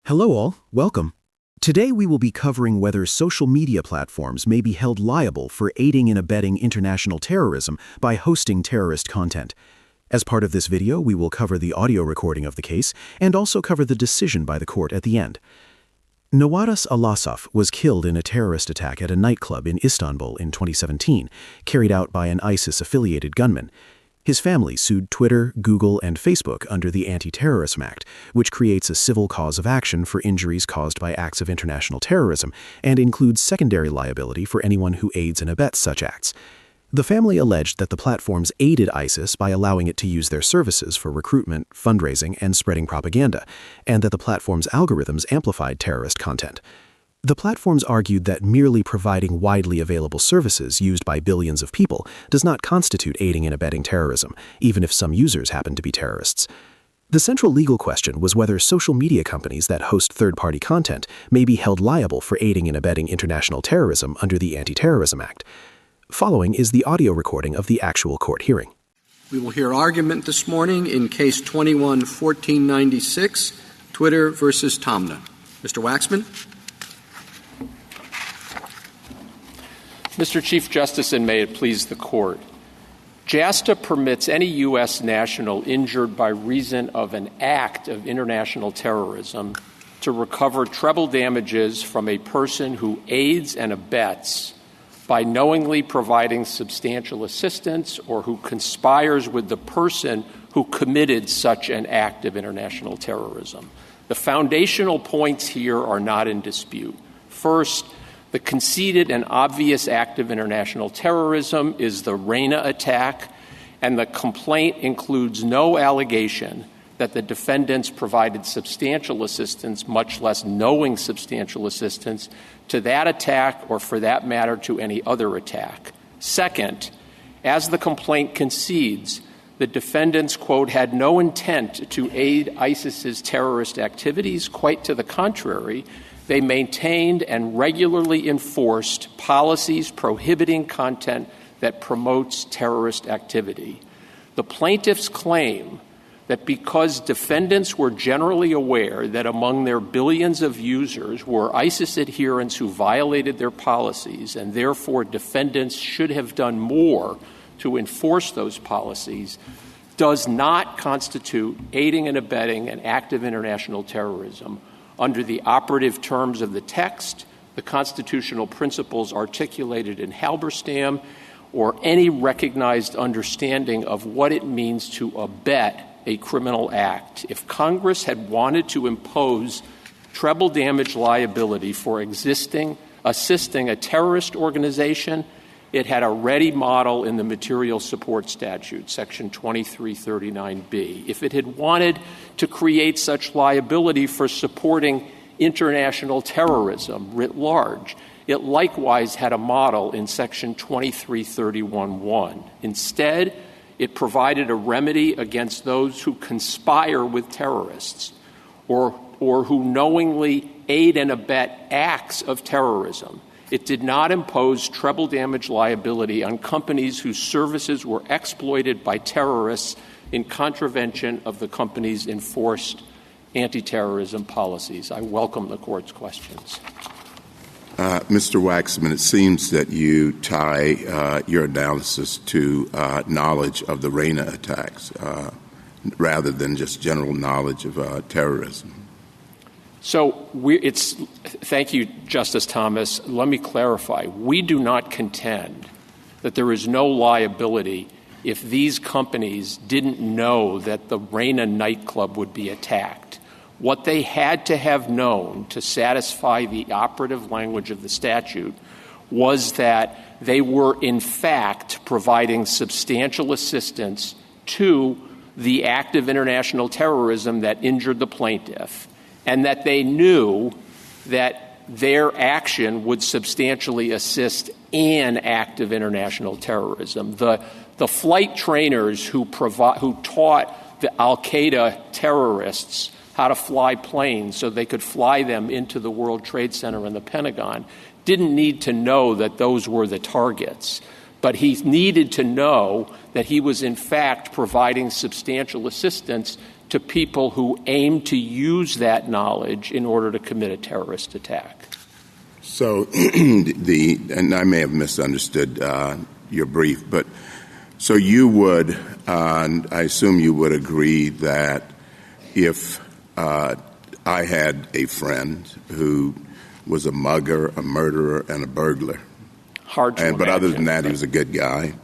Hello all, welcome. Today we will be covering whether social media platforms may be held liable for aiding and abetting international terrorism by hosting terrorist content. As part of this video, we will cover the audio recording of the case and also cover the decision by the court at the end. Nawaras Alasaf was killed in a terrorist attack at a nightclub in Istanbul in 2017, carried out by an ISIS-affiliated gunman. His family sued Twitter, Google, and Facebook under the Anti-Terrorism Act, which creates a civil cause of action for injuries caused by acts of international terrorism and includes secondary liability for anyone who aids and abets such acts. The family alleged that the platforms aided ISIS by allowing it to use their services for recruitment, fundraising, and spreading propaganda, and that the platform's algorithms amplified terrorist content. The platforms argued that merely providing widely available services used by billions of people does not constitute aiding and abetting terrorism, even if some users happen to be terrorists. The central legal question was whether social media companies that host third-party content may be held liable for aiding and abetting international terrorism under the Anti-Terrorism Act. Following is the audio recording of the actual court hearing. We will hear argument this morning in Case 21-1496, Twitter versus Taamneh. Mr. Waxman. Mr. Chief Justice, and may it please the Court, JASTA permits any U.S. national injured by reason of an act of international terrorism to recover treble damages from a person who aids and abets by knowingly providing substantial assistance or who conspires with the person who committed such an act of international terrorism. The foundational points here are not in dispute. First, the conceded and obvious act of international terrorism is the Reyna attack, and the complaint includes no allegation that the defendants provided substantial assistance, much less knowing substantial assistance, to that attack or, for that matter, to any other attack. Second, as the complaint concedes, the defendants, quote, had no intent to aid ISIS's terrorist activities. Quite to the contrary, they maintained and regularly enforced policies prohibiting content that promotes terrorist activity. The plaintiffs claim that because defendants were generally aware that among their billions of users were ISIS adherents who violated their policies, and therefore defendants should have done more to enforce those policies, does not constitute aiding and abetting an act of international terrorism under the operative terms of the text, the constitutional principles articulated in Halberstam, or any recognized understanding of what it means to abet a criminal act. If Congress had wanted to impose treble damage liability for assisting a terrorist organization, it had a ready model in the material support statute, Section 2339B. If it had wanted to create such liability for supporting international terrorism writ large, it likewise had a model in Section 2331.1. Instead, it provided a remedy against those who conspire with terrorists or who knowingly aid and abet acts of terrorism. It did not impose treble damage liability on companies whose services were exploited by terrorists in contravention of the company's enforced anti-terrorism policies. I welcome the Court's questions. Mr. Waxman, it seems that you tie your analysis to knowledge of the Reyna attacks rather than just general knowledge of terrorism. So thank you, Justice Thomas. Let me clarify. We do not contend that there is no liability if these companies didn't know that the Reyna nightclub would be attacked. What they had to have known to satisfy the operative language of the statute was that they were, in fact, providing substantial assistance to the act of international terrorism that injured the plaintiff, and that they knew that their action would substantially assist an act of international terrorism. The flight trainers who taught the al-Qaeda terrorists how to fly planes so they could fly them into the World Trade Center and the Pentagon didn't need to know that those were the targets. But he needed to know that he was, in fact, providing substantial assistance to people who aim to use that knowledge in order to commit a terrorist attack. So and I may have misunderstood your brief, but so you would, I assume you would agree that if I had a friend who was a mugger, a murderer, and a burglar, Hard to imagine. But other than that, he was a good guy.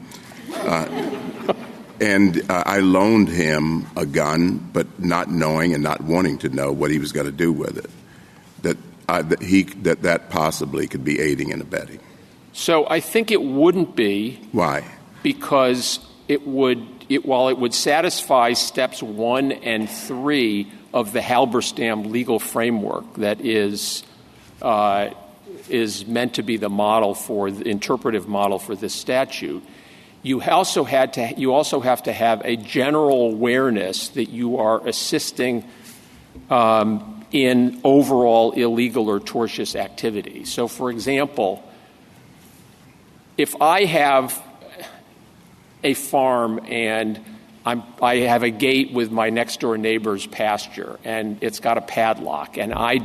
And I loaned him a gun, but not knowing and not wanting to know what he was going to do with it, that possibly could be aiding and abetting. So I think it wouldn't be. Why? Because while it would satisfy steps 1 and 3 of the Halberstam legal framework that is meant to be the model for the interpretive model for this statute, you also have to have a general awareness that you are assisting in overall illegal or tortious activity. So, for example, if I have a farm and I have a gate with my next door neighbor's pasture and it's got a padlock and I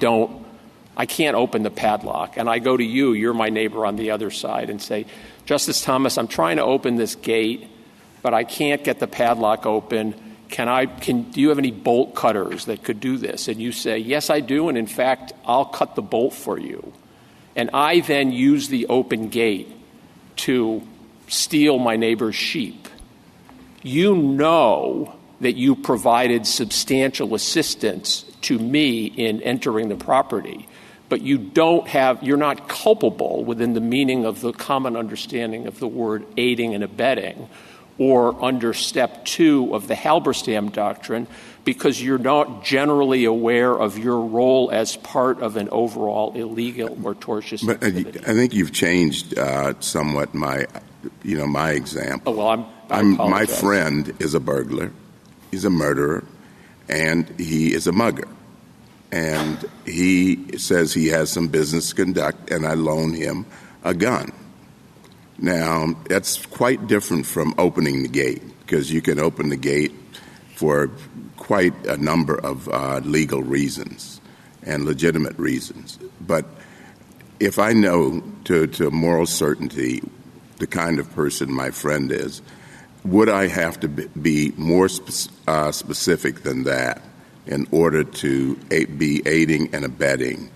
can't open the padlock, and I go to you're my neighbor on the other side, and say, Justice Thomas, I'm trying to open this gate, but I can't get the padlock open. Do you have any bolt cutters that could do this? And you say, yes, I do, and in fact, I'll cut the bolt for you. And I then use the open gate to steal my neighbor's sheep. You know that you provided substantial assistance to me in entering the property, but you're not culpable within the meaning of the common understanding of the word aiding and abetting, or under step 2 of the Halberstam doctrine, because you're not generally aware of your role as part of an overall illegal or tortious activity. I think you've changed somewhat my example. Oh, well, my friend is a burglar, he's a murderer, and he is a mugger. And he says he has some business to conduct, and I loan him a gun. Now, that's quite different from opening the gate, because you can open the gate for quite a number of legal reasons and legitimate reasons. But if I know to moral certainty the kind of person my friend is, would I have to be more specific than that in order to be aiding and abetting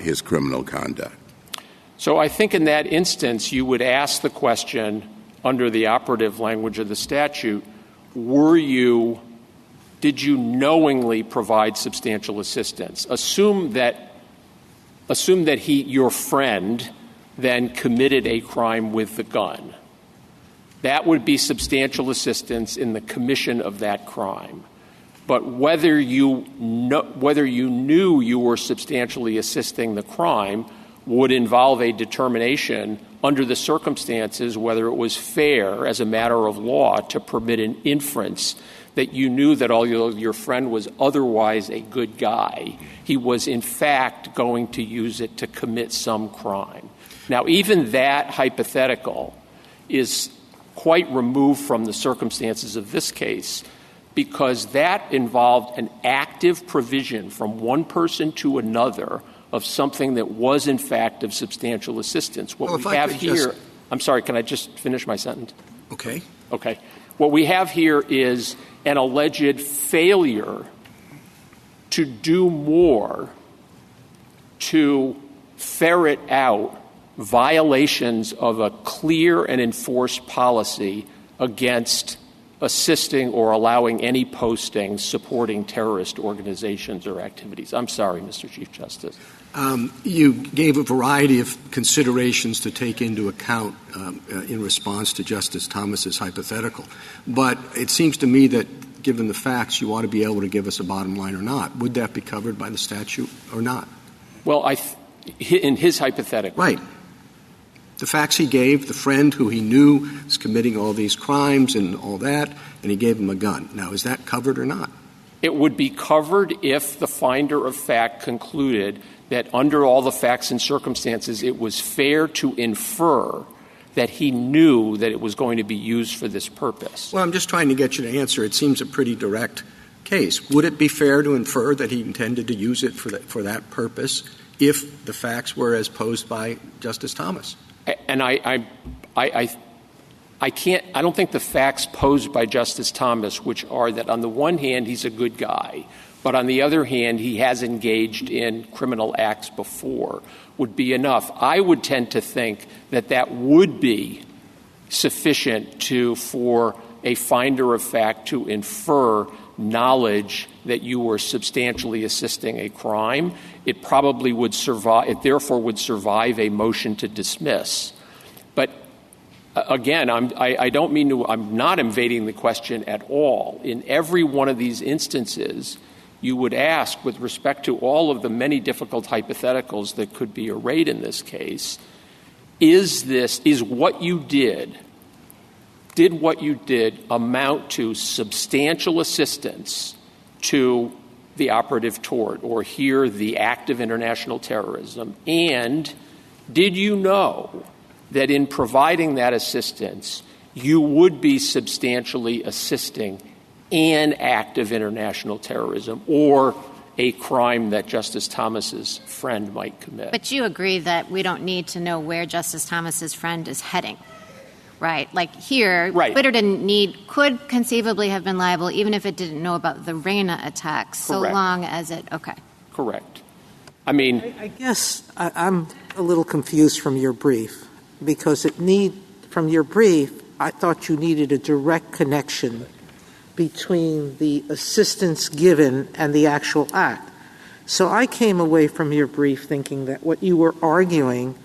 his criminal conduct? So I think in that instance, you would ask the question under the operative language of the statute, did you knowingly provide substantial assistance? Assume that your friend then committed a crime with the gun. That would be substantial assistance in the commission of that crime. But whether you knew you were substantially assisting the crime would involve a determination under the circumstances whether it was fair as a matter of law to permit an inference that you knew that although your friend was otherwise a good guy, he was in fact going to use it to commit some crime. Now, even that hypothetical is quite removed from the circumstances of this case, because that involved an active provision from one person to another of something that was, in fact, of substantial assistance. What we have here – I'm sorry, can I just finish my sentence? Okay. Okay. What we have here is an alleged failure to do more to ferret out violations of a clear and enforced policy against assisting or allowing any postings supporting terrorist organizations or activities. I'm sorry, Mr. Chief Justice. You gave a variety of considerations to take into account in response to Justice Thomas's hypothetical. But it seems to me that, given the facts, you ought to be able to give us a bottom line or not. Would that be covered by the statute or not? Well, in his hypothetical. Right. The facts he gave, the friend who he knew was committing all these crimes and all that, and he gave him a gun. Now, is that covered or not? It would be covered if the finder of fact concluded that under all the facts and circumstances, it was fair to infer that he knew that it was going to be used for this purpose. Well, I'm just trying to get you to answer. It seems a pretty direct case. Would it be fair to infer that he intended to use it for that purpose if the facts were as posed by Justice Thomas? And I don't think the facts posed by Justice Thomas, which are that on the one hand he's a good guy, but on the other hand he has engaged in criminal acts before, would be enough. I would tend to think that that would be sufficient for a finder of fact to infer knowledge that you were substantially assisting a crime. It probably would survive. It therefore would survive a motion to dismiss. But again, I don't mean to. I'm not invading the question at all. In every one of these instances, you would ask, with respect to all of the many difficult hypotheticals that could be arrayed in this case, is what you did what you did amount to substantial assistance to the operative tort, or here the act of international terrorism? And did you know that in providing that assistance, you would be substantially assisting an act of international terrorism or a crime that Justice Thomas's friend might commit? But you agree that we don't need to know where Justice Thomas's friend is heading, right? Like here, right. Twitter could conceivably have been liable even if it didn't know about the Reina attacks, so long as it, okay. Correct. I mean, I guess I'm a little confused from your brief, because from your brief, I thought you needed a direct connection between the assistance given and the actual act. So I came away from your brief thinking that what you were arguing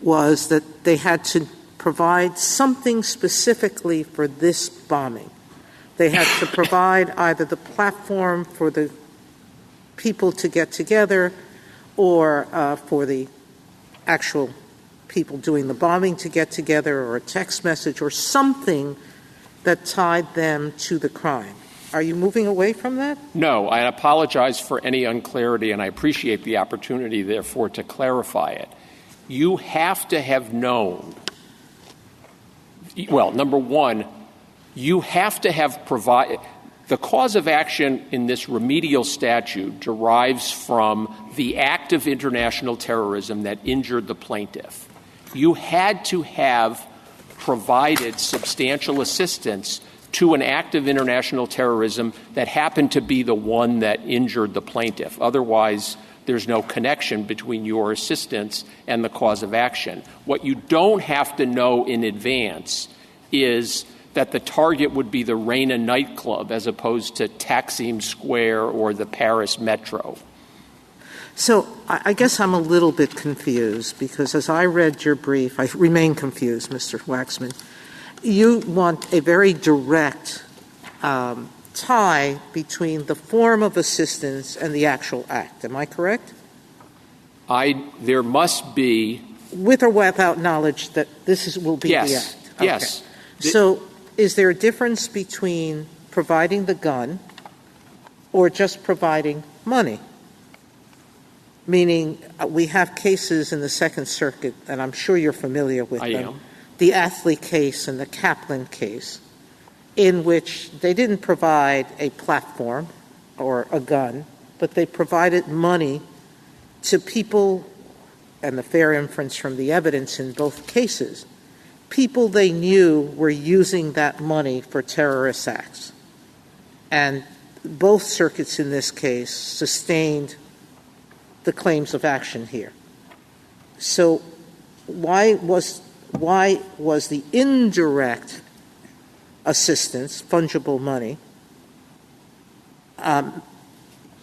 was that they had to provide something specifically for this bombing. They had to provide either the platform for the people to get together or for the actual people doing the bombing to get together, or a text message or something that tied them to the crime. Are you moving away from that? No, I apologize for any unclarity, and I appreciate the opportunity, therefore, to clarify it. You have to have known, well, number one, you have to have provided, the cause of action in this remedial statute derives from the act of international terrorism that injured the plaintiff. You had to have provided substantial assistance to an act of international terrorism that happened to be the one that injured the plaintiff. Otherwise, there's no connection between your assistance and the cause of action. What you don't have to know in advance is that the target would be the Reina nightclub as opposed to Taksim Square or the Paris Metro. So I guess I'm a little bit confused, because as I read your brief, I remain confused, Mr. Waxman. You want a very direct tie between the form of assistance and the actual act. Am I correct? There must be. With or without knowledge that will be the act? Okay. Yes. So is there a difference between providing the gun or just providing money? Meaning, we have cases in the Second Circuit, and I'm sure you're familiar with them, the Athlete case and the Kaplan case, in which they didn't provide a platform or a gun, but they provided money to people, and the fair inference from the evidence in both cases, people they knew were using that money for terrorist acts. And both circuits in this case sustained the claims of action here. So why was the indirect assistance, fungible money,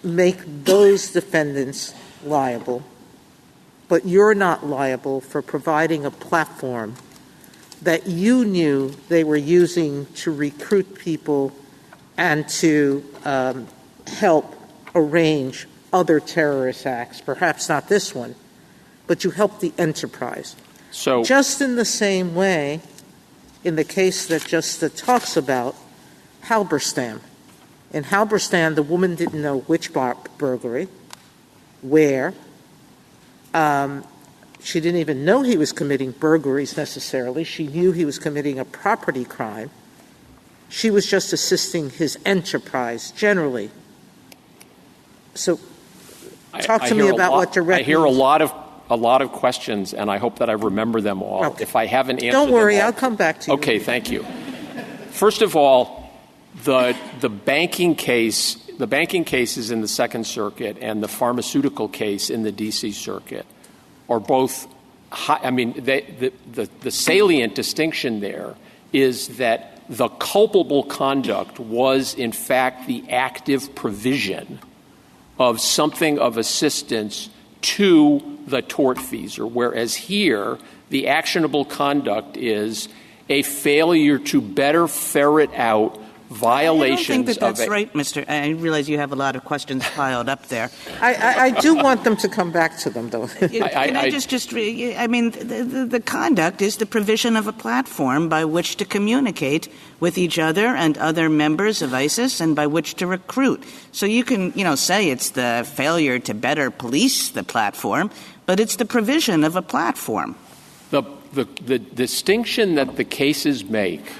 make those defendants liable, but you're not liable for providing a platform that you knew they were using to recruit people and to help arrange other terrorist acts, perhaps not this one, but you helped the enterprise. So, just in the same way, in the case that Justice talks about, Halberstam. In Halberstam, the woman didn't know which burglary, where. She didn't even know he was committing burglaries necessarily. She knew he was committing a property crime. She was just assisting his enterprise generally So talk to me about what direct I hear means. a lot of questions, and I hope that I remember them all. Okay. If I haven't answered Don't worry, them all, I'll come back to you. Okay, thank you. First of all, the banking cases in the Second Circuit and the pharmaceutical case in the D.C. Circuit are both the salient distinction there is that the culpable conduct was, in fact, the active provision of something of assistance to the tortfeasor, whereas here the actionable conduct is a failure to better ferret out violations. I don't think that's right, Mr. I realize you have a lot of questions piled up there. I do want them to come back to them, though. The conduct is the provision of a platform by which to communicate with each other and other members of ISIS and by which to recruit. So you can, say it's the failure to better police the platform, but it's the provision of a platform. The distinction that the cases make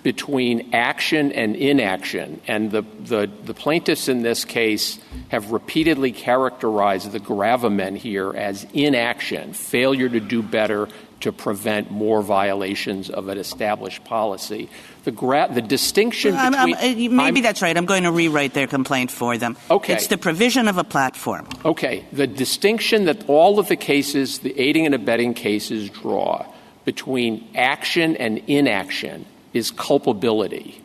between action and inaction, and the plaintiffs in this case have repeatedly characterized the gravamen here as inaction, failure to do better to prevent more violations of an established policy. The distinction between... Maybe that's right. I'm going to rewrite their complaint for them. Okay. It's the provision of a platform. Okay. The distinction that all of the cases, the aiding and abetting cases, draw between action and inaction is culpability.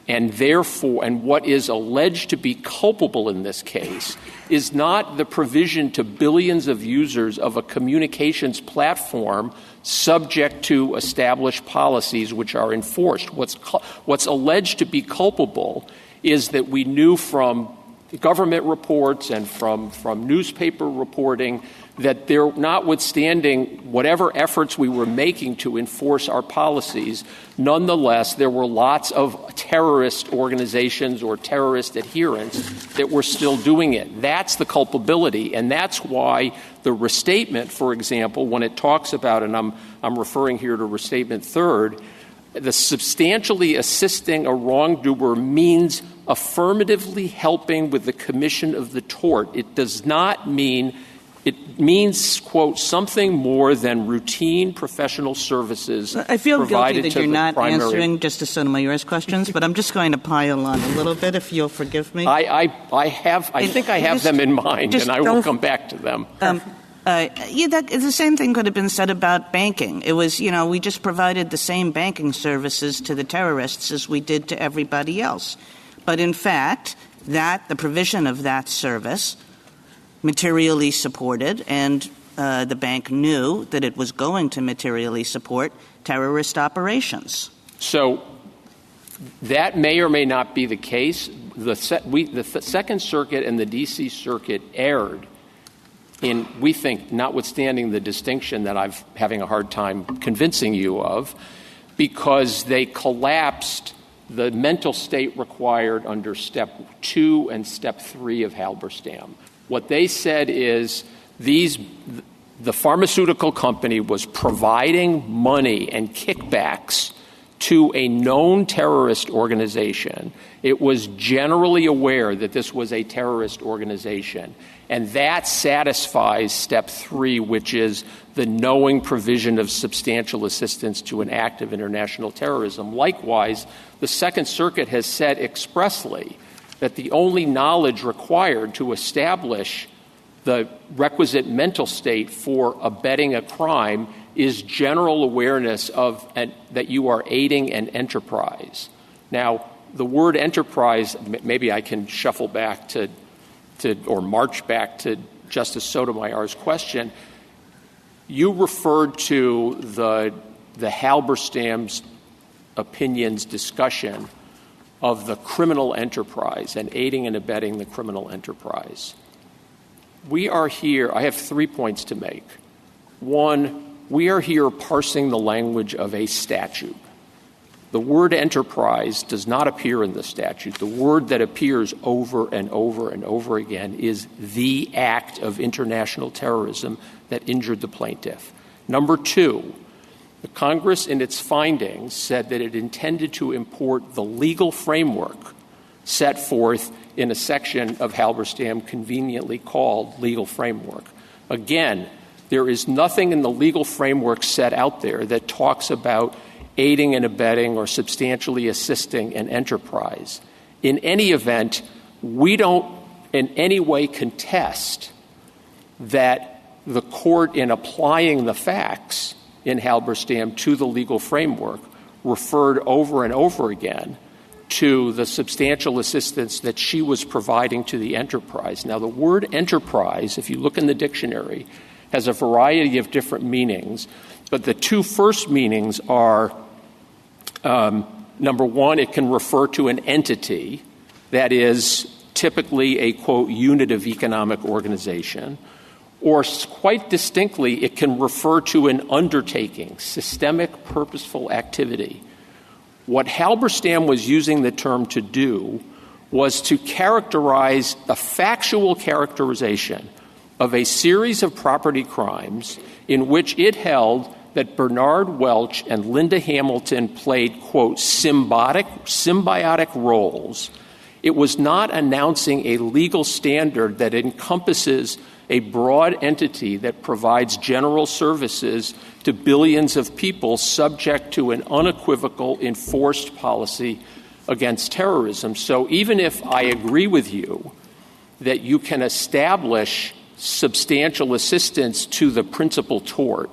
And therefore, and what is alleged to be culpable in this case is not the provision to billions of users of a communications platform subject to established policies which are enforced. What's alleged to be culpable is that we knew from government reports and from newspaper reporting that there, notwithstanding whatever efforts we were making to enforce our policies, nonetheless, there were lots of terrorist organizations or terrorist adherents that were still doing it. That's the culpability, and that's why the restatement, for example, when it talks about, and I'm referring here to restatement third, the substantially assisting a wrongdoer means affirmatively helping with the commission of the tort. It does not mean... It means, quote, something more than routine professional services. I feel guilty that you're not answering Justice Sotomayor's questions, but I'm just going to pile on a little bit, if you'll forgive me. I think I have them in mind, and I will come back to them. The same thing could have been said about banking. It was, we just provided the same banking services to the terrorists as we did to everybody else. But in fact, the provision of that service materially supported, and the bank knew that it was going to materially support terrorist operations. So that may or may not be the case. The Second Circuit and the D.C. Circuit erred in, we think, notwithstanding the distinction that I'm having a hard time convincing you of, because they collapsed the mental state required under Step 2 and Step 3 of Halberstam. What they said is the pharmaceutical company was providing money and kickbacks to a known terrorist organization. It was generally aware that this was a terrorist organization. And that satisfies Step 3, which is the knowing provision of substantial assistance to an act of international terrorism. Likewise, the Second Circuit has said expressly that the only knowledge required to establish the requisite mental state for abetting a crime is general awareness of that you are aiding an enterprise. Now, the word enterprise, maybe I can shuffle back to or march back to Justice Sotomayor's question. You referred to the Halberstam's opinions discussion of the criminal enterprise and aiding and abetting the criminal enterprise. We are here, I have 3 points to make. One, we are here parsing the language of a statute. The word enterprise does not appear in the statute. The word that appears over and over and over again is the act of international terrorism that injured the plaintiff. Number two, the Congress in its findings said that it intended to import the legal framework set forth in a section of Halberstam conveniently called legal framework. Again, there is nothing in the legal framework set out there that talks about aiding and abetting or substantially assisting an enterprise. In any event, we don't in any way contest that the court, in applying the facts in Halberstam to the legal framework, referred over and over again to the substantial assistance that she was providing to the enterprise. Now, the word enterprise, if you look in the dictionary, has a variety of different meanings, but the two first meanings are, number one, it can refer to an entity that is typically a, quote, unit of economic organization, or quite distinctly, it can refer to an undertaking, systemic, purposeful activity. What Halberstam was using the term to do was to characterize a factual characterization of a series of property crimes in which it held that Bernard Welch and Linda Hamilton played, quote, symbiotic roles. It was not announcing a legal standard that encompasses a broad entity that provides general services to billions of people subject to an unequivocal enforced policy against terrorism. So even if I agree with you that you can establish substantial assistance to the principal tort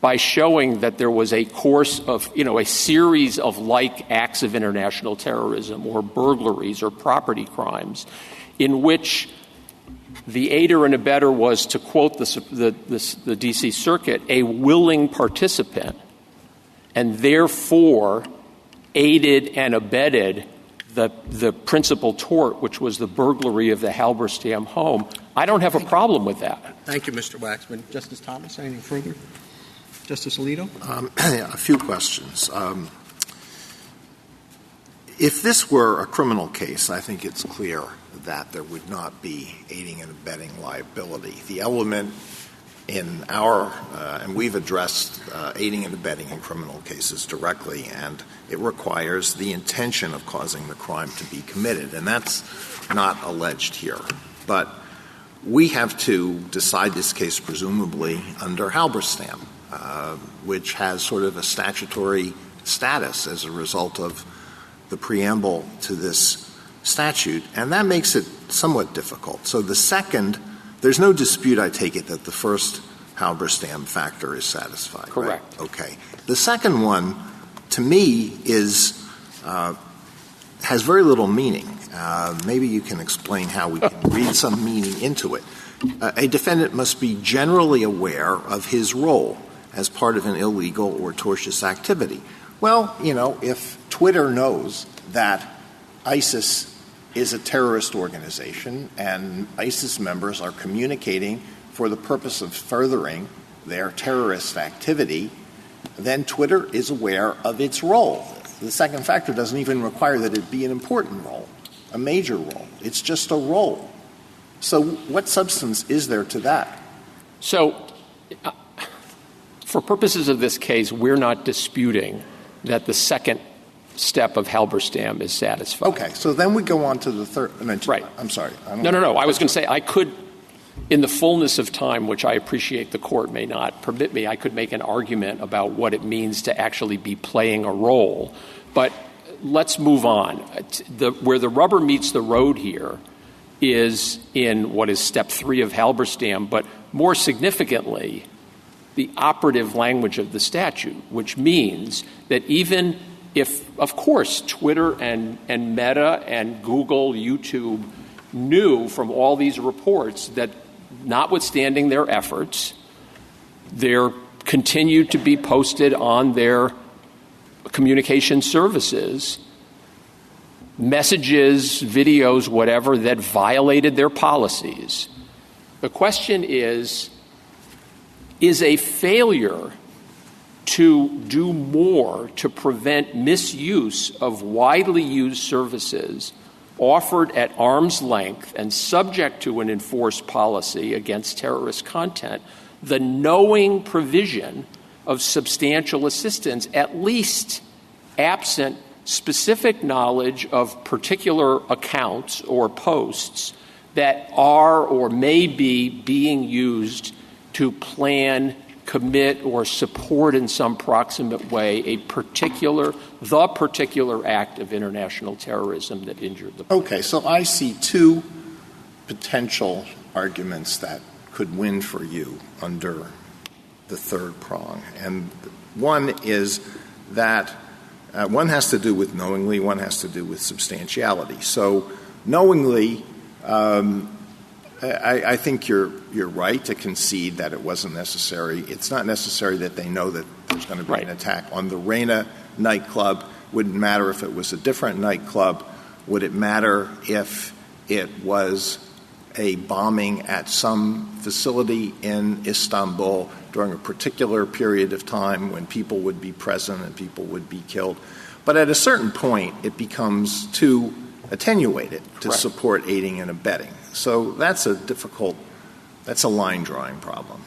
by showing that there was a course of, a series of like acts of international terrorism or burglaries or property crimes in which the aider and abetter was, to quote the D.C. Circuit, a willing participant, and therefore aided and abetted the principal tort, which was the burglary of the Halberstam home. I don't have a problem with that. Thank you, Mr. Waxman. Justice Thomas, anything further? Justice Alito? A few questions. If this were a criminal case, I think it's clear that there would not be aiding and abetting liability. The element in our and we've addressed aiding and abetting in criminal cases directly, and it requires the intention of causing the crime to be committed, and that's not alleged here. But we have to decide this case presumably under Halberstam, which has sort of a statutory status as a result of the preamble to this statute, and that makes it somewhat difficult. So the second, there's no dispute, I take it, that the first Halberstam factor is satisfied. Correct. Right? Okay. The second one, to me, has very little meaning. Maybe you can explain how we can read some meaning into it. A defendant must be generally aware of his role as part of an illegal or tortious activity. Well, if Twitter knows that ISIS is a terrorist organization and ISIS members are communicating for the purpose of furthering their terrorist activity, then Twitter is aware of its role. The second factor doesn't even require that it be an important role, a major role. It's just a role. So what substance is there to that? So for purposes of this case, we're not disputing that the second step of Halberstam is satisfied. Okay, so then we go on to the third. Right. I'm sorry. No. I was going to say I could, in the fullness of time, which I appreciate the court may not permit me, I could make an argument about what it means to actually be playing a role. But let's move on. Where the rubber meets the road here is in what is step 3 of Halberstam, but more significantly, the operative language of the statute, which means that even if, of course, Twitter and Meta and Google, YouTube knew from all these reports that notwithstanding their efforts, there continued to be posted on their communication services messages, videos, whatever, that violated their policies. The question is a failure to do more to prevent misuse of widely used services offered at arm's length and subject to an enforced policy against terrorist content, the knowing provision of substantial assistance, at least absent specific knowledge of particular accounts or posts that are or may be being used to plan, commit, or support in some proximate way the particular act of international terrorism that injured the person. Okay, so I see two potential arguments that could win for you under the third prong. And one is that one has to do with knowingly, one has to do with substantiality. So knowingly, I think you're right to concede that it wasn't necessary. It's not necessary that they know that there's going to be an attack on the Reina nightclub. Wouldn't matter if it was a different nightclub. Would it matter if it was a bombing at some facility in Istanbul during a particular period of time when people would be present and people would be killed? But at a certain point, it becomes too attenuated to support aiding and abetting. So that's a line-drawing problem.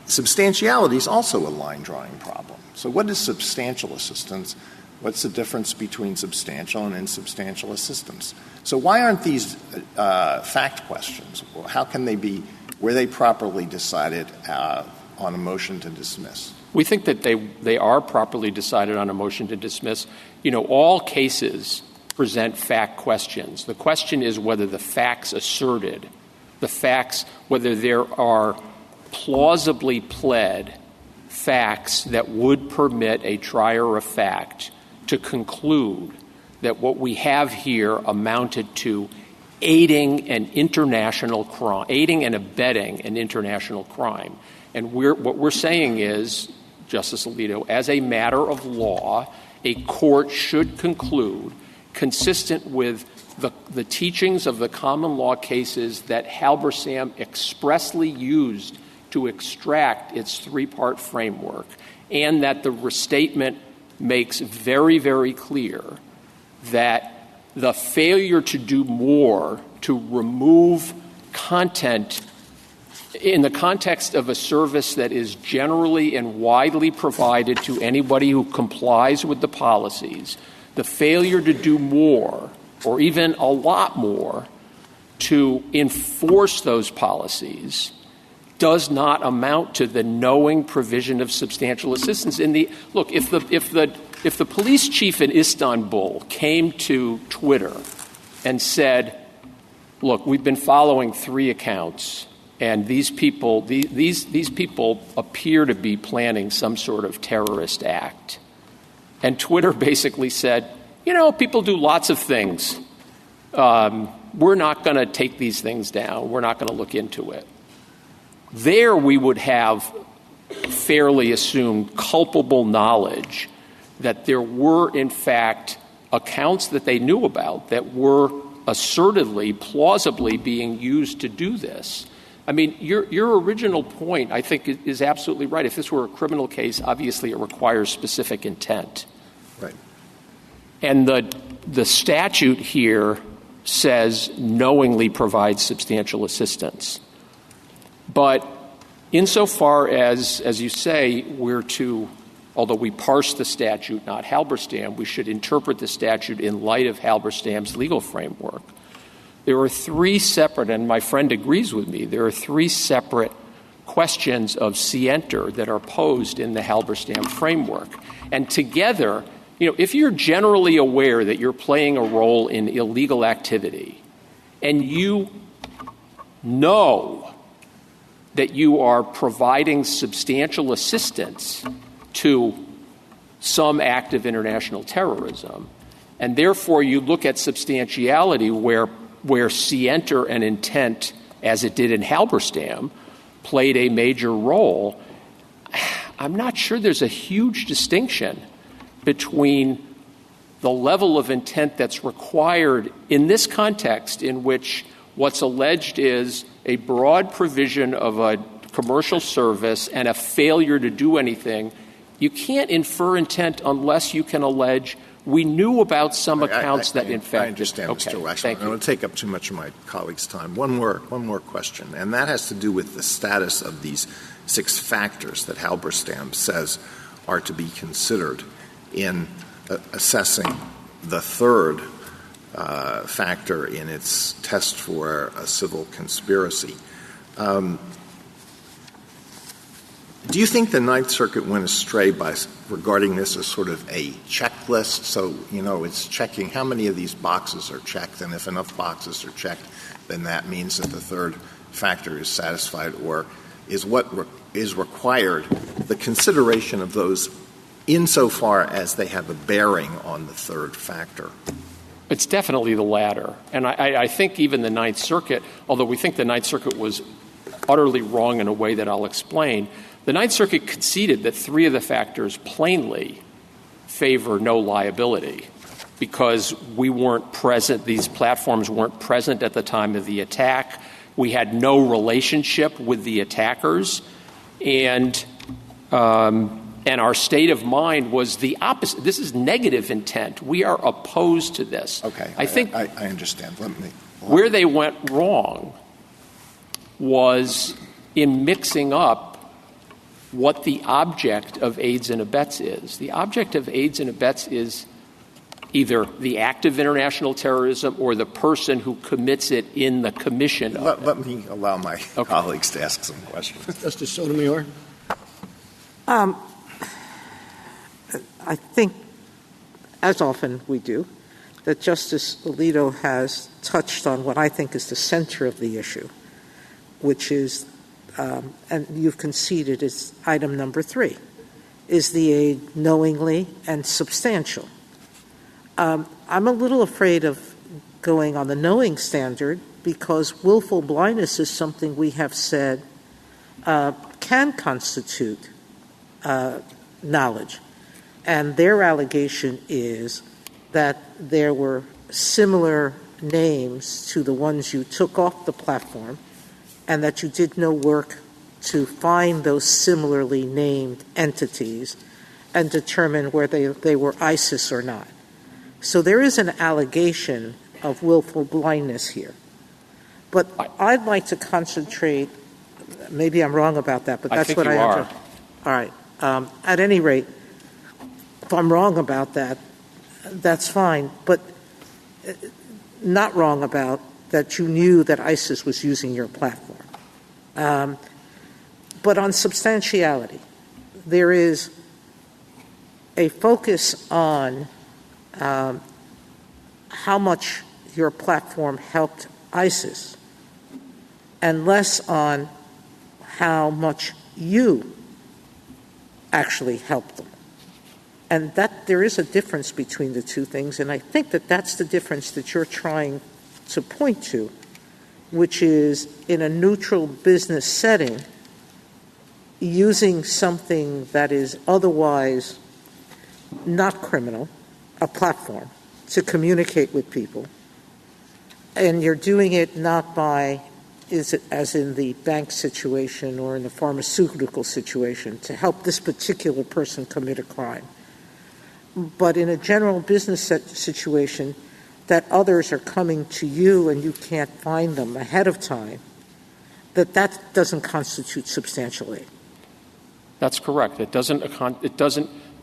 Substantiality is also a line-drawing problem. So what is substantial assistance? What's the difference between substantial and insubstantial assistance? So why aren't these fact questions? How can they be, were they properly decided on a motion to dismiss? We think that they are properly decided on a motion to dismiss. All cases present fact questions. The question is whether the facts asserted, whether there are plausibly pled facts that would permit a trier of fact to conclude that what we have here amounted to aiding and abetting an international crime. And what we're saying is, Justice Alito, as a matter of law, a court should conclude, consistent with the teachings of the common law cases that Halberstam expressly used to extract its three-part framework, and that the restatement makes very, very clear that the failure to do more to remove content in the context of a service that is generally and widely provided to anybody who complies with the policies, the failure to do more, or even a lot more, to enforce those policies does not amount to the knowing provision of substantial assistance. Look, if the police chief in Istanbul came to Twitter and said, look, we've been following 3 accounts, and these people appear to be planning some sort of terrorist act, and Twitter basically said, people do lots of things. We're not going to take these things down. We're not going to look into it. There we would have fairly assumed culpable knowledge that there were, in fact, accounts that they knew about that were assertedly, plausibly being used to do this. I mean, your original point, I think, is absolutely right. If this were a criminal case, obviously it requires specific intent. Right. And the statute here says knowingly provides substantial assistance. But insofar as you say, although we parse the statute, not Halberstam, we should interpret the statute in light of Halberstam's legal framework. There are 3 separate, and my friend agrees with me, there are 3 separate questions of scienter that are posed in the Halberstam framework. And together, if you're generally aware that you're playing a role in illegal activity, and you know that you are providing substantial assistance to some act of international terrorism, and therefore you look at substantiality where scienter and intent, as it did in Halberstam, played a major role, I'm not sure there's a huge distinction between the level of intent that's required in this context, in which what's alleged is a broad provision of a commercial service and a failure to do anything. You can't infer intent unless you can allege we knew about some accounts that in fact... I understand, okay, Mr. Waxman. thank I don't want to take up too much of my colleague's time. One more question, and that has to do with the status of these 6 factors that Halberstam says are to be considered in assessing the third factor in its test for a civil conspiracy. Do you think the Ninth Circuit went astray by regarding this as sort of a checklist? So, it's checking how many of these boxes are checked, and if enough boxes are checked, then that means that the third factor is satisfied, or is what is required the consideration of those insofar as they have a bearing on the third factor? It's definitely the latter. And I think even the Ninth Circuit, although we think the Ninth Circuit was utterly wrong in a way that I'll explain, the Ninth Circuit conceded that three of the factors plainly favor no liability because we weren't present, these platforms weren't present at the time of the attack. We had no relationship with the attackers, and our state of mind was the opposite. This is negative intent. We are opposed to this. Okay, I think I understand. Where they went wrong was in mixing up what the object of aids and abets is. The object of aids and abets is either the act of international terrorism or the person who commits it in the commission of it. Let me allow my colleagues to ask some questions. Justice Sotomayor? I think, as often we do, that Justice Alito has touched on what I think is the center of the issue, which is, and you've conceded, is item number 3. Is the aid knowingly and substantial? I'm a little afraid of going on the knowing standard because willful blindness is something we have said can constitute knowledge. And their allegation is that there were similar names to the ones you took off the platform and that you did no work to find those similarly named entities and determine whether they were ISIS or not. So there is an allegation of willful blindness here. But I'd like to concentrate, maybe I'm wrong about that, but that's what I have to. All right. At any rate, if I'm wrong about that, that's fine. But not wrong about that you knew that ISIS was using your platform. But on substantiality, there is a focus on how much your platform helped ISIS and less on how much you actually helped them. And that there is a difference between the two things, and I think that that's the difference that you're trying to point to, which is in a neutral business setting, using something that is otherwise not criminal, a platform, to communicate with people. And you're doing it not by, as in the bank situation or in the pharmaceutical situation, to help this particular person commit a crime. But in a general business situation, that others are coming to you and you can't find them ahead of time, that doesn't constitute substantial aid. That's correct. It doesn't.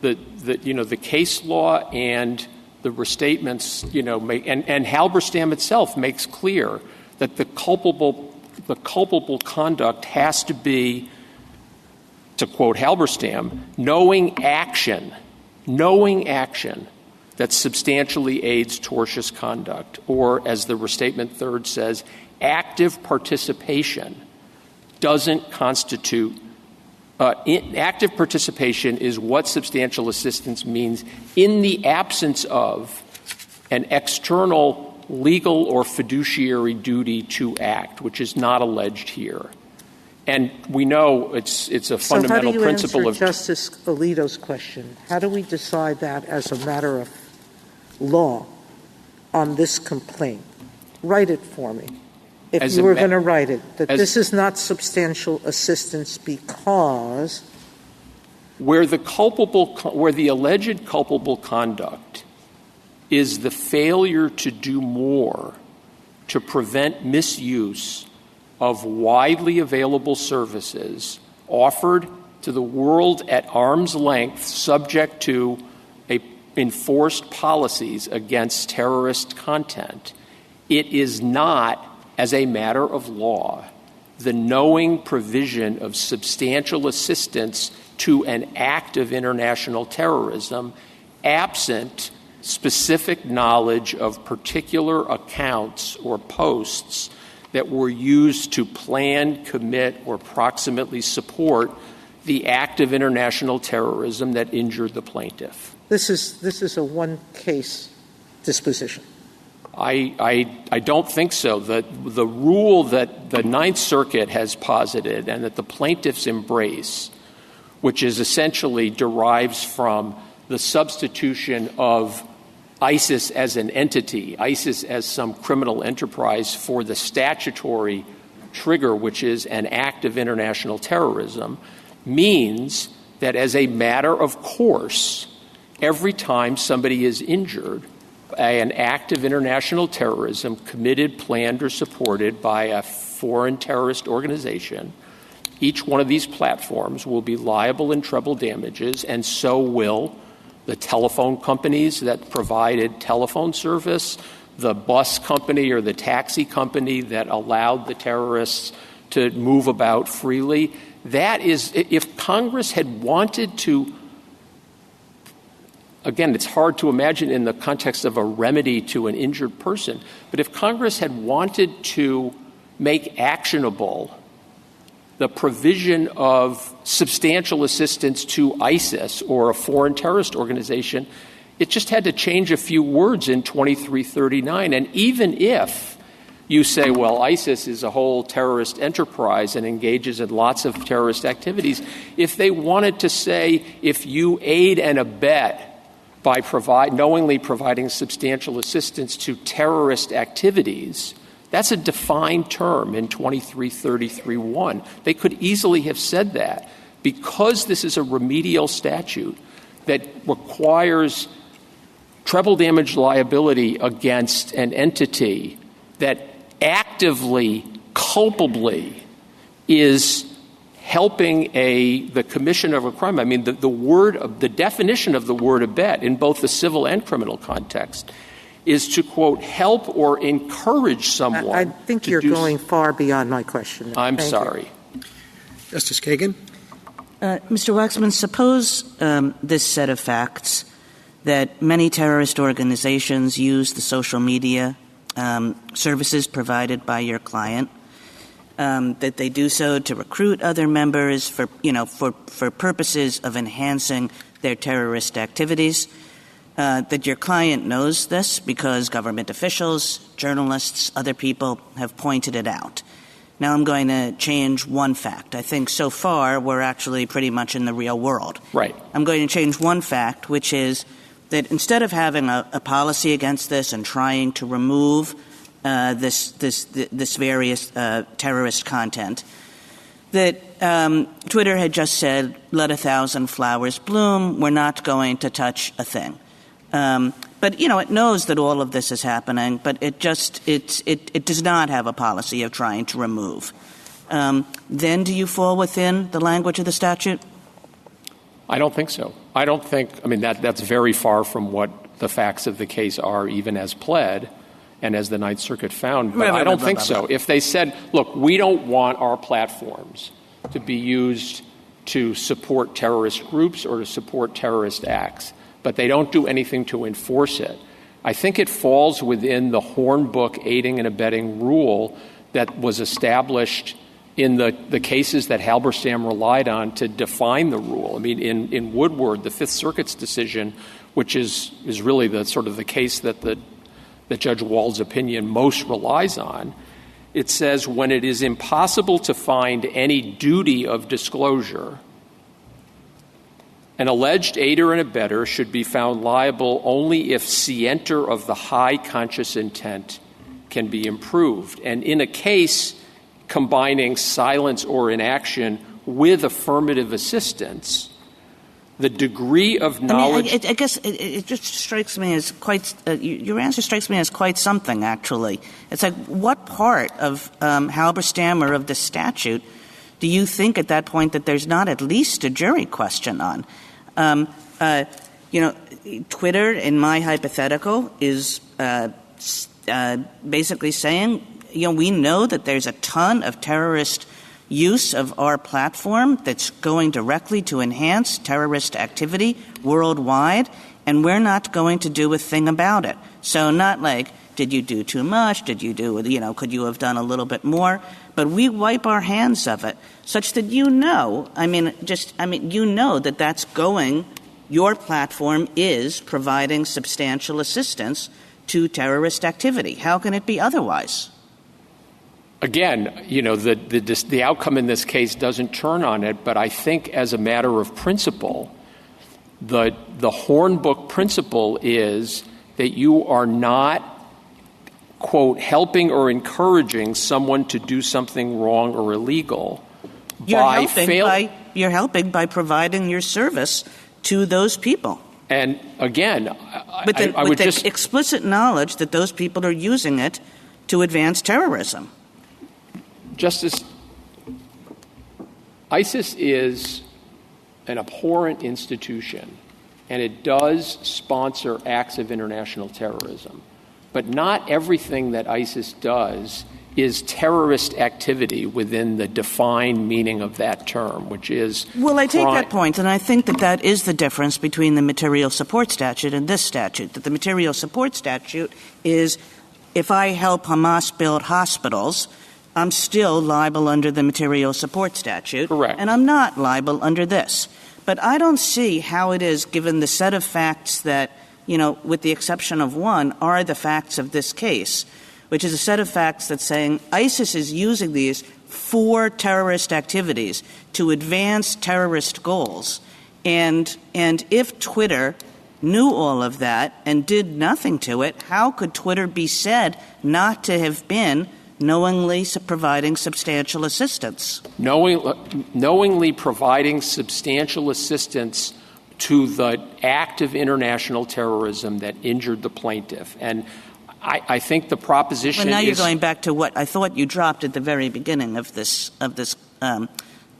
The case law and the restatements, and Halberstam itself makes clear that the culpable conduct has to be, to quote Halberstam, knowing action that substantially aids tortious conduct, or as the restatement third says, active participation doesn't constitute. Active participation is what substantial assistance means in the absence of an external legal or fiduciary duty to act, which is not alleged here. And we know it's a fundamental principle of. So how do you answer Justice Alito's question? How do we decide that as a matter of law on this complaint? Write it for me. If you were going to write it, that this is not substantial assistance because where the alleged culpable conduct is the failure to do more to prevent misuse of widely available services offered to the world at arm's length, subject to enforced policies against terrorist content, it is not, as a matter of law, the knowing provision of substantial assistance to an act of international terrorism absent specific knowledge of particular accounts or posts that were used to plan, commit, or proximately support the act of international terrorism that injured the plaintiff. This is a one-case disposition. I don't think so. The rule that the Ninth Circuit has posited and that the plaintiffs embrace, which is essentially derives from the substitution of ISIS as an entity, ISIS as some criminal enterprise for the statutory trigger, which is an act of international terrorism, means that as a matter of course, every time somebody is injured by an act of international terrorism committed, planned, or supported by a foreign terrorist organization, each one of these platforms will be liable in treble damages, and so will the telephone companies that provided telephone service, the bus company or the taxi company that allowed the terrorists to move about freely. That is, if Congress had wanted to, again, it's hard to imagine in the context of a remedy to an injured person, but if Congress had wanted to make actionable the provision of substantial assistance to ISIS or a foreign terrorist organization, it just had to change a few words in 2339. And even if you say, well, ISIS is a whole terrorist enterprise and engages in lots of terrorist activities, if they wanted to say, if you aid and abet by knowingly providing substantial assistance to terrorist activities, that's a defined term in 2333(1). They could easily have said that. Because this is a remedial statute that requires treble damage liability against an entity that actively, culpably is helping the commission of a crime. I mean, the definition of the word abet in both the civil and criminal context is to, quote, help or encourage someone. I think you're going far beyond my question. I'm sorry. Justice Kagan? Mr. Waxman, suppose this set of facts that many terrorist organizations use the social media services provided by your client, that they do so to recruit other members for purposes of enhancing their terrorist activities, that your client knows this because government officials, journalists, other people have pointed it out. Now I'm going to change one fact. I think so far we're actually pretty much in the real world. Right. I'm going to change one fact, which is that instead of having a policy against this and trying to remove this various terrorist content, that Twitter had just said, let 1,000 flowers bloom, we're not going to touch a thing. But, it knows that all of this is happening, but it does not have a policy of trying to remove. Then do you fall within the language of the statute? I don't think so. That's very far from what the facts of the case are, even as pled and as the Ninth Circuit found. But I don't think so. If they said, look, we don't want our platforms to be used to support terrorist groups or to support terrorist acts, but they don't do anything to enforce it, I think it falls within the Hornbook aiding and abetting rule that was established in the cases that Halberstam relied on to define the rule. I mean, in Woodward, the Fifth Circuit's decision, which is really the sort of the case that Judge Wald's opinion most relies on, it says when it is impossible to find any duty of disclosure, an alleged aider and abetter should be found liable only if scienter of the high conscious intent can be improved. And in a case combining silence or inaction with affirmative assistance, the degree of knowledge... I guess it just strikes me as quite... your answer strikes me as quite something, actually. It's like, what part of Halberstam or of the statute do you think at that point that there's not at least a jury question on? Twitter, in my hypothetical, is basically saying, we know that there's a ton of terrorist use of our platform that's going directly to enhance terrorist activity worldwide, and we're not going to do a thing about it. So not like, did you do too much? Did you do, could you have done a little bit more? But we wipe our hands of it such that that that's going, your platform is providing substantial assistance to terrorist activity. How can it be otherwise? Again, the outcome in this case doesn't turn on it, but I think as a matter of principle, the Hornbook principle is that you are not, quote, helping or encouraging someone to do something wrong or illegal. You're helping by providing your service to those people. And again, with the explicit knowledge that those people are using it to advance terrorism. Justice, ISIS is an abhorrent institution, and it does sponsor acts of international terrorism. But not everything that ISIS does is terrorist activity within the defined meaning of that term, which is Well, I take that point, and I think that is the difference between the material support statute and this statute, that the material support statute is if I help Hamas build hospitals, I'm still liable under the material support statute. Correct. And I'm not liable under this. But I don't see how it is, given the set of facts that, with the exception of one, are the facts of this case, which is a set of facts that's saying ISIS is using these for terrorist activities to advance terrorist goals. And if Twitter knew all of that and did nothing to it, how could Twitter be said not to have been knowingly providing substantial assistance? Knowingly providing substantial assistance to the act of international terrorism that injured the plaintiff. And I think the proposition now you're going back to what I thought you dropped at the very beginning of this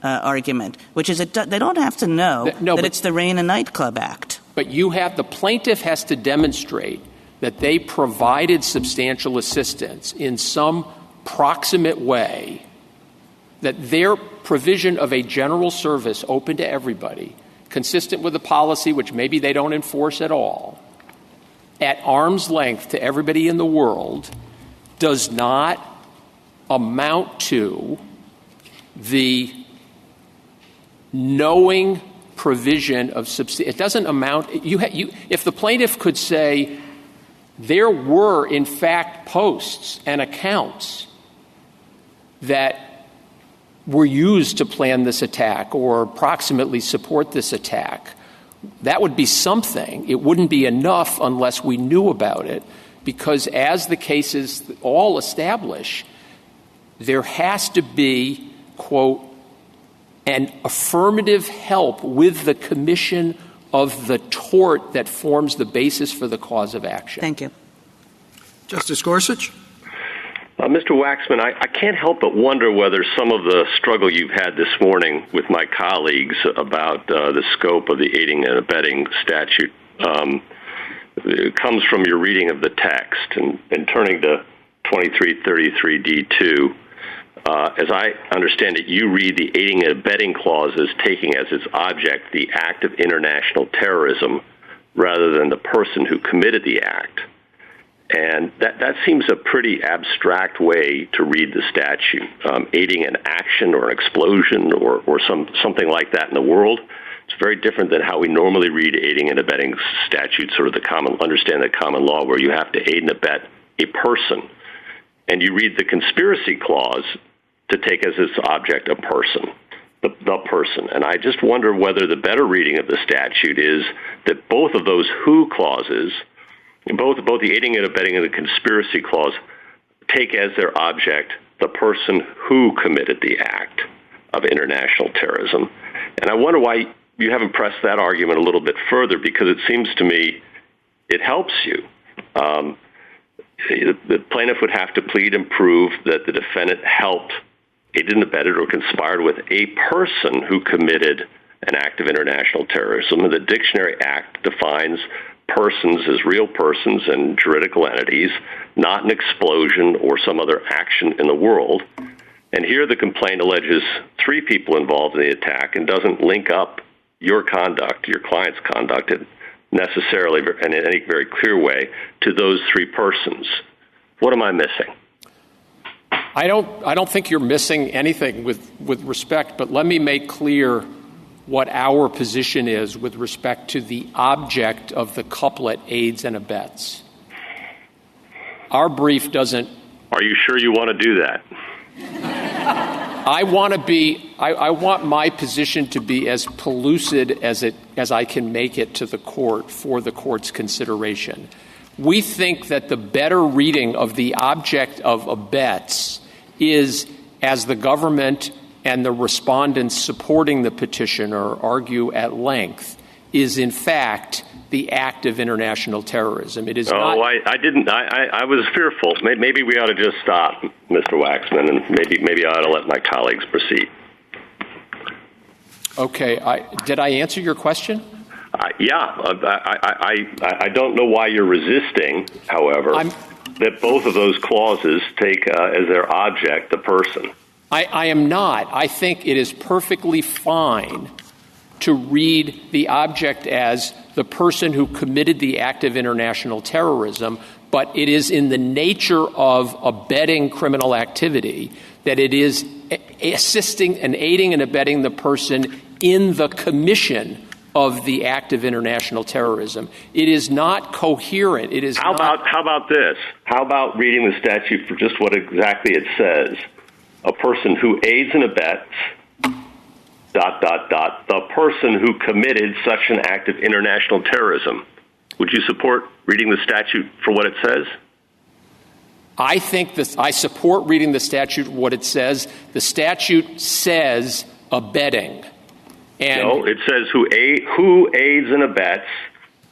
argument, which is they don't have to know that it's the Rain and Nightclub Act. But the plaintiff has to demonstrate that they provided substantial assistance in some proximate way, that their provision of a general service open to everybody, consistent with a policy which maybe they don't enforce at all, at arm's length to everybody in the world, does not amount to the knowing provision of it doesn't amount. If the plaintiff could say there were in fact posts and accounts that were used to plan this attack or approximately support this attack, that would be something. It wouldn't be enough unless we knew about it, because as the cases all establish, there has to be, quote, an affirmative help with the commission of the tort that forms the basis for the cause of action. Thank you. Justice Gorsuch? Mr. Waxman, I can't help but wonder whether some of the struggle you've had this morning with my colleagues about the scope of the aiding and abetting statute comes from your reading of the text and turning to 2333D2. As I understand it, you read the aiding and abetting clause as taking as its object the act of international terrorism rather than the person who committed the act. And that seems a pretty abstract way to read the statute. Aiding an action or an explosion or something like that in the world, it's very different than how we normally read aiding and abetting statutes, sort of the common law where you have to aid and abet a person. And you read the conspiracy clause to take as its object a person, the person. And I just wonder whether the better reading of the statute is that both of those who clauses, both the aiding and abetting and the conspiracy clause, take as their object the person who committed the act of international terrorism. And I wonder why you haven't pressed that argument a little bit further, because it seems to me it helps you. The plaintiff would have to plead and prove that the defendant helped, aided and abetted, or conspired with a person who committed an act of international terrorism. And the Dictionary Act defines persons as real persons and juridical entities, not an explosion or some other action in the world. And here the complaint alleges 3 people involved in the attack and doesn't link up your conduct, your client's conduct, necessarily in any very clear way to those 3 persons. What am I missing? I don't think you're missing anything with respect, but let me make clear what our position is with respect to the object of the couplet aids and abets. Our brief doesn't... Are you sure you want to do that? I want my position to be as pellucid as I can make it to the court for the court's consideration. We think that the better reading of the object of abets is, as the government and the respondents supporting the petitioner argue at length, is in fact the act of international terrorism. It is not... I didn't. I was fearful. Maybe we ought to just stop, Mr. Waxman, and maybe I ought to let my colleagues proceed. Okay. Did I answer your question? Yeah. I don't know why you're resisting, however, that both of those clauses take as their object the person. I am not. I think it is perfectly fine to read the object as the person who committed the act of international terrorism, but it is in the nature of abetting criminal activity that it is assisting and aiding and abetting the person in the commission of the act of international terrorism. It is not coherent. It is How about this? How about reading the statute for just what exactly it says? A person who aids and abets, ... the person who committed such an act of international terrorism. Would you support reading the statute for what it says? I support reading the statute for what it says. The statute says abetting. No, it says who aids and abets,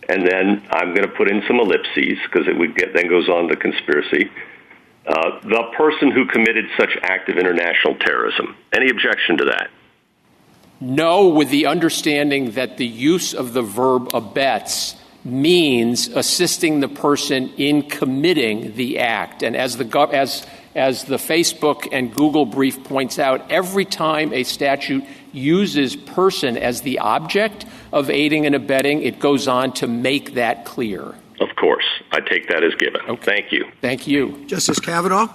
and then I'm going to put in some ellipses because then goes on to conspiracy. The person who committed such act of international terrorism. Any objection to that? No, with the understanding that the use of the verb abets means assisting the person in committing the act. And as the Facebook and Google brief points out, every time a statute uses person as the object of aiding and abetting, it goes on to make that clear. Of course. I take that as given. Okay. Thank you. Thank you. Justice Kavanaugh?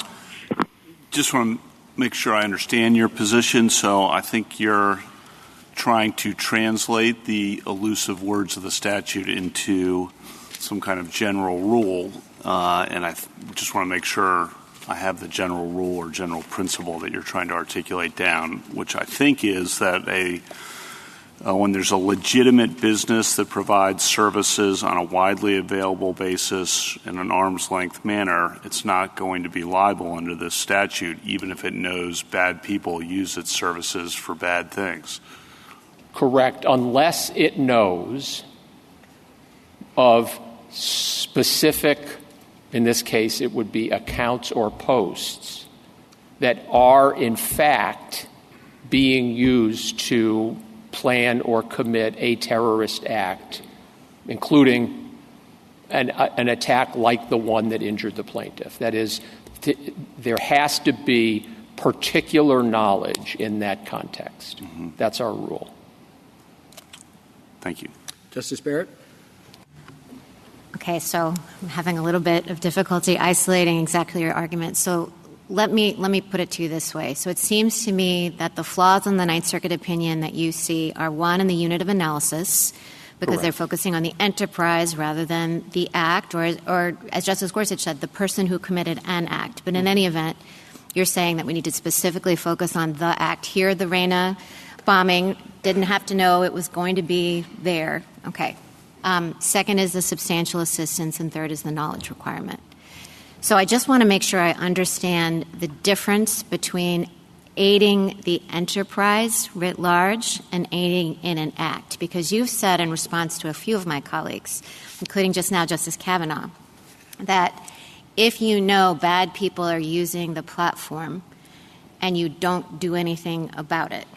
Just want to make sure I understand your position. So I think you're trying to translate the elusive words of the statute into some kind of general rule. And I just want to make sure I have the general rule or general principle that you're trying to articulate down, which I think is that when there's a legitimate business that provides services on a widely available basis in an arm's length manner, it's not going to be liable under this statute, even if it knows bad people use its services for bad things. Correct, unless it knows of specific, in this case it would be accounts or posts, that are in fact being used to plan or commit a terrorist act, including an attack like the one that injured the plaintiff. That is, there has to be particular knowledge in that context. Mm-hmm. That's our rule. Thank you. Justice Barrett? Okay, so I'm having a little bit of difficulty isolating exactly your argument. So let me put it to you this way. So it seems to me that the flaws in the Ninth Circuit opinion that you see are, one, in the unit of analysis, because Correct. They're focusing on the enterprise rather than the act, or as Justice Gorsuch said, the person who committed an act. But in any event, you're saying that we need to specifically focus on the act. Here, the Reyna bombing, didn't have to know it was going to be there. Okay. Second is the substantial assistance, and third is the knowledge requirement. So I just want to make sure I understand the difference between aiding the enterprise writ large and aiding in an act, because you've said in response to a few of my colleagues, including just now Justice Kavanaugh, that if you know bad people are using the platform and you don't do anything about it,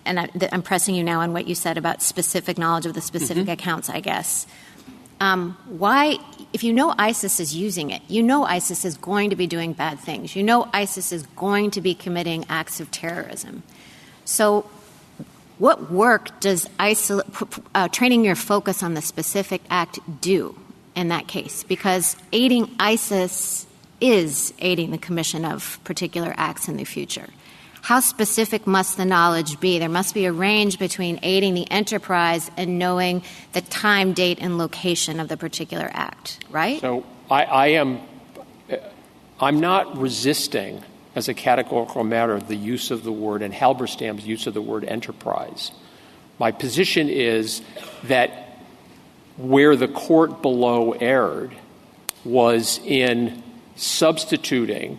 I'm pressing you now on what you said about specific knowledge of the specific accounts, I guess. Why, if you know ISIS is using it, you know ISIS is going to be doing bad things. You know ISIS is going to be committing acts of terrorism. So what work does training your focus on the specific act do in that case? Because aiding ISIS is aiding the commission of particular acts in the future. How specific must the knowledge be? There must be a range between aiding the enterprise and knowing the time, date, and location of the particular act, right? So I'm not resisting, as a categorical matter, the use of the word and Halberstam's use of the word enterprise. My position is that where the court below erred was in substituting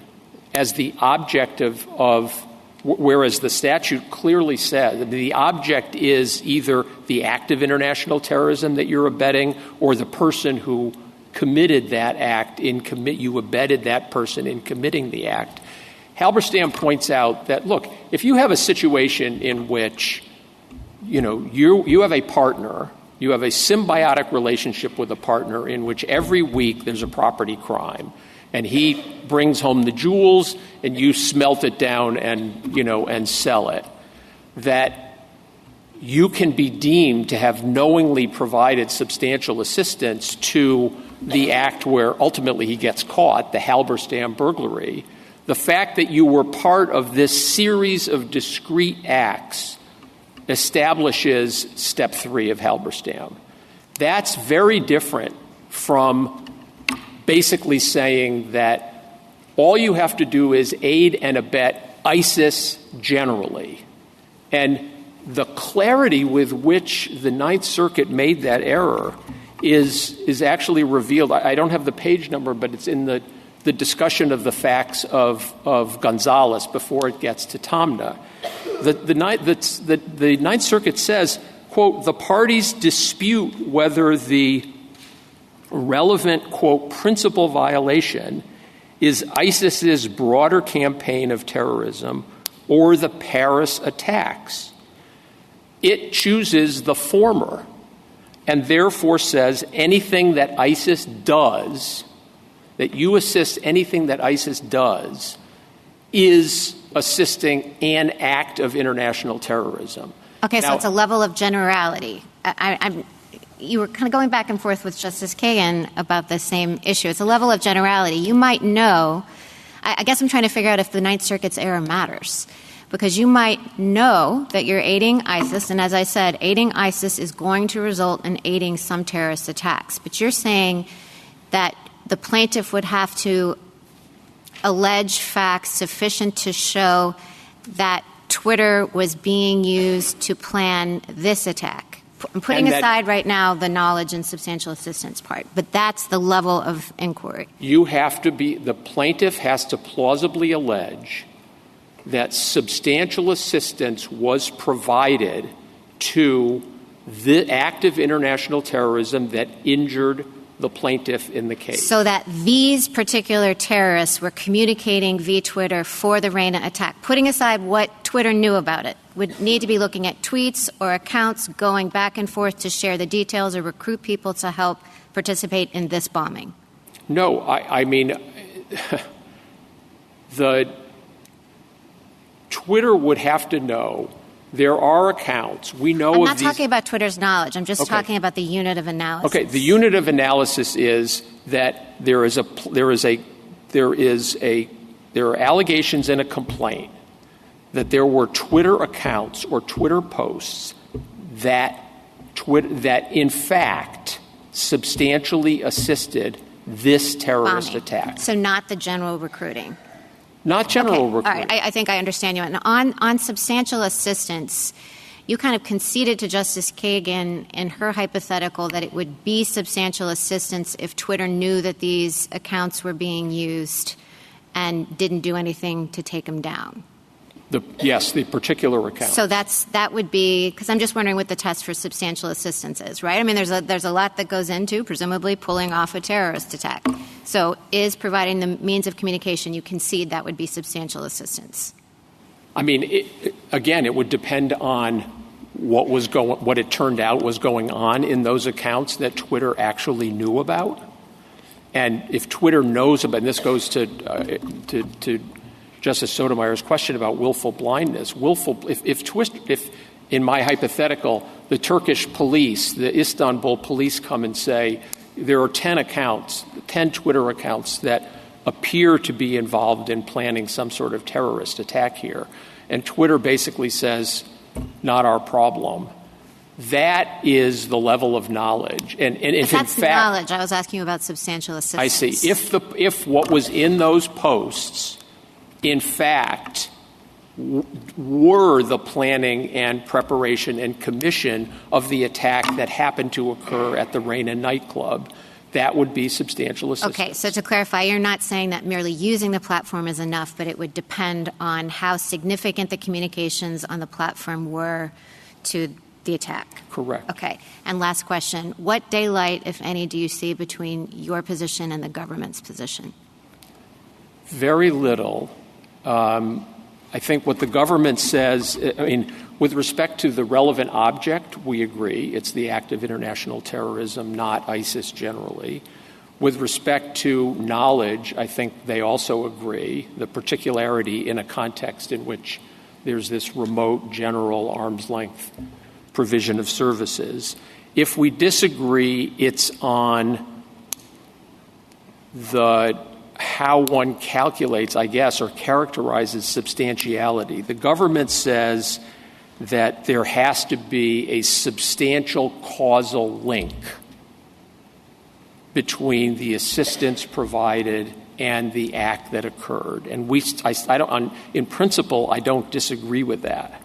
as the object of whereas the statute clearly said that the object is either the act of international terrorism that you're abetting or the person who committed that act you abetted that person in committing the act. Halberstam points out that, look, if you have a situation in which, you have a partner, you have a symbiotic relationship with a partner in which every week there's a property crime, and he brings home the jewels and you smelt it down and sell it, that you can be deemed to have knowingly provided substantial assistance to the act where ultimately he gets caught, the Halberstam burglary. The fact that you were part of this series of discrete acts establishes step 3 of Halberstam. That's very different from basically saying that all you have to do is aid and abet ISIS generally. And the clarity with which the Ninth Circuit made that error is actually revealed. I don't have the page number, but it's in the discussion of the facts of Gonzalez before it gets to Taamneh. The Ninth Circuit says, quote, the parties dispute whether the relevant, quote, principal violation is ISIS's broader campaign of terrorism or the Paris attacks. It chooses the former and therefore says anything that ISIS does, that you assist anything that ISIS does, is assisting an act of international terrorism. Okay, so it's a level of generality. You were kind of going back and forth with Justice Kagan about the same issue. It's a level of generality. You might know, I guess I'm trying to figure out if the Ninth Circuit's error matters, because you might know that you're aiding ISIS, and as I said, aiding ISIS is going to result in aiding some terrorist attacks. But you're saying that the plaintiff would have to allege facts sufficient to show that Twitter was being used to plan this attack. I'm putting aside right now the knowledge and substantial assistance part, but that's the level of inquiry. The plaintiff has to plausibly allege that substantial assistance was provided to the act of international terrorism that injured the plaintiff in the case. So that these particular terrorists were communicating via Twitter for the Reina attack. Putting aside what Twitter knew about it, would need to be looking at tweets or accounts going back and forth to share the details or recruit people to help participate in this bombing. No, I mean, the Twitter would have to know there are accounts. We know I'm of not talking about Twitter's knowledge. I'm just talking about the unit of analysis. Okay, the unit of analysis is that there are allegations in a complaint that there were Twitter accounts or Twitter posts that in fact substantially assisted this terrorist attack. So not the general recruiting. Not general recruiting. All right, I think I understand you. And on substantial assistance, you kind of conceded to Justice Kagan in her hypothetical that it would be substantial assistance if Twitter knew that these accounts were being used and didn't do anything to take them down. Yes, the particular account. So that would be, because I'm just wondering what the test for substantial assistance is, right? I mean, there's a lot that goes into, presumably, pulling off a terrorist attack. So is providing the means of communication, you concede that would be substantial assistance? I mean, again, it would depend on what it turned out was going on in those accounts that Twitter actually knew about. And if Twitter knows about, and this goes to Justice Sotomayor's question about willful blindness, if in my hypothetical, the Turkish police, the Istanbul police come and say, there are 10 Twitter accounts that appear to be involved in planning some sort of terrorist attack here. And Twitter basically says, not our problem. That is the level of knowledge. And if that's in fact, knowledge. I was asking you about substantial assistance. I see. If what was in those posts, in fact, were the planning and preparation and commission of the attack that happened to occur at the Reina nightclub, that would be substantial assistance. Okay, so to clarify, you're not saying that merely using the platform is enough, but it would depend on how significant the communications on the platform were to the attack. Correct. Okay, and last question. What daylight, if any, do you see between your position and the government's position? Very little. I think what the government says, with respect to the relevant object, we agree. It's the act of international terrorism, not ISIS generally. With respect to knowledge, I think they also agree. The particularity in a context in which there's this remote general arm's length provision of services. If we disagree, it's on how one calculates, I guess, or characterizes substantiality. The government says that there has to be a substantial causal link between the assistance provided and the act that occurred. And in principle, I don't disagree with that.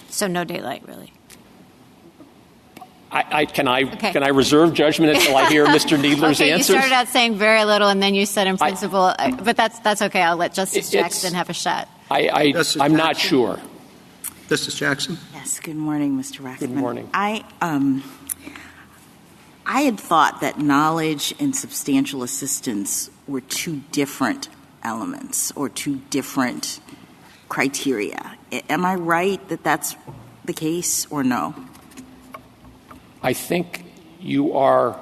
So no daylight, really? Can I reserve judgment until I hear Mr. Needler's answers? answers? You started out saying very little, and then you said in principle, but that's okay. I'll let Justice Jackson have a shot. I'm not sure. Justice Jackson? Yes, good morning, Mr. Waxman. Good morning. I had thought that knowledge and substantial assistance were two different elements or two different criteria. Am I right that that's the case or no? I think you are.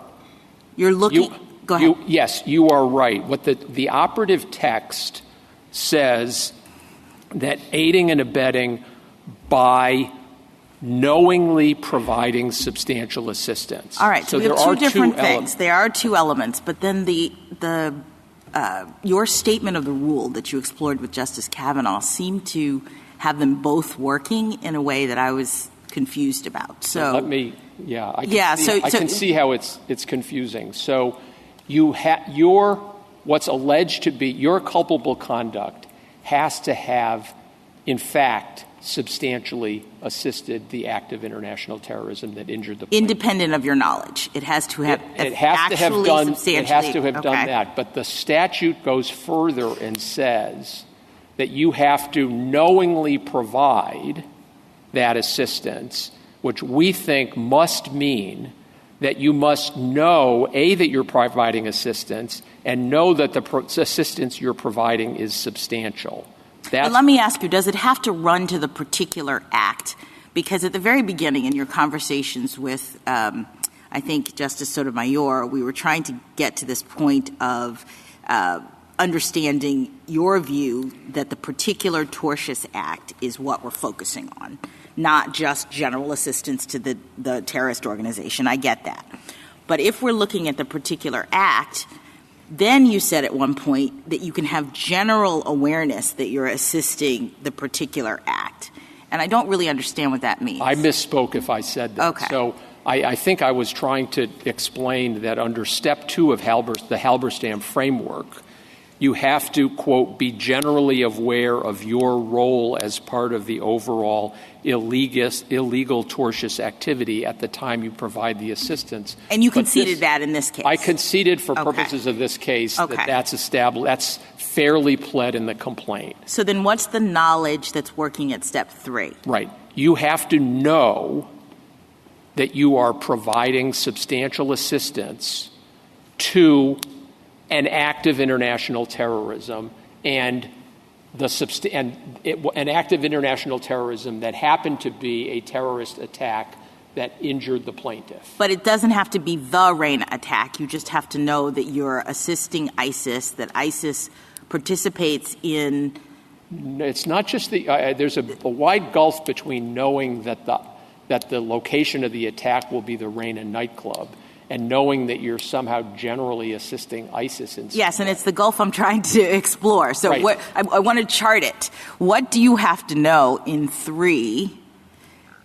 You're looking. Go ahead. Yes, you are right. What the operative text says that aiding and abetting by knowingly providing substantial assistance. All right. So we there have are two different things. Elements. There are two elements, but then your statement of the rule that you explored with Justice Kavanaugh seemed to have them both working in a way that I was confused about. So let me. Yeah, I can see how it's confusing. So what's alleged to be your culpable conduct has to have, in fact, substantially assisted the act of international terrorism that injured the plaintiff. Independent of your knowledge. It has to have it has to have done okay. that. But the statute goes further and says that you have to knowingly provide that assistance, which we think must mean that you must know, A, that you're providing assistance, and know that the assistance you're providing is substantial. But let me ask you, does it have to run to the particular act? Because at the very beginning in your conversations with, I think, Justice Sotomayor, we were trying to get to this point of understanding your view that the particular tortious act is what we're focusing on, not just general assistance to the terrorist organization. I get that. But if we're looking at the particular act, then you said at one point that you can have general awareness that you're assisting the particular act. And I don't really understand what that means. I misspoke if I said that. Okay. So I think I was trying to explain that under Step 2 of the Halberstam framework, you have to, quote, be generally aware of your role as part of the overall illegal tortious activity at the time you provide the assistance. And you conceded that in this case? I conceded for purposes of this case that that's established. That's fairly pled in the complaint. So then what's the knowledge that's working at Step 3? Right. You have to know that you are providing substantial assistance to an act of international terrorism, and an act of international terrorism that happened to be a terrorist attack that injured the plaintiff. But it doesn't have to be the Reyna attack. You just have to know that you're assisting ISIS, that ISIS participates in. It's not just there's a wide gulf between knowing that the location of the attack will be the Reyna nightclub and knowing that you're somehow generally assisting ISIS in some Yes, and way. it's the gulf I'm trying to explore. So Right. I want to chart it. What do you have to know in 3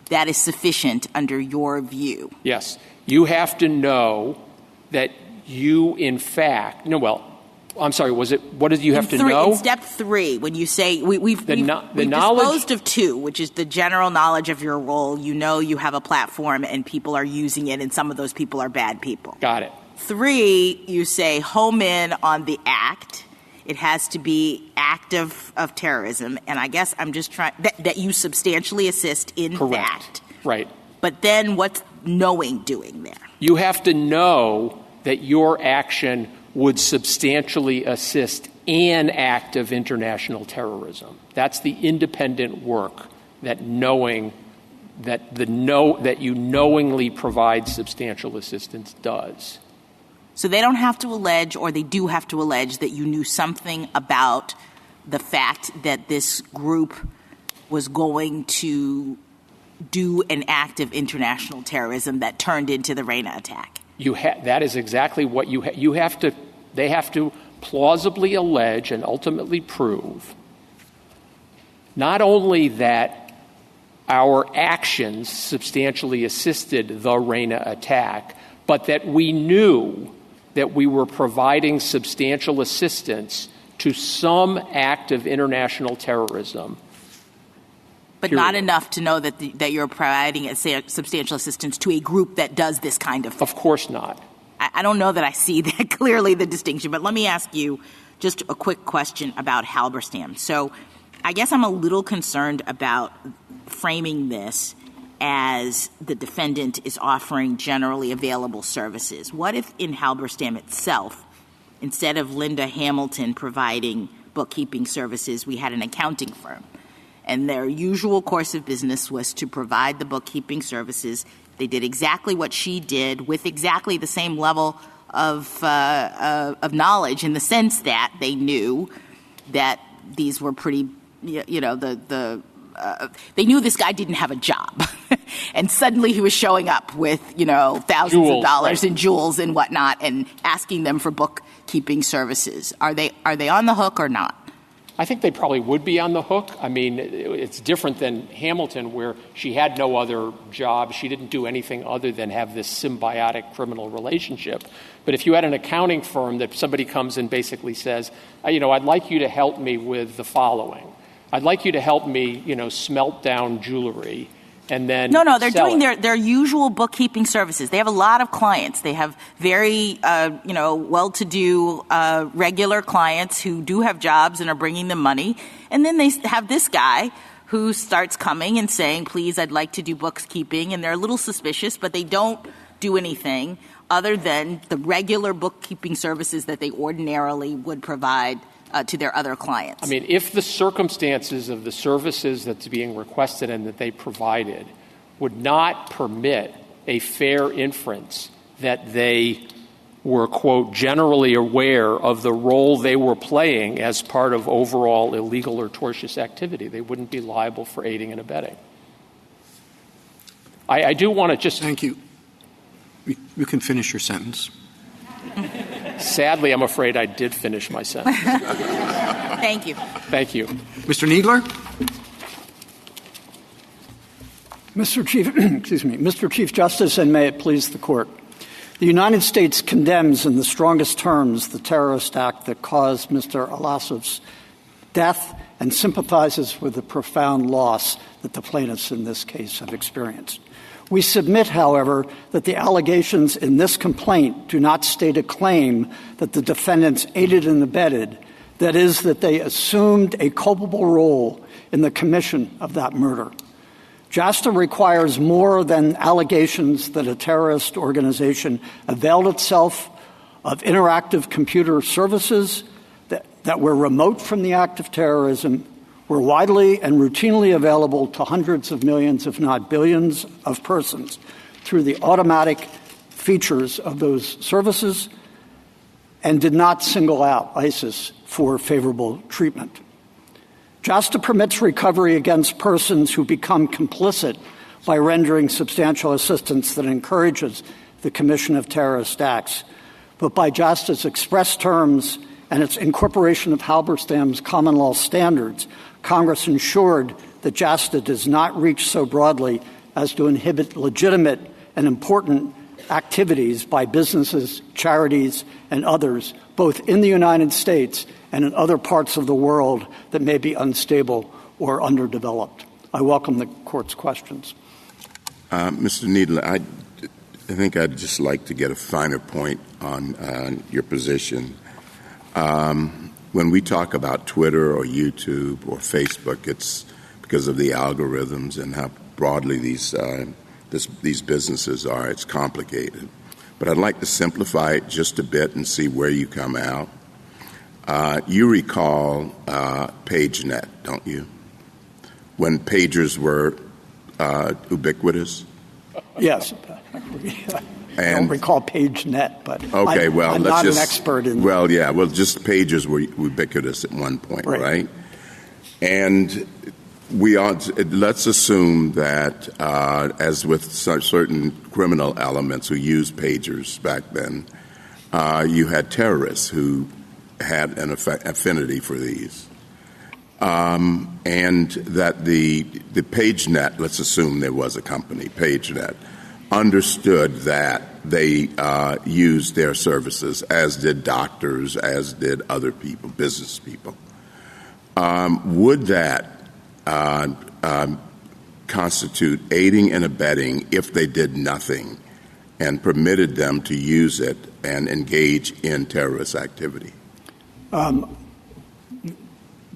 that is sufficient under your view? Yes. You have to know that you, in fact, I'm sorry, what did you have to know? In step 3, when you say we've knowledge disposed of 2, which is the general knowledge of your role. You know you have a platform and people are using it, and some of those people are bad people. Got it. 3, you say home in on the act. It has to be act of terrorism, and I guess I'm just trying that you substantially assist in Correct. that. Right. But then what's knowing doing there? You have to know that your action would substantially assist an act of international terrorism. That's the independent work that that you knowingly provide substantial assistance does. So they don't have to allege, or they do have to allege, that you knew something about the fact that this group was going to do an act of international terrorism that turned into the Reyna attack. That is exactly what you have to. They have to plausibly allege and ultimately prove not only that our actions substantially assisted the Reyna attack, but that we knew that we were providing substantial assistance to some act of international terrorism. But Period. Not enough to know that you're providing substantial assistance to a group that does this kind of thing. Of course not. I don't know that I see that clearly, the distinction. But let me ask you just a quick question about Halberstam. So I guess I'm a little concerned about framing this as the defendant is offering generally available services. What if in Halberstam itself, instead of Linda Hamilton providing bookkeeping services, we had an accounting firm? And their usual course of business was to provide the bookkeeping services. They did exactly what she did with exactly the same level of knowledge, in the sense that they knew that these were pretty, they knew this guy didn't have a job. And suddenly he was showing up with, thousands of dollars in jewels and whatnot and asking them for bookkeeping services. Are they on the hook or not? I think they probably would be on the hook. I mean, it's different than Hamilton, where she had no other job. She didn't do anything other than have this symbiotic criminal relationship. But if you had an accounting firm that somebody comes and basically says, I'd like you to help me with the following. I'd like you to help me, smelt down jewelry. And then No, they're doing their usual bookkeeping services. They have a lot of clients. They have very, well-to-do regular clients who do have jobs and are bringing them money. And then they have this guy who starts coming and saying, please, I'd like to do bookkeeping. And they're a little suspicious, but they don't do anything other than the regular bookkeeping services that they ordinarily would provide to their other clients. I mean, if the circumstances of the services that's being requested and that they provided would not permit a fair inference that they were, quote, generally aware of the role they were playing as part of overall illegal or tortious activity, they wouldn't be liable for aiding and abetting. I do want to just... Thank you. You can finish your sentence. Sadly, I'm afraid I did finish my sentence. Thank you. Thank you. Mr. Kneedler? Mr. Chief Justice, and may it please the Court. The United States condemns in the strongest terms the terrorist act that caused Mr. Alasov's death and sympathizes with the profound loss that the plaintiffs in this case have experienced. We submit, however, that the allegations in this complaint do not state a claim that the defendants aided and abetted, that is, that they assumed a culpable role in the commission of that murder. JASTA requires more than allegations that a terrorist organization availed itself of interactive computer services that were remote from the act of terrorism, were widely and routinely available to hundreds of millions, if not billions, of persons through the automatic features of those services, and did not single out ISIS for favorable treatment. JASTA permits recovery against persons who become complicit by rendering substantial assistance that encourages the commission of terrorist acts. But by JASTA's express terms and its incorporation of Halberstam's common law standards, Congress ensured that JASTA does not reach so broadly as to inhibit legitimate and important activities by businesses, charities, and others, both in the United States and in other parts of the world that may be unstable or underdeveloped. I welcome the Court's questions. Mr. Needler, I think I'd just like to get a finer point on your position. When we talk about Twitter or YouTube or Facebook, it's because of the algorithms and how broadly these businesses are. It's complicated. But I'd like to simplify it just a bit and see where you come out. You recall PageNet, don't you? When pagers were ubiquitous? Yes. I don't recall PageNet, but okay, I'm not an expert in that. Well, yeah, just pagers were ubiquitous at one point, right? And let's assume that, as with certain criminal elements who used pagers back then, you had terrorists who had an affinity for these. And that the PageNet, let's assume there was a company, PageNet, understood that they used their services, as did doctors, as did other people, business people. Would that constitute aiding and abetting if they did nothing and permitted them to use it and engage in terrorist activity?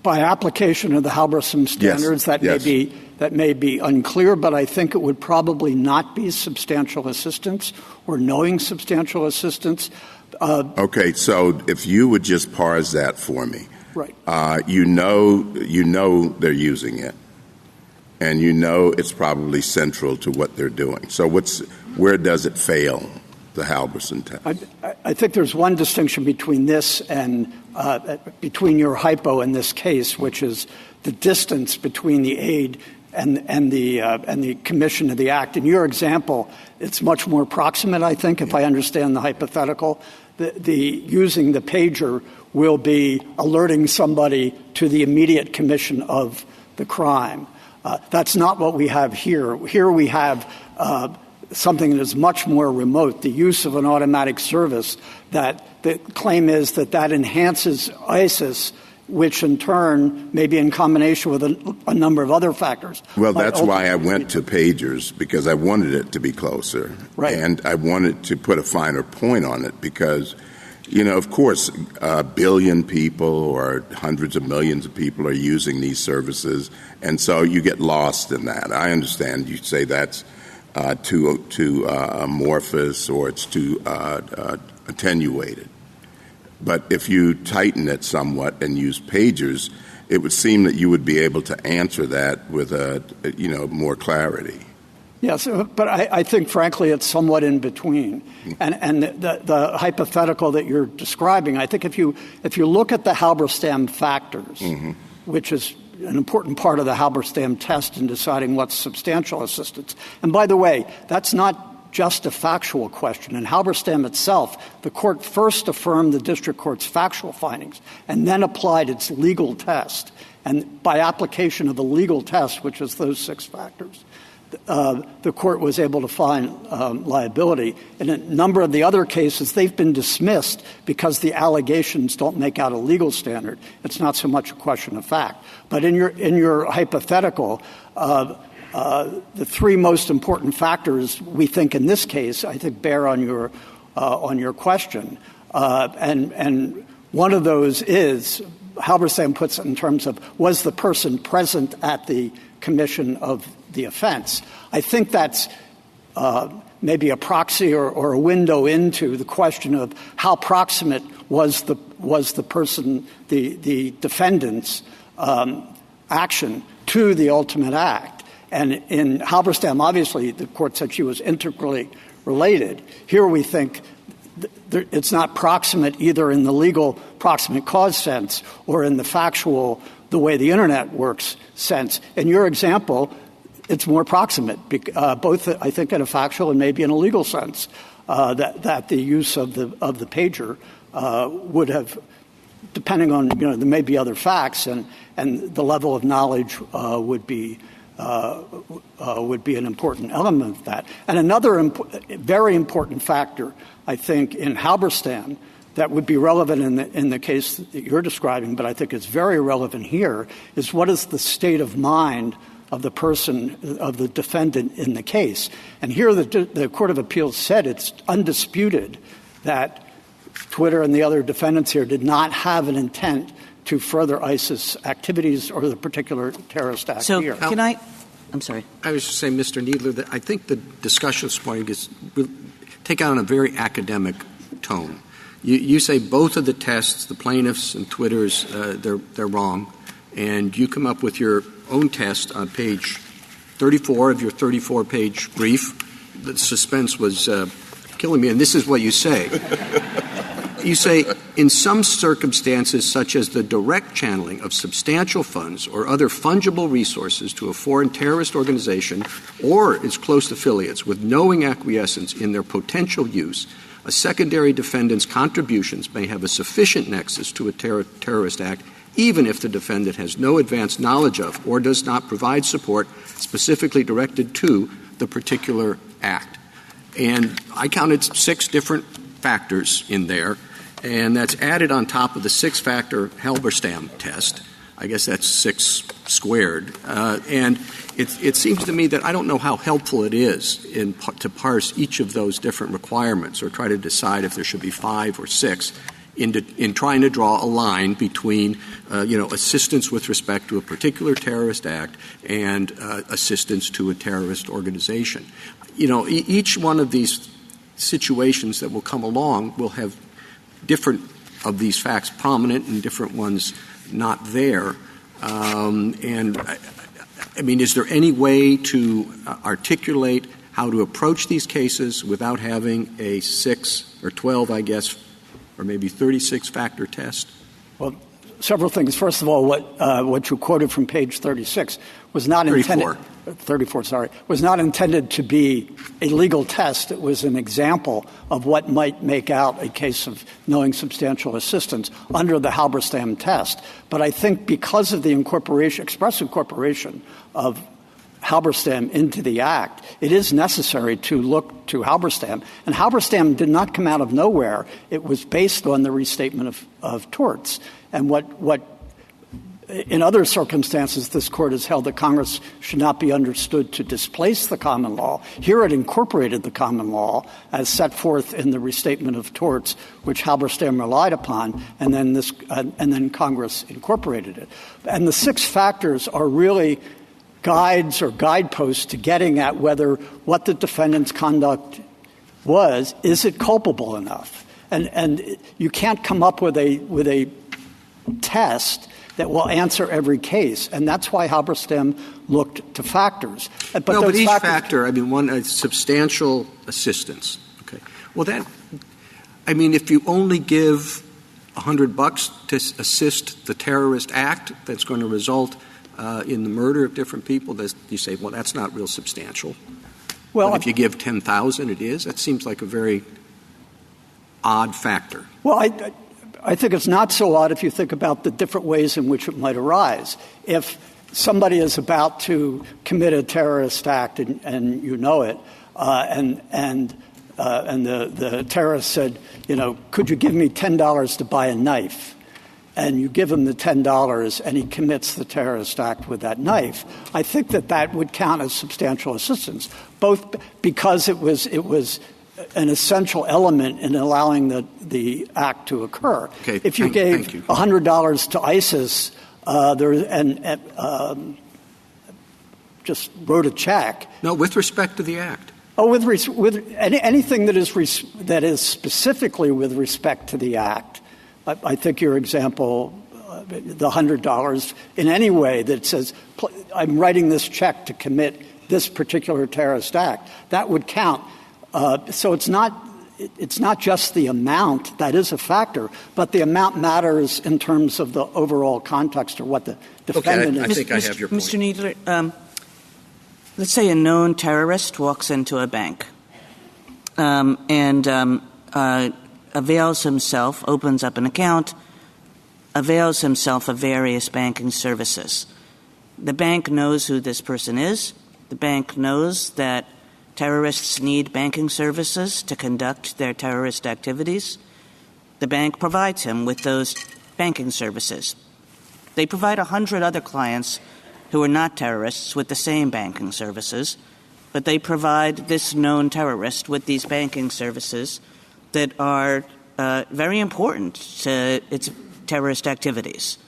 By application of the Halberstam standards, that may be unclear, but I think it would probably not be substantial assistance or knowing substantial assistance. Okay, so if you would just parse that for me. Right. You know they're using it, and you know it's probably central to what they're doing. So where does it fail, the Halberstam test? I think there's one distinction between this and between your hypo and this case, which is the distance between the aid and the commission of the act. In your example, it's much more proximate, I think, if I understand the hypothetical. The using the pager will be alerting somebody to the immediate commission of the crime. That's not what we have here. Here we have something that is much more remote, the use of an automatic service that the claim is that enhances ISIS, which in turn may be in combination with a number of other factors. Well, that's why I went to pagers, because I wanted it to be closer. Right. And I wanted to put a finer point on it because, of course, a billion people or hundreds of millions of people are using these services, and so you get lost in that. I understand you say that's too amorphous or it's too attenuated. But if you tighten it somewhat and use pagers, it would seem that you would be able to answer that with more clarity. Yes, but I think, frankly, it's somewhat in between. And the hypothetical that you're describing, I think if you look at the Halberstam factors, which is an important part of the Halberstam test in deciding what's substantial assistance. And by the way, that's not just a factual question. In Halberstam itself, the court first affirmed the district court's factual findings and then applied its legal test. And by application of the legal test, which is those 6 factors, the court was able to find liability. In a number of the other cases, they've been dismissed because the allegations don't make out a legal standard. It's not so much a question of fact. But in your hypothetical, the 3 most important factors we think in this case, I think, bear on your question. And one of those is, Halberstam puts it in terms of, was the person present at the commission of the offense? I think that's maybe a proxy or a window into the question of how proximate was the was the person, the defendant's action to the ultimate act. And in Halberstam, obviously, the court said she was integrally related. Here we think it's not proximate either in the legal proximate cause sense or in the factual, the way the Internet works sense. In your example, it's more proximate, both, I think, in a factual and maybe in a legal sense, that the use of the pager would have, depending on, there may be other facts, and the level of knowledge would be an important element of that. And another very important factor, I think, in Halberstam that would be relevant in the case that you're describing, but I think it's very relevant here, is what is the state of mind of the person, of the defendant in the case. And here the Court of Appeals said it's undisputed that Twitter and the other defendants here did not have an intent to further ISIS activities or the particular terrorist act here. So I'm sorry. I was just saying, Mr. Kneedler, that I think the discussion this morning is take on a very academic tone. You say both of the tests, the plaintiffs and Twitter's, they're wrong, and you come up with your own test on page 34 of your 34-page brief. The suspense was killing me, and this is what you say. You say, in some circumstances, such as the direct channeling of substantial funds or other fungible resources to a foreign terrorist organization or its close affiliates with knowing acquiescence in their potential use, a secondary defendant's contributions may have a sufficient nexus to a terrorist act, even if the defendant has no advanced knowledge of or does not provide support specifically directed to the particular act. And I counted 6 different factors in there, and that's added on top of the 6-factor Halberstam test. I guess that's 6 squared. And it seems to me that I don't know how helpful it is to parse each of those different requirements or try to decide if there should be 5 or 6 in trying to draw a line between, assistance with respect to a particular terrorist act and assistance to a terrorist organization. Each one of these situations that will come along will have different of these facts prominent and different ones not there. Is there any way to articulate how to approach these cases without having a 6 or 12, I guess, or maybe 36-factor test? Well, several things. First of all, what you quoted from page 36 was not 34, was not intended to be a legal test. It was an example of what might make out a case of knowing substantial assistance under the Halberstam test. But I think because of the express incorporation of Halberstam into the Act, it is necessary to look to Halberstam. And Halberstam did not come out of nowhere. It was based on the restatement of torts. And what in other circumstances, this Court has held that Congress should not be understood to displace the common law. Here it incorporated the common law as set forth in the restatement of torts, which Halberstam relied upon, and then Congress incorporated it. And the 6 factors are really guides or guideposts to getting at whether what the defendant's conduct was, is it culpable enough? And you can't come up with a test that will answer every case, and that's why Halberstam looked to factors. But each factor, one substantial assistance. Okay. Well, if you only give $100 to assist the terrorist act that's going to result in the murder of different people, you say, well, that's not real substantial. Well, but if you give $10,000, it is. That seems like a very odd factor. Well, I think it's not so odd if you think about the different ways in which it might arise. If somebody is about to commit a terrorist act and you know it, and the terrorist said, could you give me $10 to buy a knife? And you give him the $10 and he commits the terrorist act with that knife, I think that would count as substantial assistance, both because it was an essential element in allowing the act to occur. Okay, if you gave $100 to ISIS and just wrote a check. No, with respect to the act. Oh, with anything that is specifically with respect to the act, I think your example, the $100, in any way that says, I'm writing this check to commit this particular terrorist act, that would count. So it's not just the amount that is a factor, but the amount matters in terms of the overall context or what the defendant I think I have your point. Mr. Kneedler, let's say a known terrorist walks into a bank and avails himself, opens up an account, avails himself of various banking services. The bank knows who this person is. The bank knows that terrorists need banking services to conduct their terrorist activities. The bank provides him with those banking services. They provide 100 other clients who are not terrorists with the same banking services, but they provide this known terrorist with these banking services that are very important to its terrorist activities.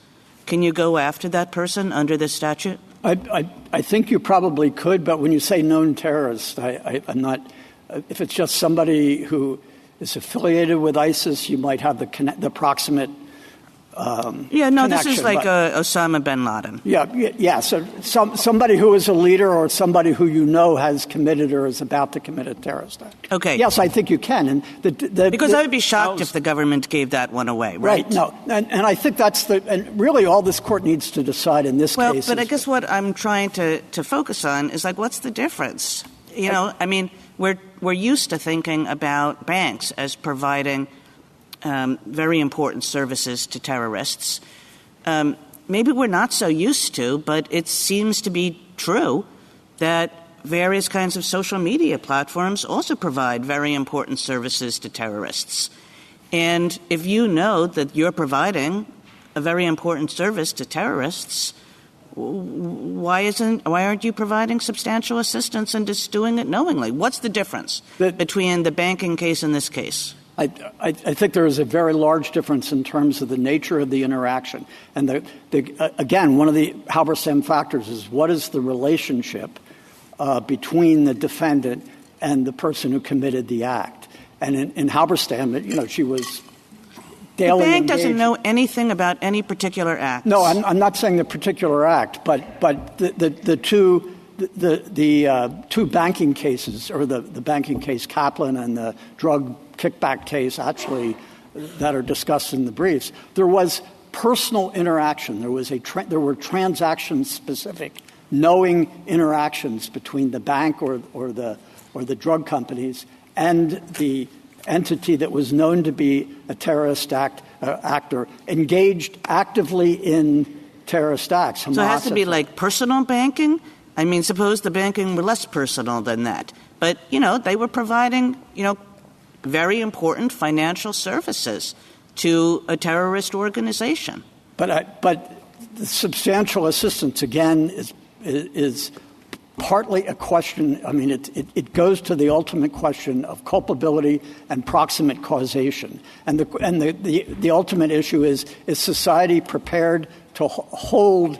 Can you go after that person under this statute? I think you probably could, but when you say known terrorist, I'm not. If it's just somebody who is affiliated with ISIS, you might have the proximate. This is like Osama bin Laden. Yeah. So somebody who is a leader or somebody who you know has committed or is about to commit a terrorist act. Okay. Yes, I think you can. And because I would be shocked if the government gave that one away, right? No, and I think and really all this court needs to decide in this case. But I guess what I'm trying to focus on is like, what's the difference? We're used to thinking about banks as providing very important services to terrorists. Maybe we're not so used to, but it seems to be true that various kinds of social media platforms also provide very important services to terrorists. And if you know that you're providing a very important service to terrorists, why aren't you providing substantial assistance and just doing it knowingly? What's the difference between the banking case and this case? I think there is a very large difference in terms of the nature of the interaction. And again, one of the Halberstam factors is what is the relationship between the defendant and the person who committed the act. And in Halberstam, she was daily The bank engaged. doesn't know anything about any particular act. No, I'm not saying the particular act, but the two banking cases, or the banking case Kaplan and the drug kickback case, actually, that are discussed in the briefs, there was personal interaction. There were transaction-specific, knowing interactions between the bank or the drug companies and the entity that was known to be a terrorist actor, engaged actively in terrorist acts. So it has to be like personal banking? I mean, suppose the banking were less personal than that. But, they were providing, very important financial services to a terrorist organization. But the substantial assistance, again, is partly a question. I mean, it goes to the ultimate question of culpability and proximate causation. And the ultimate issue is society prepared to hold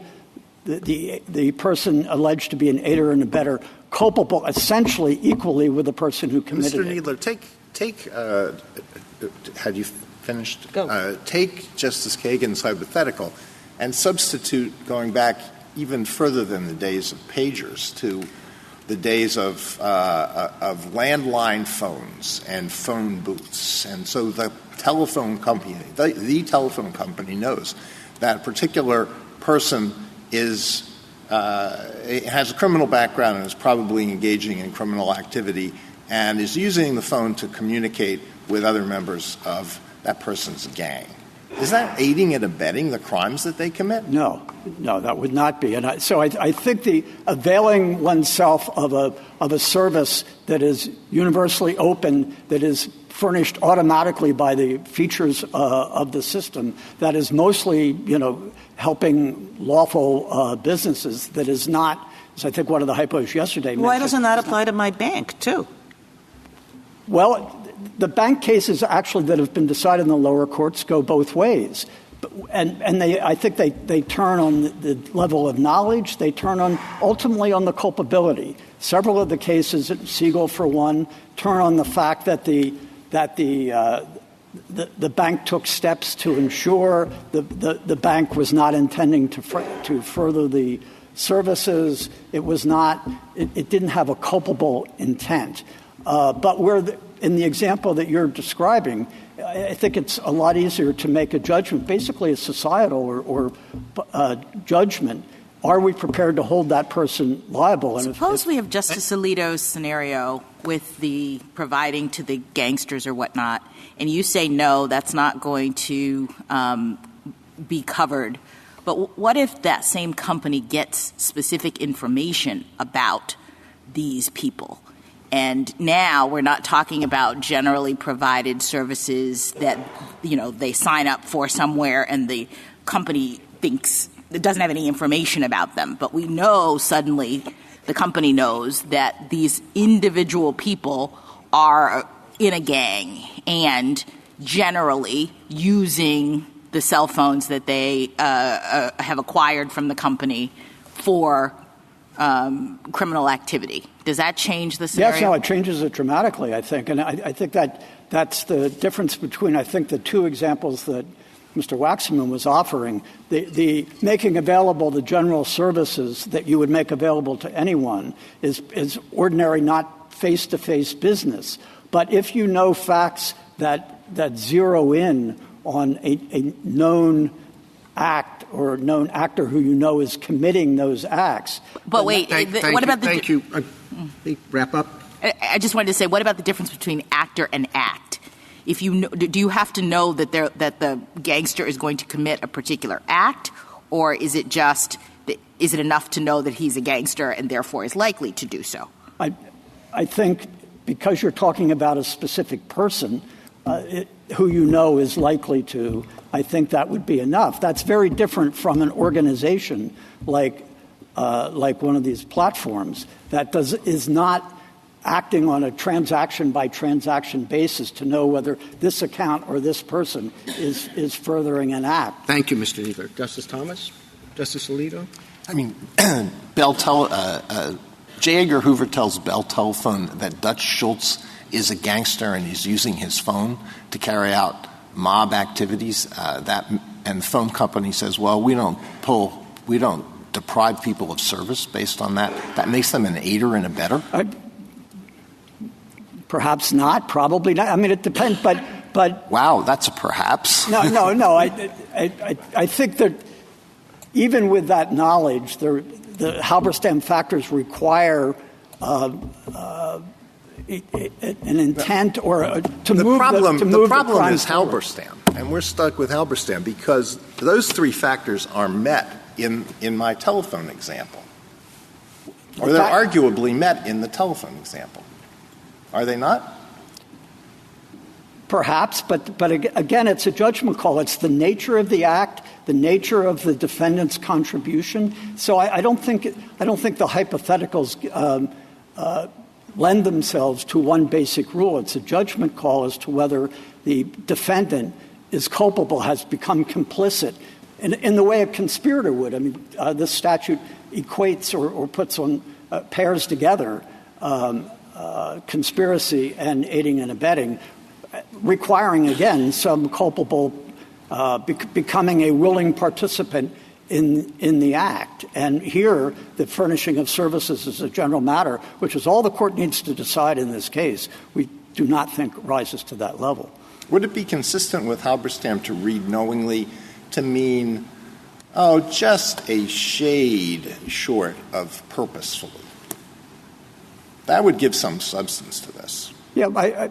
the person alleged to be an aider and abetter culpable essentially equally with the person who committed it? Mr. Kneedler, had you finished? Go. Take Justice Kagan's hypothetical and substitute going back even further than the days of pagers to the days of landline phones and phone booths. And so the telephone company, the telephone company knows that a particular person has a criminal background and is probably engaging in criminal activity and is using the phone to communicate with other members of that person's gang. Is that aiding and abetting the crimes that they commit? No, that would not be. And I think the availing oneself of a service that is universally open, that is furnished automatically by the features of the system, that is mostly, helping lawful businesses, that is not, as I think one of the hypos yesterday mentioned. Why doesn't that apply to my bank, too? Well, the bank cases actually that have been decided in the lower courts go both ways. And I think they turn on the level of knowledge. They turn ultimately on the culpability. Several of the cases, Siegel for one, turn on the fact that the the bank took steps to ensure the bank was not intending to further the services. It was not. It didn't have a culpable intent. But in the example that you're describing, I think it's a lot easier to make a judgment, basically a societal or judgment. Are we prepared to hold that person liable? And suppose we have Justice Alito's scenario with the providing to the gangsters or whatnot, and you say, no, that's not going to be covered. But what if that same company gets specific information about these people? And now we're not talking about generally provided services that, they sign up for somewhere and the company thinks it doesn't have any information about them. But we know suddenly the company knows that these individual people are in a gang and generally using the cell phones that they have acquired from the company for criminal activity. Does that change the scenario? Yes, no, it changes it dramatically, I think. And I think that's the difference between, I think, the two examples that Mr. Waxman was offering. The making available the general services that you would make available to anyone is ordinary, not face-to-face business. But if you know facts that zero in on a known act or a known actor who you know is committing those acts. But wait, what about the... Thank you. Wrap up. I just wanted to say, what about the difference between actor and act? If you know, do you have to know that the gangster is going to commit a particular act, or is it enough to know that he's a gangster and therefore is likely to do so? I think because you're talking about a specific person who you know is likely to, I think that would be enough. That's very different from an organization like one of these platforms that is not acting on a transaction-by-transaction basis to know whether this account or this person is furthering an act. Thank you, Mr. Kneedler. Justice Thomas? Justice Alito? I mean, J. Edgar Hoover tells Bell Telephone that Dutch Schultz is a gangster and he's using his phone to carry out mob activities. And the phone company says, well, we don't deprive people of service based on that. That makes them an aider and abetter. Perhaps not. Probably not. I mean, it depends. But wow, that's a perhaps. No. I think that even with that knowledge, the Halberstam factors require an intent or to move the problem is Halberstam, and we're stuck with Halberstam because those three factors are met in my telephone example, or they're arguably met in the telephone example. Are they not? Perhaps, but again, it's a judgment call. It's the nature of the act, the nature of the defendant's contribution. So I don't think the hypotheticals lend themselves to one basic rule. It's a judgment call as to whether the defendant is culpable, has become complicit in the way a conspirator would. I mean, this statute equates or puts on pairs together conspiracy and aiding and abetting, requiring, again, some culpable becoming a willing participant in the act. And here, the furnishing of services is a general matter, which is all the court needs to decide in this case. We do not think rises to that level. Would it be consistent with Halberstam to read knowingly to mean, just a shade short of purposefully? That would give some substance to this. Yeah,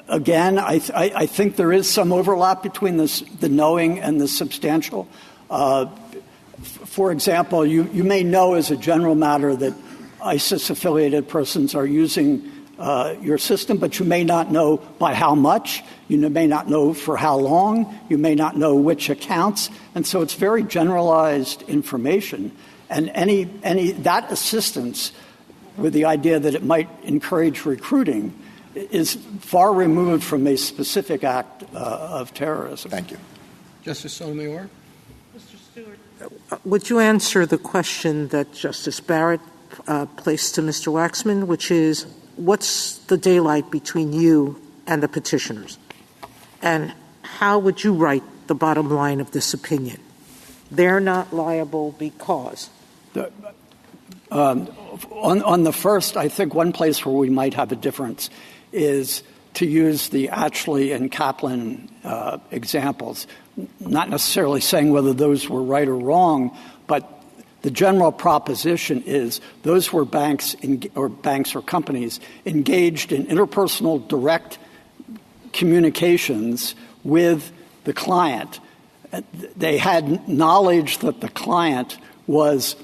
again, I think there is some overlap between the knowing and the substantial. For example, you may know as a general matter that ISIS-affiliated persons are using your system, but you may not know by how much. You may not know for how long. You may not know which accounts. And so it's very generalized information. And any that assistance with the idea that it might encourage recruiting is far removed from a specific act of terrorism. Thank you. Justice Sotomayor? Mr. Stewart, would you answer the question that Justice Barrett placed to Mr. Waxman, which is, what's the daylight between you and the petitioners? And how would you write the bottom line of this opinion? They're not liable because. On the first, I think one place where we might have a difference is to use the Atchley and Kaplan examples, not necessarily saying whether those were right or wrong, but the general proposition is those were banks or companies engaged in interpersonal direct communications with the client. They had knowledge that the client was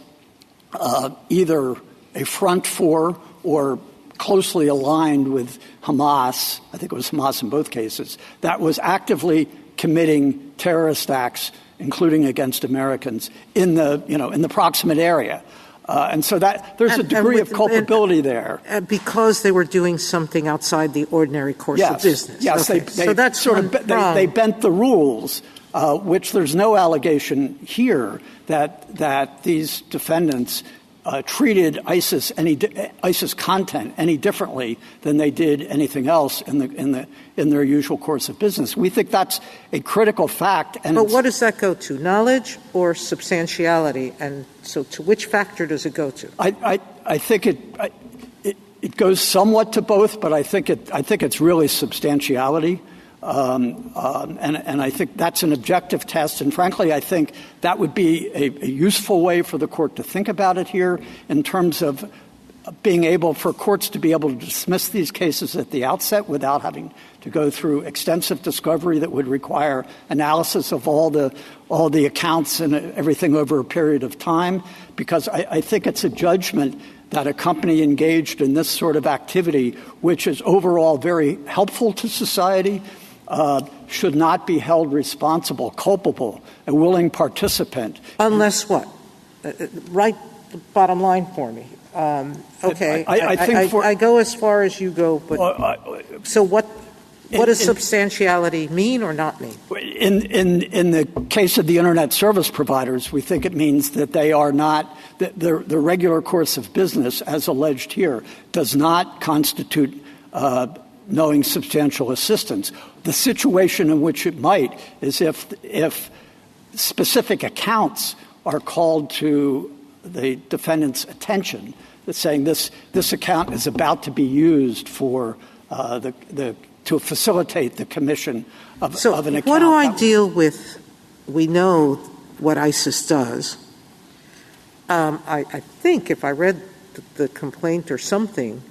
either a front for or closely aligned with Hamas, I think it was Hamas in both cases, that was actively committing terrorist acts, including against Americans, in the proximate area. And so that there's a degree of culpability there. Because they were doing something outside the ordinary course of business. Yes, okay. So that's they bent the rules, which there's no allegation here that these defendants treated ISIS content any differently than they did anything else in their usual course of business. We think that's a critical fact. But what does that go to? Knowledge or substantiality? And so, to which factor does it go to? I think it goes somewhat to both, but I think it's really substantiality. And I think that's an objective test. And frankly, I think that would be a useful way for the court to think about it here in terms of being able for courts to be able to dismiss these cases at the outset without having to go through extensive discovery that would require analysis of all the accounts and everything over a period of time. Because I think it's a judgment that a company engaged in this sort of activity, which is overall very helpful to society, should not be held responsible, culpable, a willing participant. Unless what? Write the bottom line for me. Okay. I go as far as you go, but so what does substantiality mean or not mean? In the case of the Internet service providers, we think it means that they are not the regular course of business, as alleged here, does not constitute knowing substantial assistance. The situation in which it might is if specific accounts are called to the defendant's attention, that's saying this account is about to be used for to facilitate the commission of an account. What do I deal with? We know what ISIS does. I think if I read the complaint or something,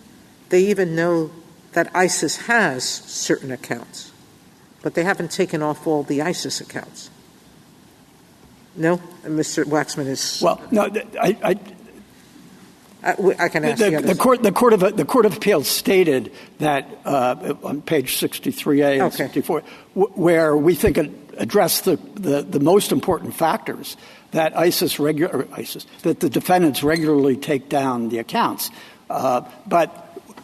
they even know that ISIS has certain accounts, but they haven't taken off all the ISIS accounts. No? Mr. Waxman is... Well, no, I can ask the Court of Appeals stated that on page 63A and 64, where we think it addressed the most important factors that that the defendants regularly take down the accounts. But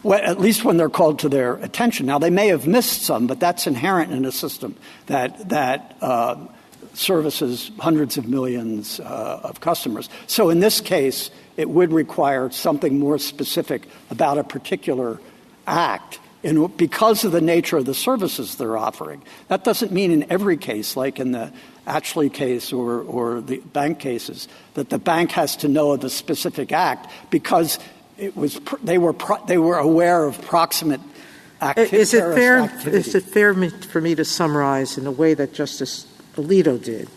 at least when they're called to their attention. Now, they may have missed some, but that's inherent in a system that services hundreds of millions of customers. So in this case, it would require something more specific about a particular act because of the nature of the services they're offering. That doesn't mean in every case, like in the Atchley case or the bank cases, that the bank has to know of a specific act because they were aware of proximate activity. Is it fair for me to summarize in the way that Justice Alito did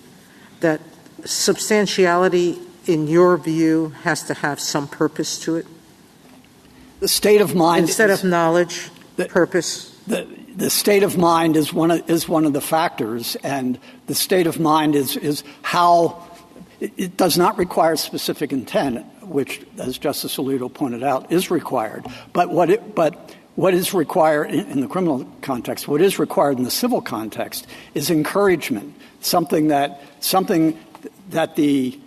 that substantiality, in your view, has to have some purpose to it? The state of mind instead of knowledge, purpose. The state of mind is one of the factors, and the state of mind is how. It does not require specific intent, which, as Justice Alito pointed out, is required. But what is required in the criminal context, what is required in the civil context, is encouragement. Something that the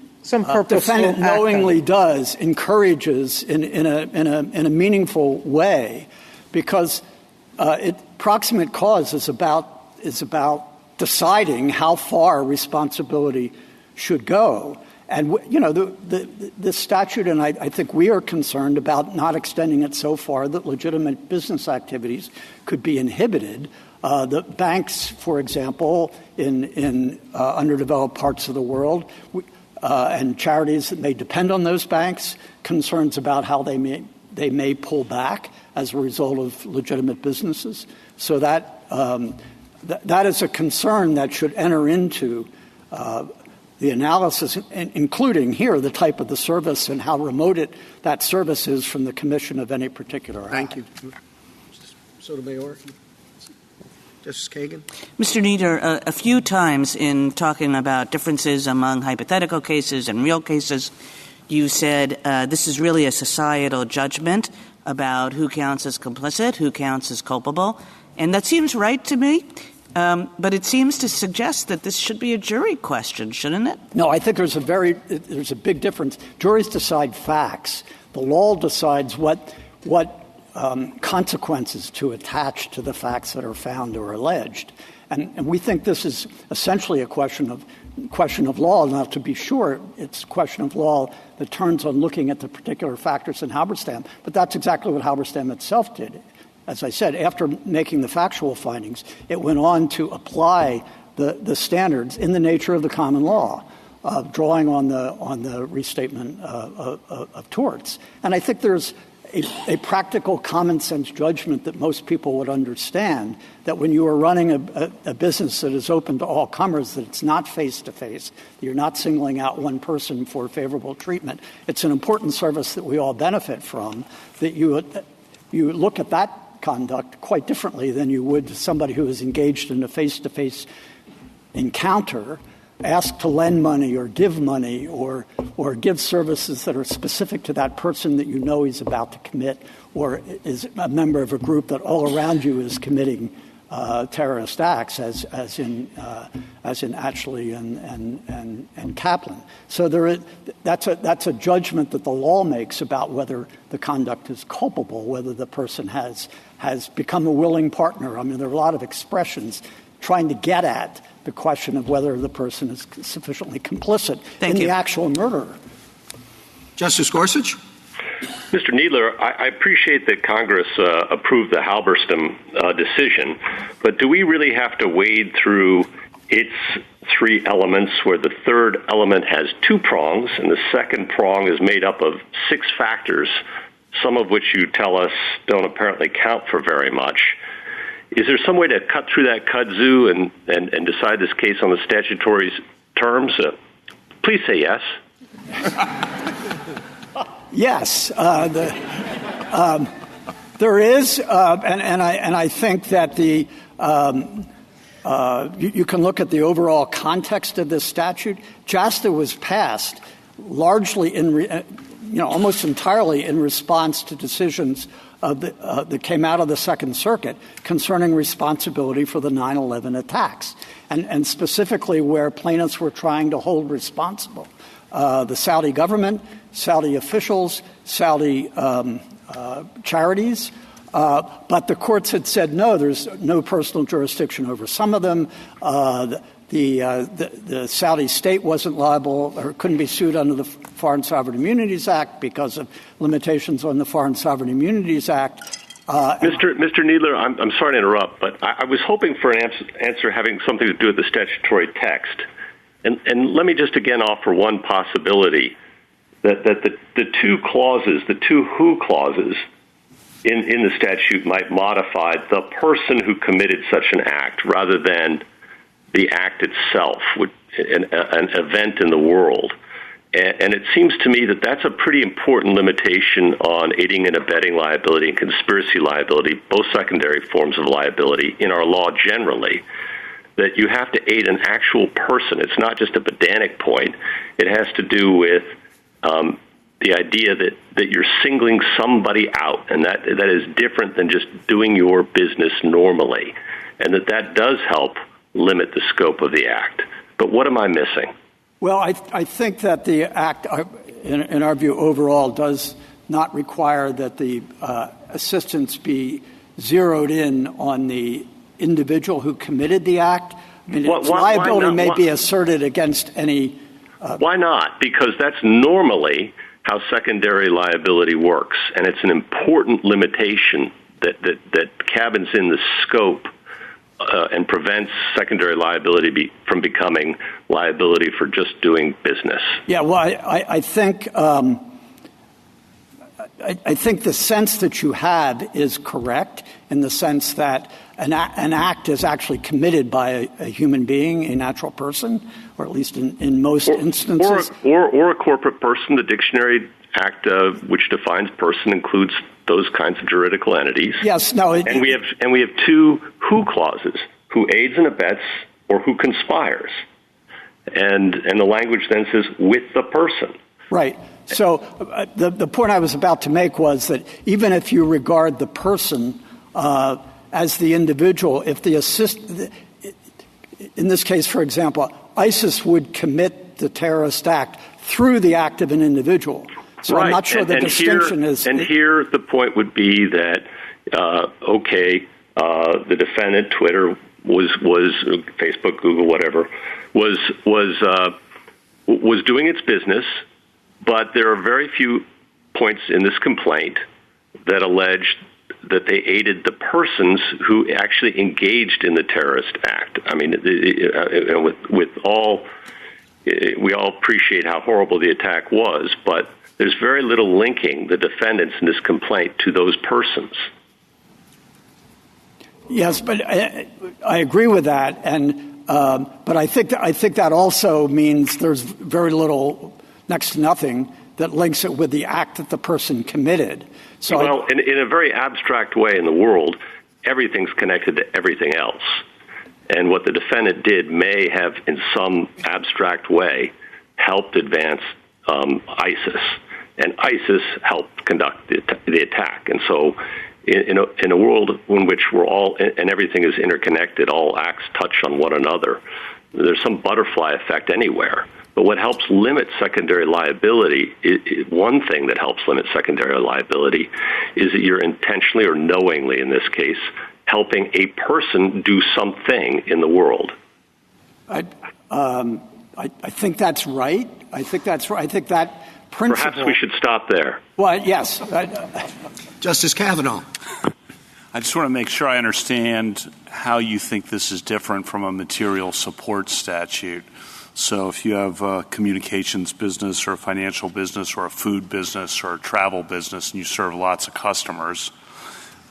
defendant knowingly does, encourages in a meaningful way, because proximate cause is about deciding how far responsibility should go. And, the statute, and I think we are concerned about not extending it so far that legitimate business activities could be inhibited The banks, for example, in underdeveloped parts of the world, and charities that may depend on those banks, concerns about how they may pull back as a result of legitimate businesses. So that is a concern that should enter into the analysis, including here the type of the service and how remote that service is from the commission of any particular act. Thank you. Sotomayor. Justice Kagan. Mr. Nieder, a few times in talking about differences among hypothetical cases and real cases, you said this is really a societal judgment about who counts as complicit, who counts as culpable. And that seems right to me. But it seems to suggest that this should be a jury question, shouldn't it? No, I think there's a big difference. Juries decide facts. The law decides what consequences to attach to the facts that are found or alleged. And we think this is essentially a question of law. Now, to be sure, it's a question of law that turns on looking at the particular factors in Halberstam. But that's exactly what Halberstam itself did. As I said, after making the factual findings, it went on to apply the standards in the nature of the common law, drawing on the restatement of torts. And I think there's a practical common sense judgment that most people would understand that when you are running a business that is open to all comers, that it's not face-to-face, that you're not singling out one person for favorable treatment. It's an important service that we all benefit from, that you look at that conduct quite differently than you would somebody who is engaged in a face-to-face encounter, asked to lend money or give money or give services that are specific to that person that you know he's about to commit or is a member of a group that all around you is committing terrorist acts, as in Atchley and Kaplan. So that's a judgment that the law makes about whether the conduct is culpable, whether the person has become a willing partner. I mean, there are a lot of expressions trying to get at the question of whether the person is sufficiently complicit in the actual murder. Justice Gorsuch? Mr. Kneedler, I appreciate that Congress approved the Halberstam decision, but do we really have to wade through its three elements where the third element has two prongs and the second prong is made up of six factors, some of which you tell us don't apparently count for very much? Is there some way to cut through that kudzu and decide this case on the statutory terms? Please say yes. Yes, there is, and I think that you can look at the overall context of this statute. JASTA was passed largely almost entirely in response to decisions that came out of the Second Circuit concerning responsibility for the 9/11 attacks, and specifically where plaintiffs were trying to hold responsible the Saudi government, Saudi officials, Saudi charities. But the courts had said, no, there's no personal jurisdiction over some of them. The Saudi state wasn't liable or couldn't be sued under the Foreign Sovereign Immunities Act because of limitations on the Foreign Sovereign Immunities Act. Mr. Kneedler, I'm sorry to interrupt, but I was hoping for an answer having something to do with the statutory text. And let me just again offer one possibility, that the two clauses, the two who clauses in the statute might modify the person who committed such an act rather than the act itself, an event in the world. And it seems to me that that's a pretty important limitation on aiding and abetting liability and conspiracy liability, both secondary forms of liability in our law generally, that you have to aid an actual person. It's not just a pedantic point. It has to do with the idea that you're singling somebody out, and that is different than just doing your business normally, and that does help limit the scope of the act. But what am I missing? Well, I think that the act, in our view, overall, does not require that the assistance be zeroed in on the individual who committed the act. I mean, liability may be asserted against any... Why not? Because that's normally how secondary liability works, and it's an important limitation that cabins in the scope and prevents secondary liability from becoming liability for just doing business. Yeah, well, I think I think the sense that you have is correct in the sense that an act is actually committed by a human being, a natural person, or at least in most instances. Or a corporate person. The Dictionary Act, which defines person, includes those kinds of juridical entities. Yes, no. And we have two who clauses: who aids and abets, or who conspires. And the language then says with the person. Right. So the point I was about to make was that even if you regard the person as the individual, if the in this case, for example, ISIS would commit the terrorist act through the act of an individual. So right. I'm not sure the distinction is. And here the point would be that, the defendant, Twitter, was Facebook, Google, whatever, was doing its business, but there are very few points in this complaint that allege that they aided the persons who actually engaged in the terrorist act. I mean, we all appreciate how horrible the attack was, but there's very little linking the defendants in this complaint to those persons. Yes, but I agree with that, and but I think that also means there's very little, next to nothing, that links it with the act that the person committed. So well, in a very abstract way in the world, everything's connected to everything else. And what the defendant did may have, in some abstract way, helped advance ISIS. And ISIS helped conduct the attack. And so in a world in which we're all, and everything is interconnected, all acts touch on one another, there's some butterfly effect anywhere. But what helps limit secondary liability, one thing that helps limit secondary liability is that you're intentionally or knowingly, in this case, helping a person do something in the world. I think that's right. I think that's right. I think that principle. Perhaps we should stop there. Well, yes. Justice Kavanaugh. I just want to make sure I understand how you think this is different from a material support statute. So if you have a communications business or a financial business or a food business or a travel business and you serve lots of customers,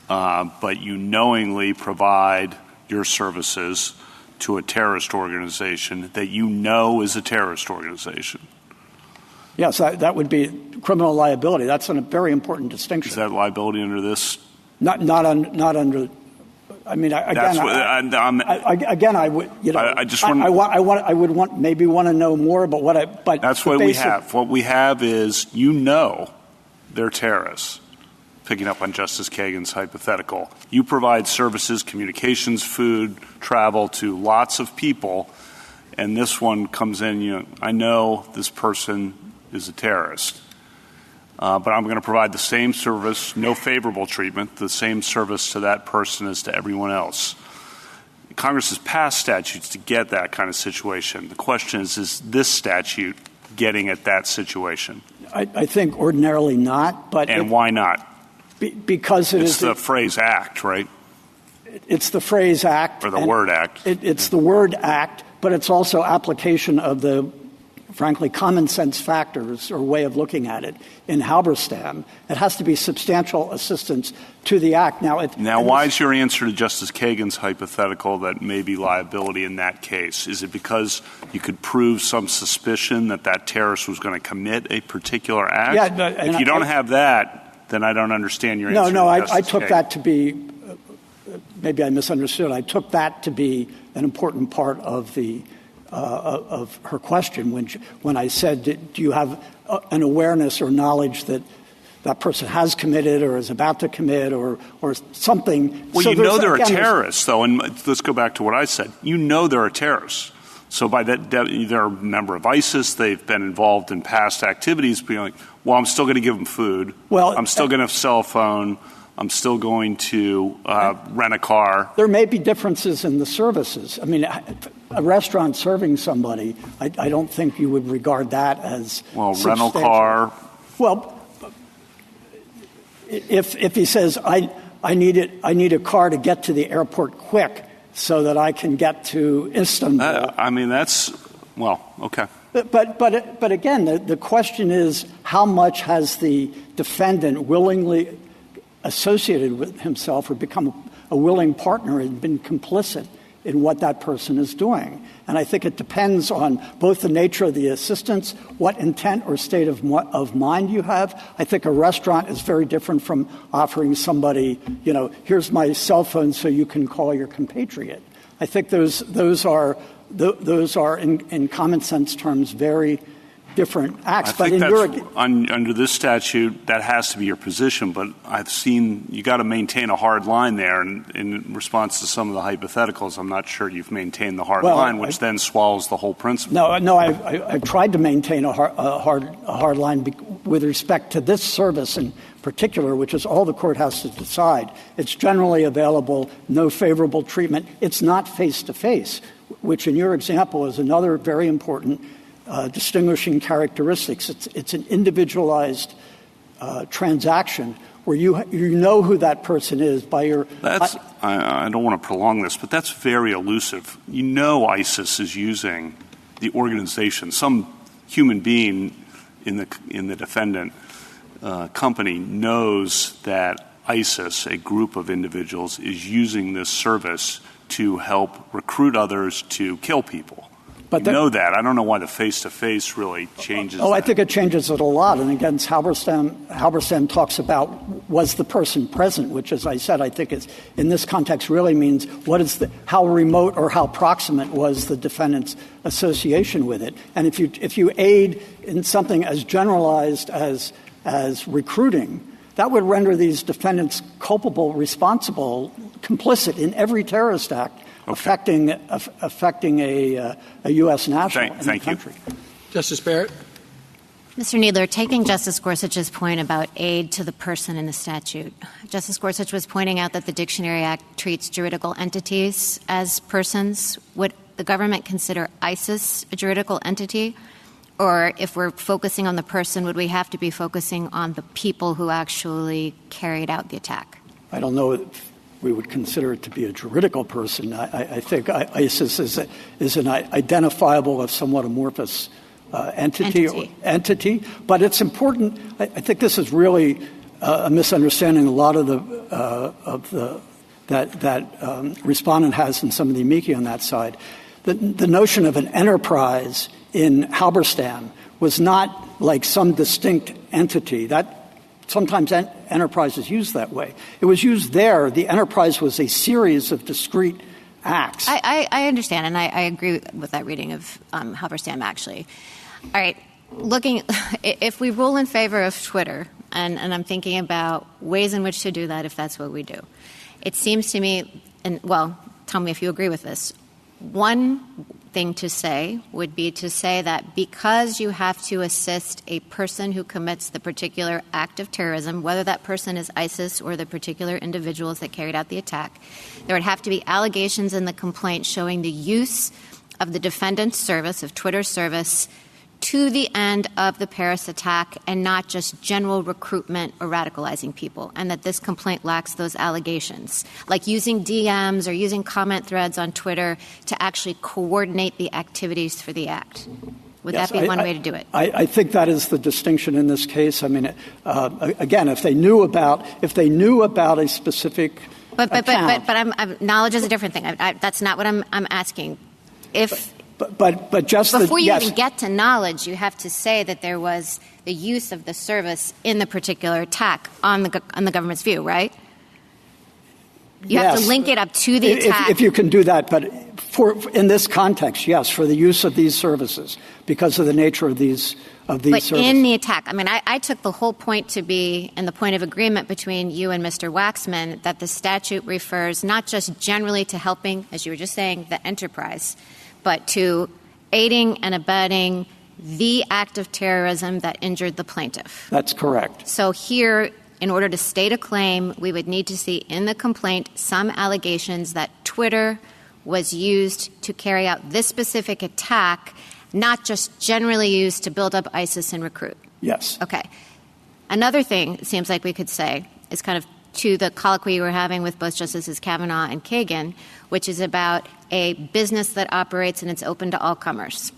but you knowingly provide your services to a terrorist organization that you know is a terrorist organization. Yes, that would be criminal liability. That's a very important distinction. Is that liability under this? Not under. I mean, again, I would. You know, I would want to know more about what I. But that's what we have. What we have is, they're terrorists. Picking up on Justice Kagan's hypothetical, you provide services, communications, food, travel to lots of people, and this one comes in. I know this person is a terrorist, but I'm going to provide the same service, no favorable treatment, the same service to that person as to everyone else. Congress has passed statutes to get that kind of situation. The question is this statute getting at that situation? I think ordinarily not. And why not? Because it's the phrase act, right? It's the phrase act. Or the word act. It's the word act, but it's also application of the, frankly, common sense factors or way of looking at it. In Halberstam, it has to be substantial assistance to the act. Now, why is your answer to Justice Kagan's hypothetical that may be liability in that case? Is it because you could prove some suspicion that terrorist was going to commit a particular act? Yeah, if you don't have that, then I don't understand your answer. No, I took that to be, maybe I misunderstood. I took that to be an important part of of her question when I said, do you have an awareness or knowledge that that person has committed or is about to commit or something? Well, so they're a terrorist, though, and let's go back to what I said. They're a terrorist. So by that, they're a member of ISIS. They've been involved in past activities, being like, well, I'm still going to give them food. Well, I'm still going to have a cell phone. I'm still going to rent a car. There may be differences in the services. I mean, a restaurant serving somebody, I don't think you would regard that as rental car. Well, if he says, I need a car to get to the airport quick, so that I can get to Istanbul. Okay. But again, the question is, how much has the defendant willingly associated with himself or become a willing partner and been complicit in what that person is doing? And I think it depends on both the nature of the assistance, what intent or state of mind you have. I think a restaurant is very different from offering somebody, here's my cell phone so you can call your compatriot. I think those are in common sense terms very different acts. I think under this statute, that has to be your position, but I've seen you got to maintain a hard line there. And in response to some of the hypotheticals, I'm not sure you've maintained the hard line, which then swallows the whole principle. No, I've tried to maintain a hard line with respect to this service in particular, which is all the court has to decide. It's generally available, no favorable treatment. It's not face-to-face, which in your example is another very important distinguishing characteristics. It's an individualized transaction where you know who that person is by your... I don't want to prolong this, but that's very elusive. ISIS is using the organization. Some human being in the defendant company knows that ISIS, a group of individuals, is using this service to help recruit others to kill people. But know that. I don't know why the face-to-face really changes that. I think it changes it a lot. And again, Halberstam talks about was the person present, which, as I said, I think is in this context really means how remote or how proximate was the defendant's association with it. And if you aid in something as generalized as recruiting, that would render these defendants culpable, responsible, complicit in every terrorist act affecting a U.S. national in the country. Justice Barrett? Mr. Kneedler, taking Justice Gorsuch's point about aid to the person in the statute, Justice Gorsuch was pointing out that the Dictionary Act treats juridical entities as persons. Would the government consider ISIS a juridical entity? Or if we're focusing on the person, would we have to be focusing on the people who actually carried out the attack? I don't know if we would consider it to be a juridical person. I think ISIS is an identifiable if somewhat amorphous entity. But it's important. I think this is really a misunderstanding. A lot of that respondent has in some of the amici on that side. The notion of an enterprise in Halberstam was not like some distinct entity. That sometimes enterprise is used that way. It was used there. The enterprise was a series of discrete acts. I understand, and I agree with that reading of Halberstam, actually. All right, if we rule in favor of Twitter, and I'm thinking about ways in which to do that if that's what we do, it seems to me, tell me if you agree with this, one thing to say would be to say that because you have to assist a person who commits the particular act of terrorism, whether that person is ISIS or the particular individuals that carried out the attack, there would have to be allegations in the complaint showing the use of the defendant's service, of Twitter's service, to the end of the Paris attack and not just general recruitment or radicalizing people, and that this complaint lacks those allegations, like using DMs or using comment threads on Twitter to actually coordinate the activities for the act. Would that be one way to do it? I think that is the distinction in this case. I mean, again, if they knew about a specific But knowledge is a different thing. That's not what I'm asking. But just before you even get to knowledge, you have to say that there was the use of the service in the particular attack on the government's view, right? You have to link it up to the attack. If you can do that, but in this context, yes, for the use of these services because of the nature of these services. But in the attack, I mean, I took the whole point to be, and the point of agreement between you and Mr. Waxman, that the statute refers not just generally to helping, as you were just saying, the enterprise, but to aiding and abetting the act of terrorism that injured the plaintiff. That's correct. So here, in order to state a claim, we would need to see in the complaint some allegations that Twitter was used to carry out this specific attack, not just generally used to build up ISIS and recruit. Yes. Okay. Another thing it seems like we could say is kind of to the colloquy we're having with both Justices Kavanaugh and Kagan, which is about a business that operates and it's open to all comers.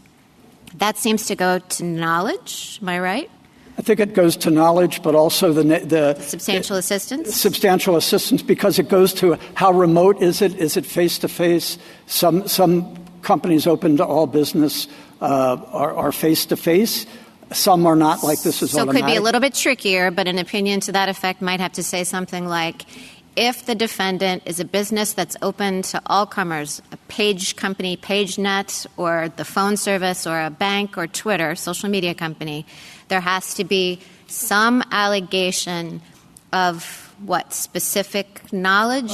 That seems to go to knowledge. Am I right? I think it goes to knowledge, but also the substantial assistance? Substantial assistance, because it goes to how remote is it? Is it face-to-face? Some companies open to all business are face-to-face. Some are not, like this is automatic. So it could be a little bit trickier, but an opinion to that effect might have to say something like, if the defendant is a business that's open to all comers, a page company, PageNet, or the phone service, or a bank, or Twitter, social media company, there has to be some allegation of what? Specific knowledge?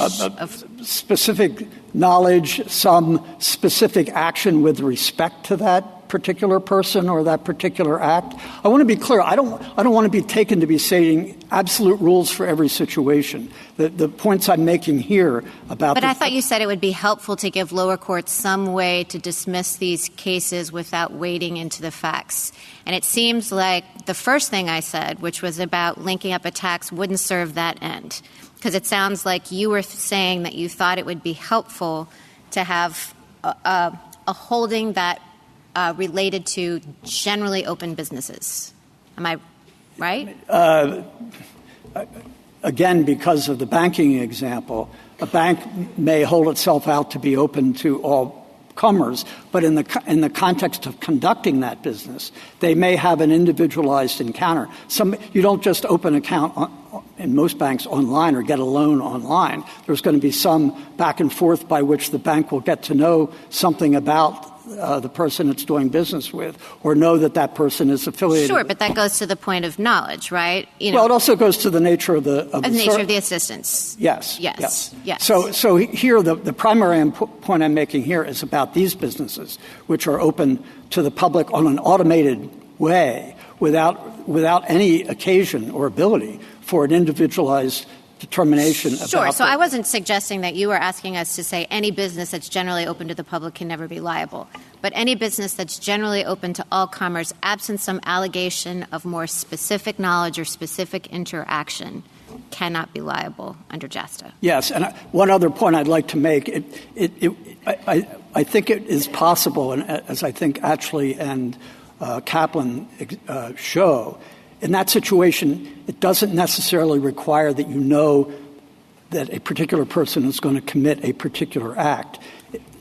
Specific knowledge, some specific action with respect to that particular person or that particular act. I want to be clear. I don't want to be taken to be saying absolute rules for every situation. The points I'm making here about... But I thought you said it would be helpful to give lower courts some way to dismiss these cases without wading into the facts. And it seems like the first thing I said, which was about linking up attacks, wouldn't serve that end. Because it sounds like you were saying that you thought it would be helpful to have a holding that related to generally open businesses. Am I right? Again, because of the banking example, a bank may hold itself out to be open to all comers, but in the context of conducting that business, they may have an individualized encounter. You don't just open an account in most banks online or get a loan online. There's going to be some back and forth by which the bank will get to know something about the person it's doing business with, or know that person is affiliated. Sure, but that goes to the point of knowledge, right? Well, it also goes to the nature of the nature of the assistance. Yes. Yes. So here, the primary point I'm making here is about these businesses, which are open to the public on an automated way, without any occasion or ability for an individualized determination about... Sure. So I wasn't suggesting that you were asking us to say any business that's generally open to the public can never be liable. But any business that's generally open to all comers, absent some allegation of more specific knowledge or specific interaction, cannot be liable under JASTA. Yes. And one other point I'd like to make, I think it is possible, and as I think Ashley and Kaplan show, in that situation, it doesn't necessarily require that you know that a particular person is going to commit a particular act.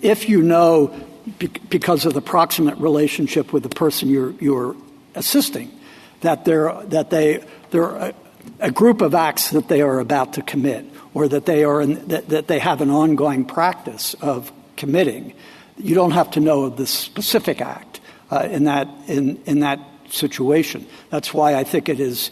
If you know, because of the proximate relationship with the person you're assisting, that they're a group of acts that they are about to commit, or that they have an ongoing practice of committing, you don't have to know of the specific act in that situation. That's why I think it is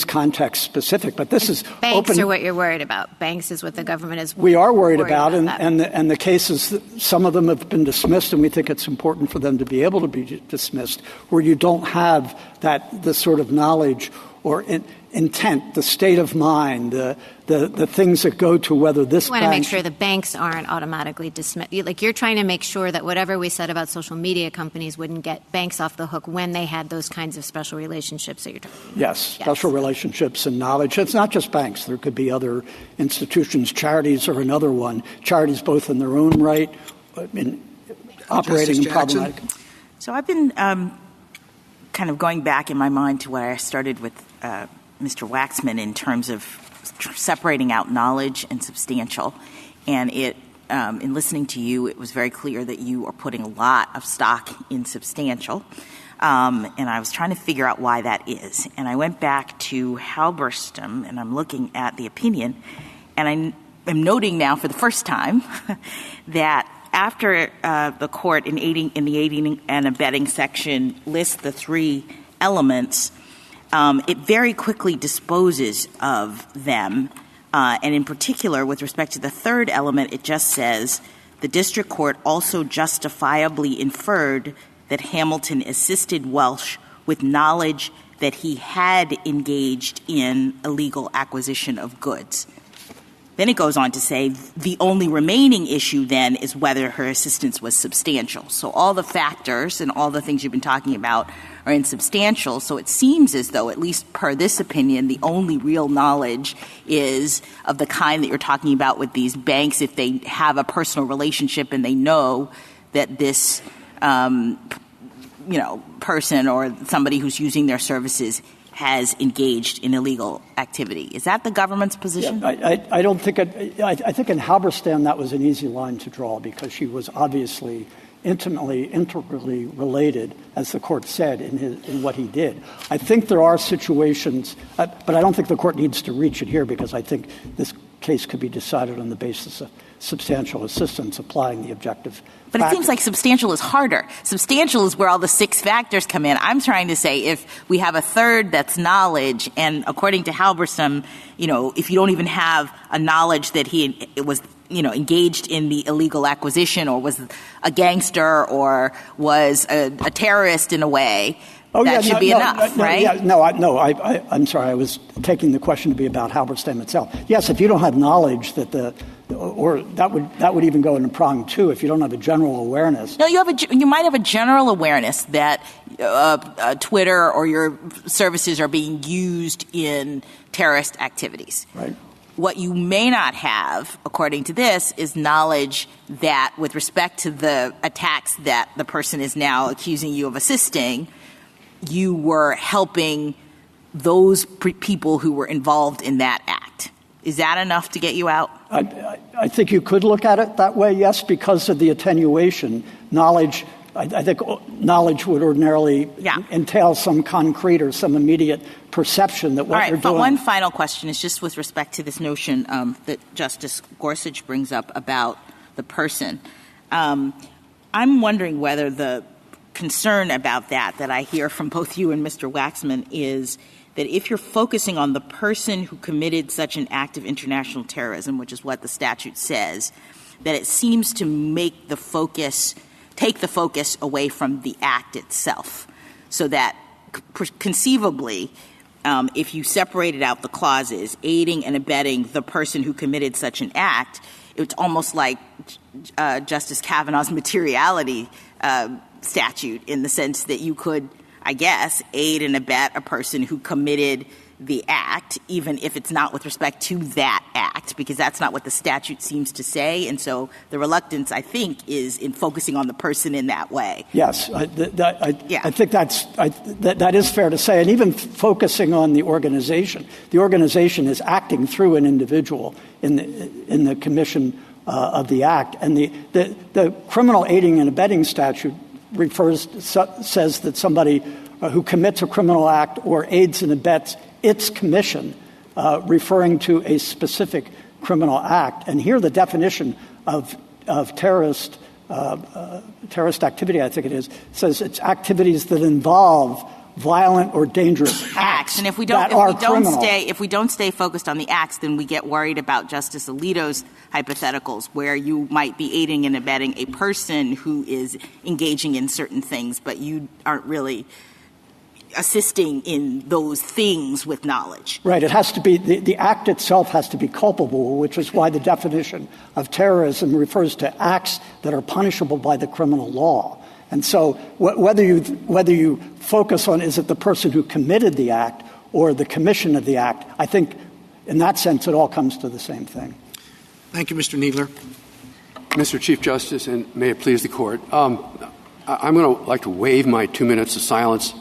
context specific. But this is banks are what you're worried about. Banks is what the government is. We are worried about, and the cases, some of them have been dismissed, and we think it's important for them to be able to be dismissed, where you don't have the sort of knowledge or intent, the state of mind, the things that go to whether this bank... You want to make sure the banks aren't automatically dismissed. Like, you're trying to make sure that whatever we said about social media companies wouldn't get banks off the hook when they had those kinds of special relationships that you're talking about. Yes, special relationships and knowledge. It's not just banks. There could be other institutions. Charities are another one. Charities both in their own right, operating in problematic... So I've been kind of going back in my mind to where I started with Mr. Waxman in terms of separating out knowledge and substantial. And in listening to you, it was very clear that you are putting a lot of stock in substantial. And I was trying to figure out why that is. And I went back to Halberstam, and I'm looking at the opinion, and I'm noting now for the first time that after the court in the aiding and abetting section lists the three elements, it very quickly disposes of them. And in particular, with respect to the third element, it just says, the district court also justifiably inferred that Hamilton assisted Welsh with knowledge that he had engaged in illegal acquisition of goods. Then it goes on to say the only remaining issue then is whether her assistance was substantial. So all the factors and all the things you've been talking about are insubstantial. So it seems as though, at least per this opinion, the only real knowledge is of the kind that you're talking about with these banks. If they have a personal relationship and they know that this person or somebody who's using their services has engaged in illegal activity. Is that the government's position? Yeah, I don't think I think in Halberstam that was an easy line to draw because she was obviously integrally related, as the court said, in what he did. I think there are situations, but I don't think the court needs to reach it here because I think this case could be decided on the basis of substantial assistance applying the objective But factors. It seems like substantial is harder. Substantial is where all the 6 factors come in. I'm trying to say if we have a third that's knowledge, and according to Halberstam, if you don't even have a knowledge that he was engaged in the illegal acquisition or was a gangster or was a terrorist in a way, that should be enough, right? I'm sorry. I was taking the question to be about Halberstam itself. Yes, if you don't have knowledge that or that would even go into prong 2 if you don't have a general awareness. No, you might have a general awareness that Twitter or your services are being used in terrorist activities. Right. What you may not have, according to this, is knowledge that with respect to the attacks that the person is now accusing you of assisting, you were helping those people who were involved in that act. Is that enough to get you out? I think you could look at it that way, yes, because of the attenuation. Knowledge, I think knowledge would ordinarily entail some concrete or some immediate perception that what you're doing. But one final question is just with respect to this notion that Justice Gorsuch brings up about the person. I'm wondering whether the concern about that I hear from both you and Mr. Waxman is that if you're focusing on the person who committed such an act of international terrorism, which is what the statute says, that it seems to take the focus away from the act itself. So that conceivably, if you separated out the clauses, aiding and abetting the person who committed such an act, it's almost like Justice Kavanaugh's materiality statute in the sense that you could, I guess, aid and abet a person who committed the act, even if it's not with respect to that act, because that's not what the statute seems to say. And so the reluctance, I think, is in focusing on the person in that way. Yes, I think that is fair to say. And even focusing on the organization is acting through an individual in the commission of the act. And the criminal aiding and abetting statute says that somebody who commits a criminal act or aids and abets its commission, referring to a specific criminal act. And here the definition of terrorist activity, I think it is, says it's activities that involve violent or dangerous acts. And if we don't stay focused on the acts, then we get worried about Justice Alito's hypotheticals, where you might be aiding and abetting a person who is engaging in certain things, but you aren't really assisting in those things with knowledge. Right. It has to be the act itself has to be culpable, which is why the definition of terrorism refers to acts that are punishable by the criminal law. And so whether you focus on is it the person who committed the act or the commission of the act, I think in that sense it all comes to the same thing. Thank you, Mr. Kneedler. Mr. Chief Justice, and may it please the Court, I'm going to like to waive my 2 minutes of silence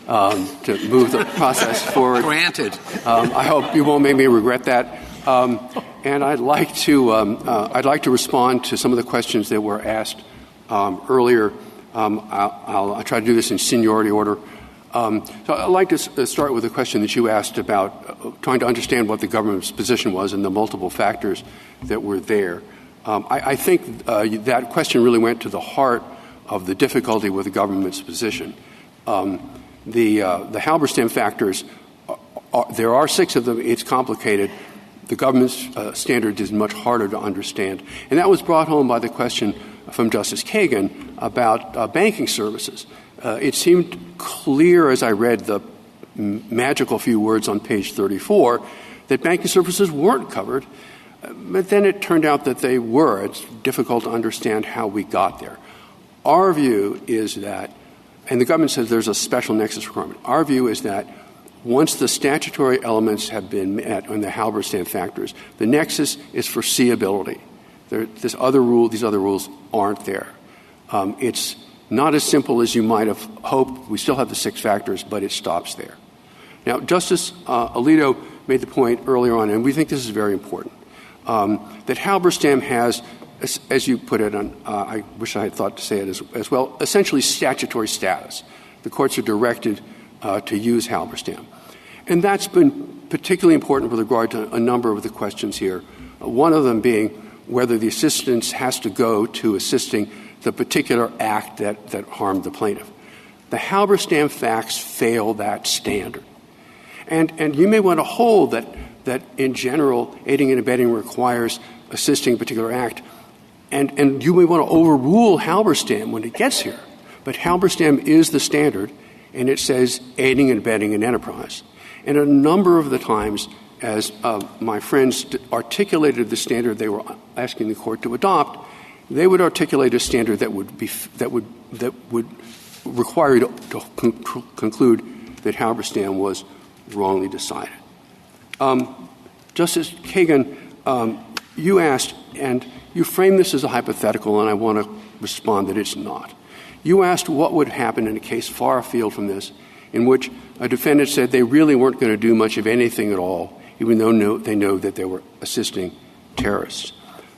to move the process forward. Granted. I hope you won't make me regret that. And I'd like to respond to some of the questions that were asked earlier. I'll try to do this in seniority order. So I'd like to start with a question that you asked about trying to understand what the government's position was and the multiple factors that were there. I think that question really went to the heart of the difficulty with the government's position. The Halberstam factors, there are 6 of them. It's complicated. The government's standard is much harder to understand. And that was brought home by the question from Justice Kagan about banking services. It seemed clear as I read the magical few words on page 34 that banking services weren't covered. But then it turned out that they were. It's difficult to understand how we got there. Our view is that, and the government says there's a special nexus requirement. Our view is that once the statutory elements have been met on the Halberstam factors, the nexus is foreseeability. These other rules aren't there. It's not as simple as you might have hoped. We still have the 6 factors, but it stops there. Now, Justice Alito made the point earlier on, and we think this is very important, that Halberstam has, as you put it, I wish I had thought to say it as well, essentially statutory status. The courts are directed to use Halberstam. And that's been particularly important with regard to a number of the questions here, one of them being whether the assistance has to go to assisting the particular act that harmed the plaintiff. The Halberstam facts fail that standard. And you may want to hold that in general, aiding and abetting requires assisting a particular act, and you may want to overrule Halberstam when it gets here. But Halberstam is the standard, and it says aiding and abetting an enterprise. And a number of the times, as my friends articulated the standard they were asking the court to adopt, they would articulate a standard that would require you to conclude that Halberstam was wrongly decided. Justice Kagan, you asked, and you framed this as a hypothetical, and I want to respond that it's not. You asked what would happen in a case far afield from this, in which a defendant said they really weren't going to do much of anything at all, even though they know that they were assisting terrorists.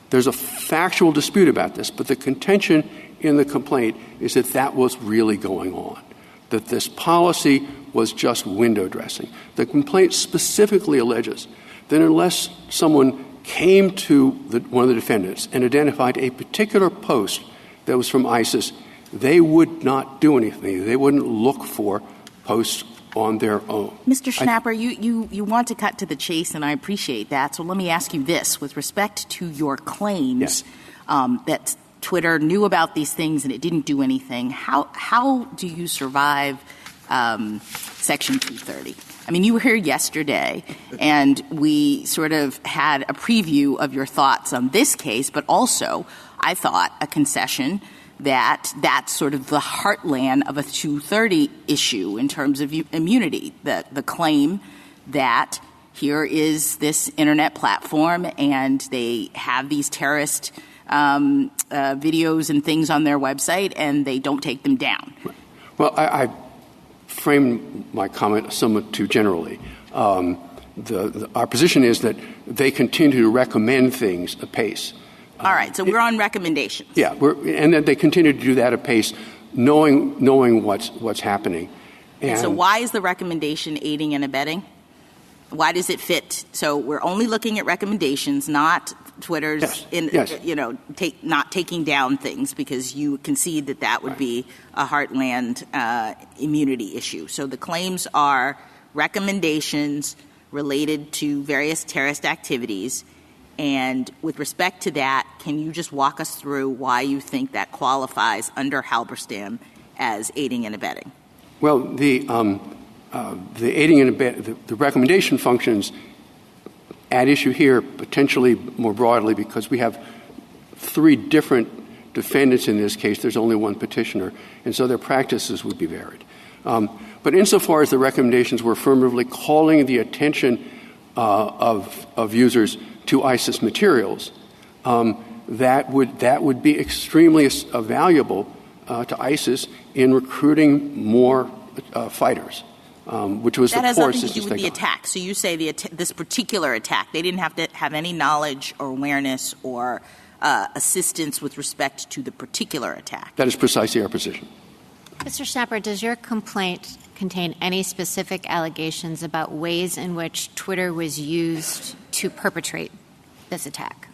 There's a factual dispute about this, but the contention in the complaint is that that was really going on, that this policy was just window dressing. The complaint specifically alleges that unless someone came to one of the defendants and identified a particular post that was from ISIS, they would not do anything. They wouldn't look for posts on their own. Mr. Schnapper, you want to cut to the chase, and I appreciate that. So let me ask you this. With respect to your claims that Twitter knew about these things and it didn't do anything, how do you survive Section 230? I mean, you were here yesterday, and we sort of had a preview of your thoughts on this case, but also, I thought, a concession that that's sort of the heartland of a 230 issue in terms of immunity, the claim that here is this Internet platform and they have these terrorist videos and things on their website and they don't take them down. Well, I framed my comment somewhat too generally. Our position is that they continue to recommend things apace. All right, so we're on recommendations. Yeah, and that they continue to do that apace, knowing what's happening. And so why is the recommendation aiding and abetting? Why does it fit? So we're only looking at recommendations, not Twitter's, not taking down things, because you concede that would be a heartland immunity issue. So the claims are recommendations related to various terrorist activities. And with respect to that, can you just walk us through why you think that qualifies under Halberstam as aiding and abetting? Well, the aiding and abetting, the recommendation functions at issue here potentially more broadly because we have 3 different defendants in this case. There's only one petitioner, and so their practices would be varied. But insofar as the recommendations were affirmatively calling the attention of users to ISIS materials, that would be extremely valuable to ISIS in recruiting more fighters, which was that the has core nothing to do with the attack. So you say this particular attack, they didn't have to have any knowledge or awareness or assistance with respect to the particular attack. That is precisely our position. Mr. Schnapper, does your complaint contain any specific allegations about ways in which Twitter was used to perpetrate this attack?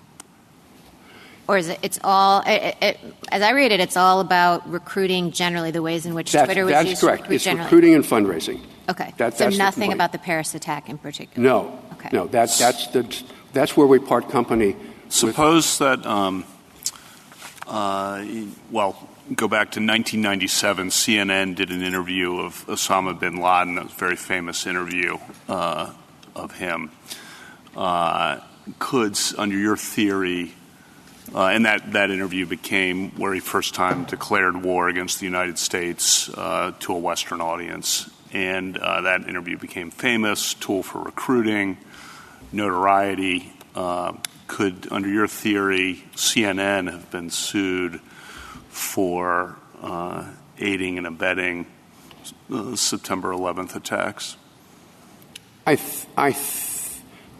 Or is it's all, as I read it, it's all about recruiting generally, the ways in which Twitter was used That's correct. to recruit It's generally. recruiting and fundraising. Okay. That's so nothing about the Paris attack in particular? No. Okay. No, that's where we part company. Suppose that, go back to 1997, CNN did an interview of Osama bin Laden, a very famous interview of him. could, under your theory, and that interview became where he first time declared war against the United States to a Western audience. And that interview became famous, tool for recruiting, notoriety. Could, under your theory, CNN have been sued for aiding and abetting September 11th attacks?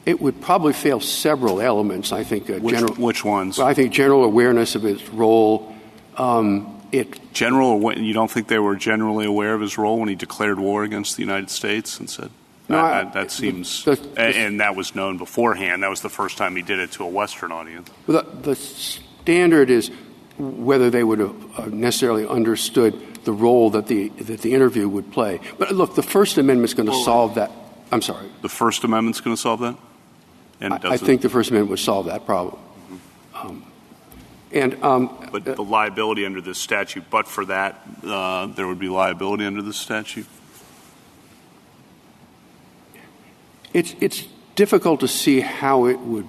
It would probably fail several elements. I think. Which ones? Well, I think general awareness of its role. You don't think they were generally aware of his role when he declared war against the United States and said? No, that seems, and that was known beforehand. That was the first time he did it to a Western audience. Well, the standard is whether they would have necessarily understood the role that the interview would play. But look, the First Amendment is going to solve that. I'm sorry. The First Amendment's going to solve that? And I think the First Amendment would solve that problem. But the liability under this statute, but for that, there would be liability under this statute? It's difficult to see how it would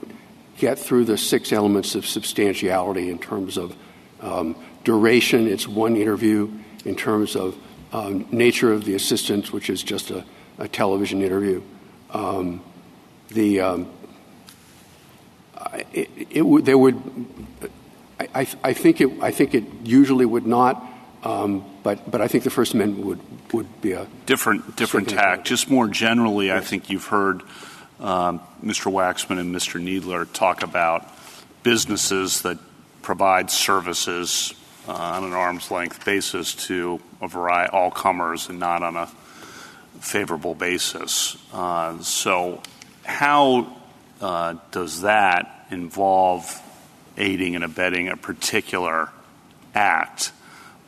get through the 6 elements of substantiality in terms of duration. It's one interview. In terms of nature of the assistance, which is just a television interview. I think it usually would not, but I think the First Amendment would be a different tack. Just more generally, yes. I think you've heard Mr. Waxman and Mr. Kneedler talk about businesses that provide services on an arm's length basis to a variety, all comers, and not on a favorable basis. So how does that involve aiding and abetting a particular act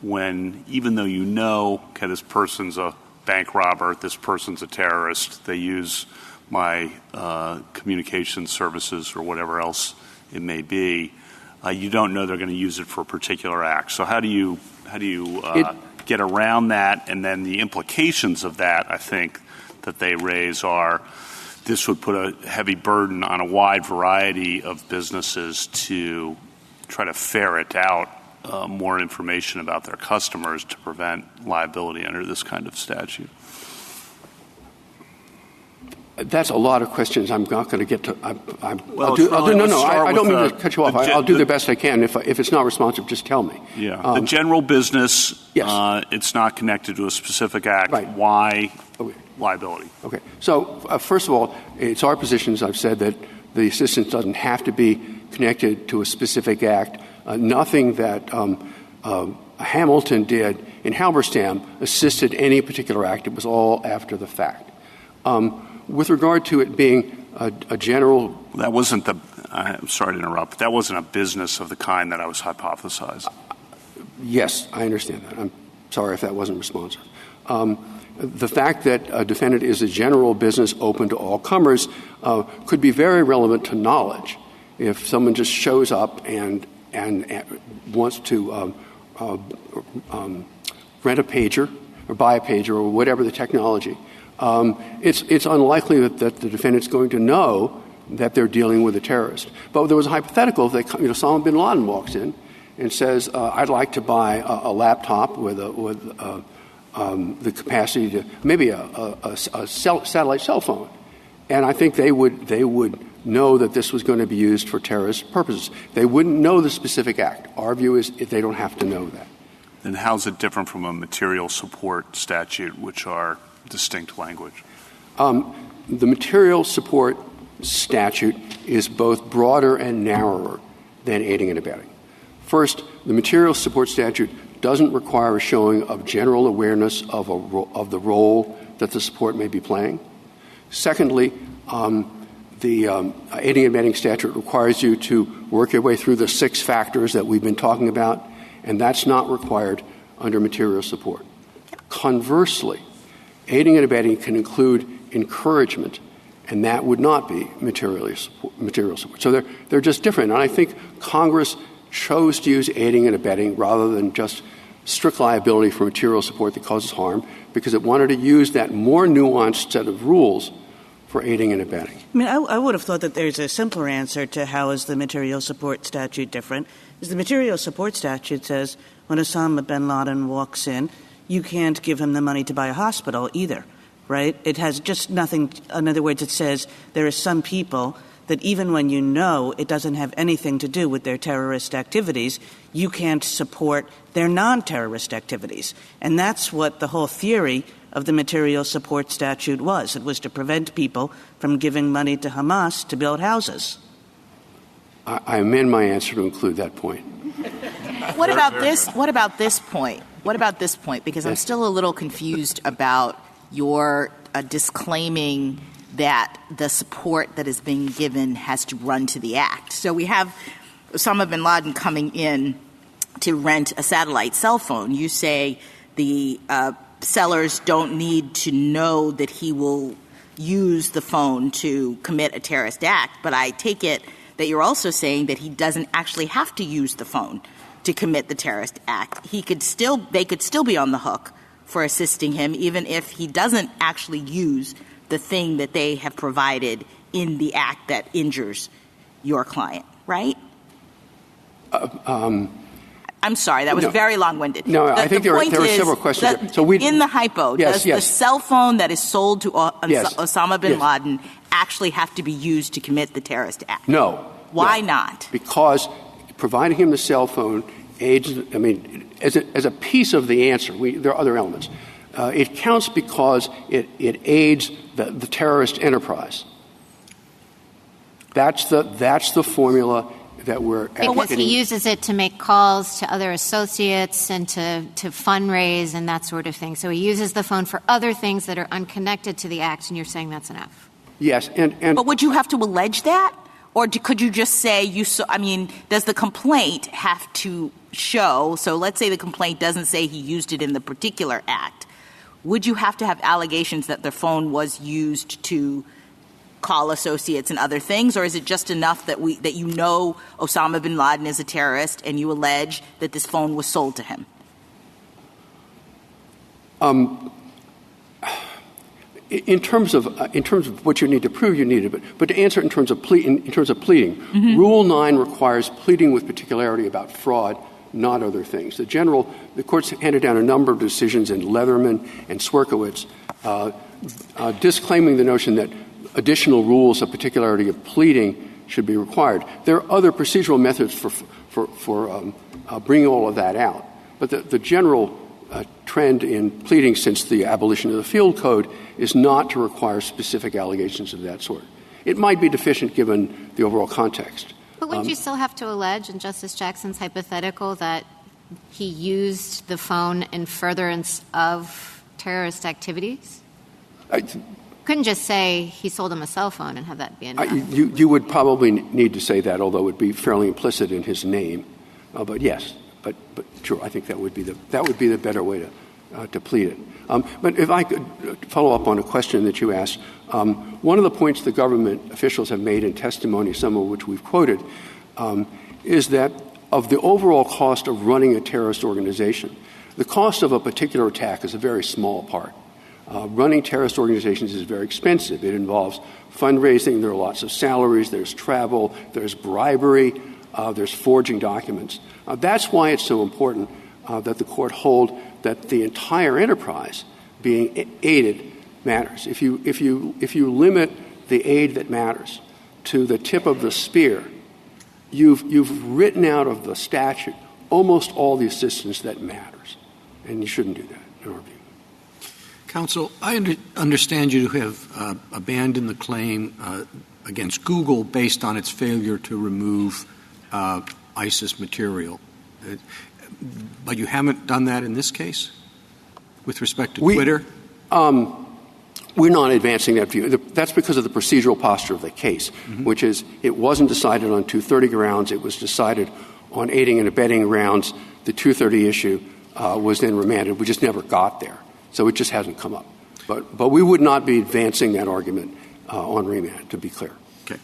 when, even though you know, okay, this person's a bank robber, this person's a terrorist, they use my communication services or whatever else it may be, you don't know they're going to use it for a particular act. So how do you get around that? And then the implications of that, I think, that they raise are this would put a heavy burden on a wide variety of businesses to try to ferret out more information about their customers to prevent liability under this kind of statute. That's a lot of questions. I'm not going to get to. I don't mean to cut you off. I'll do the best I can. If it's not responsive, just tell me. Yeah. The general business. Yes. It's not connected to a specific act. Right. Why liability? Okay. So first of all, it's our position, as I've said, that the assistance doesn't have to be connected to a specific act. Nothing that Hamilton did in Halberstam assisted any particular act. It was all after the fact. With regard to it being a general... That wasn't I'm sorry to interrupt, but that wasn't a business of the kind that I was hypothesizing. Yes, I understand that. I'm sorry if that wasn't responsive. The fact that a defendant is a general business open to all comers could be very relevant to knowledge. If someone just shows up and wants to rent a pager or buy a pager or whatever the technology, it's unlikely that the defendant's going to know that they're dealing with a terrorist. But there was a hypothetical. Osama bin Laden walks in and says, "I'd like to buy a laptop with the capacity to maybe a satellite cell phone," and I think they would know that this was going to be used for terrorist purposes. They wouldn't know the specific act. Our view is they don't have to know that. And how's it different from a material support statute, which are distinct language? The material support statute is both broader and narrower than aiding and abetting. First, the material support statute doesn't require a showing of general awareness of the role that the support may be playing. Secondly, the aiding and abetting statute requires you to work your way through the 6 factors that we've been talking about, and that's not required under material support. Conversely, aiding and abetting can include encouragement, and that would not be material support. So they're just different. And I think Congress chose to use aiding and abetting rather than just strict liability for material support that causes harm because it wanted to use that more nuanced set of rules for aiding and abetting. I mean, I would have thought that there's a simpler answer to how is the material support statute different. Is the material support statute says when Osama bin Laden walks in, you can't give him the money to buy a hospital either, right? It has just nothing. In other words, it says there are some people that even when you know it doesn't have anything to do with their terrorist activities, you can't support their non-terrorist activities. And that's what the whole theory of the material support statute was. It was to prevent people from giving money to Hamas to build houses. I amend my answer to include that point. What about this? What about this point? What about this point? Because I'm still a little confused about your disclaiming that the support that is being given has to run to the act. So we have Osama bin Laden coming in to rent a satellite cell phone. You say the sellers don't need to know that he will use the phone to commit a terrorist act, but I take it that you're also saying that he doesn't actually have to use the phone to commit the terrorist act. They could still be on the hook for assisting him even if he doesn't actually use the thing that they have provided in the act that injures your client, right? I'm sorry, that was very long-winded. No, I think there are several questions there. So in the hypo, does the cell phone that is sold to Osama bin Laden actually have to be used to commit the terrorist act? No. Why not? Because providing him the cell phone aids, as a piece of the answer, there are other elements. It counts because it aids the terrorist enterprise. That's the formula that we're advocating. Because he uses it to make calls to other associates and to fundraise and that sort of thing. So he uses the phone for other things that are unconnected to the act, and you're saying that's enough. Yes. But would you have to allege that? Or could you just say does the complaint have to show, so let's say the complaint doesn't say he used it in the particular act. Would you have to have allegations that the phone was used to call associates and other things, or is it just enough that you know Osama bin Laden is a terrorist and you allege that this phone was sold to him? In terms of what you need to prove, you need it. But to answer in terms of pleading, Mm-hmm. Rule 9 requires pleading with particularity about fraud, not other things. The courts handed down a number of decisions in Leatherman and Swierkiewicz disclaiming the notion that additional rules of particularity of pleading should be required. There are other procedural methods for bringing all of that out. But the general trend in pleading since the abolition of the field code is not to require specific allegations of that sort. It might be deficient given the overall context. But wouldn't you still have to allege in Justice Jackson's hypothetical that he used the phone in furtherance of terrorist activities? Couldn't just say he sold him a cell phone and have that be enough. You would probably need to say that, although it would be fairly implicit in his name. But yes, but sure, I think that would be the better way to plead it. But if I could follow up on a question that you asked, one of the points the government officials have made in testimony, some of which we've quoted, is that of the overall cost of running a terrorist organization, the cost of a particular attack is a very small part. Running terrorist organizations is very expensive. It involves fundraising. There are lots of salaries. There's travel. There's bribery. There's forging documents. That's why it's so important that the court hold that the entire enterprise being aided matters. If you limit the aid that matters to the tip of the spear, you've written out of the statute almost all the assistance that matters, and you shouldn't do that, in our view. Counsel, I understand you have abandoned the claim against Google based on its failure to remove ISIS material. But you haven't done that in this case with respect to Twitter? We're not advancing that view. That's because of the procedural posture of the case, which is it wasn't decided on 230 grounds. It was decided on aiding and abetting grounds. The 230 issue was then remanded. We just never got there. So it just hasn't come up. But we would not be advancing that argument on remand, to be clear. Okay.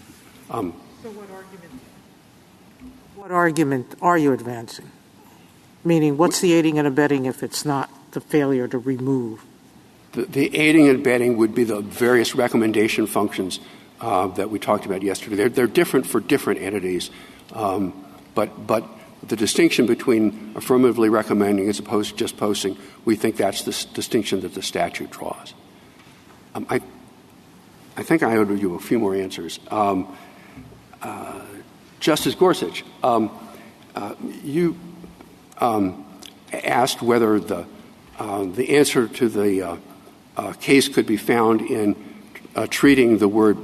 So what argument are you advancing? Meaning, what's the aiding and abetting if it's not the failure to remove? The aiding and abetting would be the various recommendation functions that we talked about yesterday. They're different for different entities, but the distinction between affirmatively recommending as opposed to just posting, we think that's the distinction that the statute draws. I think I owed you a few more answers. Justice Gorsuch, you asked whether the answer to the case could be found in treating the word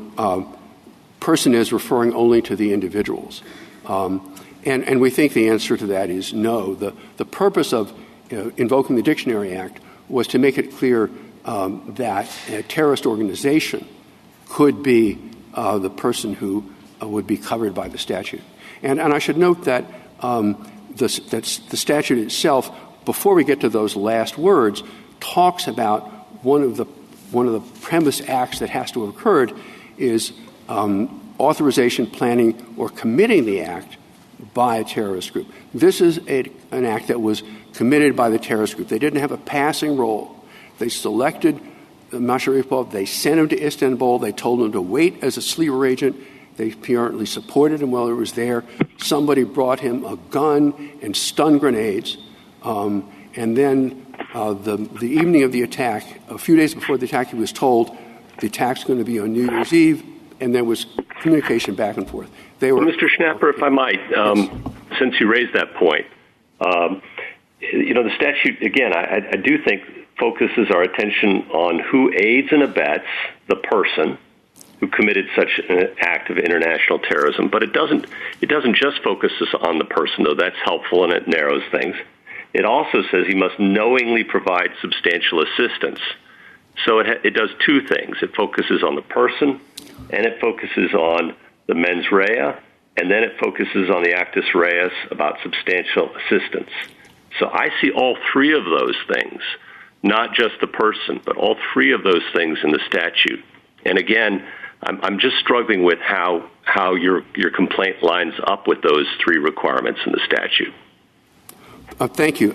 person as referring only to the individuals. And we think the answer to that is no. The purpose of invoking the Dictionary Act was to make it clear that a terrorist organization could be the person who would be covered by the statute. And I should note that the statute itself, before we get to those last words, talks about one of the premise acts that has to have occurred is authorization, planning, or committing the act by a terrorist group. This is an act that was committed by the terrorist group. They didn't have a passing role. They selected Masharipov. They sent him to Istanbul. They told him to wait as a sleeper agent. They apparently supported him while he was there. Somebody brought him a gun and stun grenades. And then the evening of the attack, a few days before the attack, he was told the attack's going to be on New Year's Eve, and there was communication back and forth. Mr. Schnapper, if I might, since you raised that point, the statute, again, I do think focuses our attention on who aids and abets the person who committed such an act of international terrorism. But it doesn't just focus on the person, though. That's helpful, and it narrows things. It also says he must knowingly provide substantial assistance. So it does two things. It focuses on the person, and it focuses on the mens rea, and then it focuses on the actus reus about substantial assistance. So I see all three of those things, not just the person, but all three of those things in the statute. And again, I'm just struggling with how your complaint lines up with those three requirements in the statute. Thank you.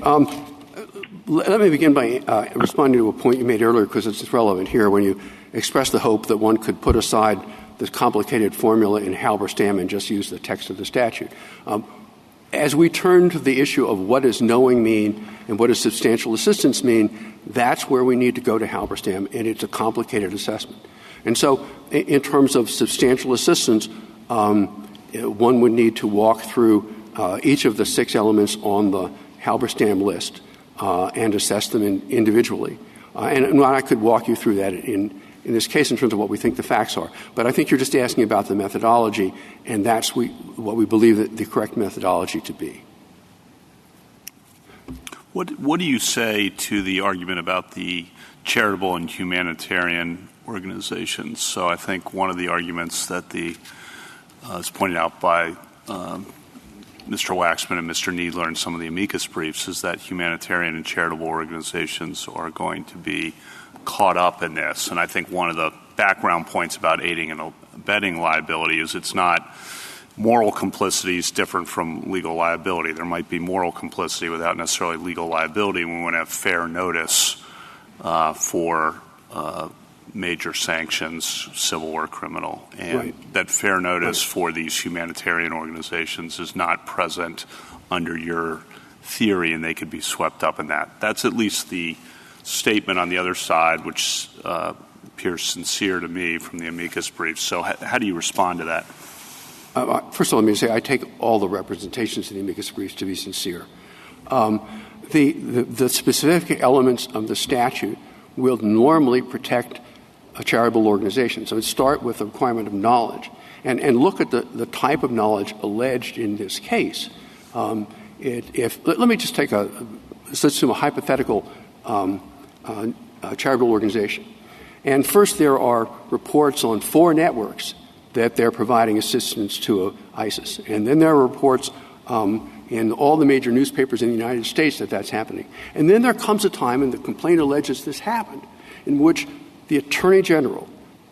Let me begin by responding to a point you made earlier, because it's relevant here, when you expressed the hope that one could put aside this complicated formula in Halberstam and just use the text of the statute. As we turn to the issue of what does knowing mean and what does substantial assistance mean, that's where we need to go to Halberstam, and it's a complicated assessment. And so in terms of substantial assistance, one would need to walk through each of the 6 elements on the Halberstam list and assess them individually. And I could walk you through that in this case in terms of what we think the facts are. But I think you're just asking about the methodology, and that's what we believe the correct methodology to be. What do you say to the argument about the charitable and humanitarian organizations? So I think one of the arguments that is pointed out by Mr. Waxman and Mr. Needler in some of the amicus briefs is that humanitarian and charitable organizations are going to be caught up in this. And I think one of the background points about aiding and abetting liability is it's not moral complicity is different from legal liability. There might be moral complicity without necessarily legal liability. We want to have fair notice for major sanctions, civil or criminal. And right. That fair notice for these humanitarian organizations is not present under your theory, and they could be swept up in that. That's at least the statement on the other side, which appears sincere to me from the amicus brief. So how do you respond to that? First of all, let me say I take all the representations in the amicus briefs to be sincere. The specific elements of the statute will normally protect a charitable organization. So it start with the requirement of knowledge and look at the type of knowledge alleged in this case. Let me just let's assume a hypothetical charitable organization. And first there are reports on 4 networks that they're providing assistance to ISIS. And then there are reports in all the major newspapers in the United States that's happening. And then there comes a time, and the complaint alleges this happened, in which the Attorney General,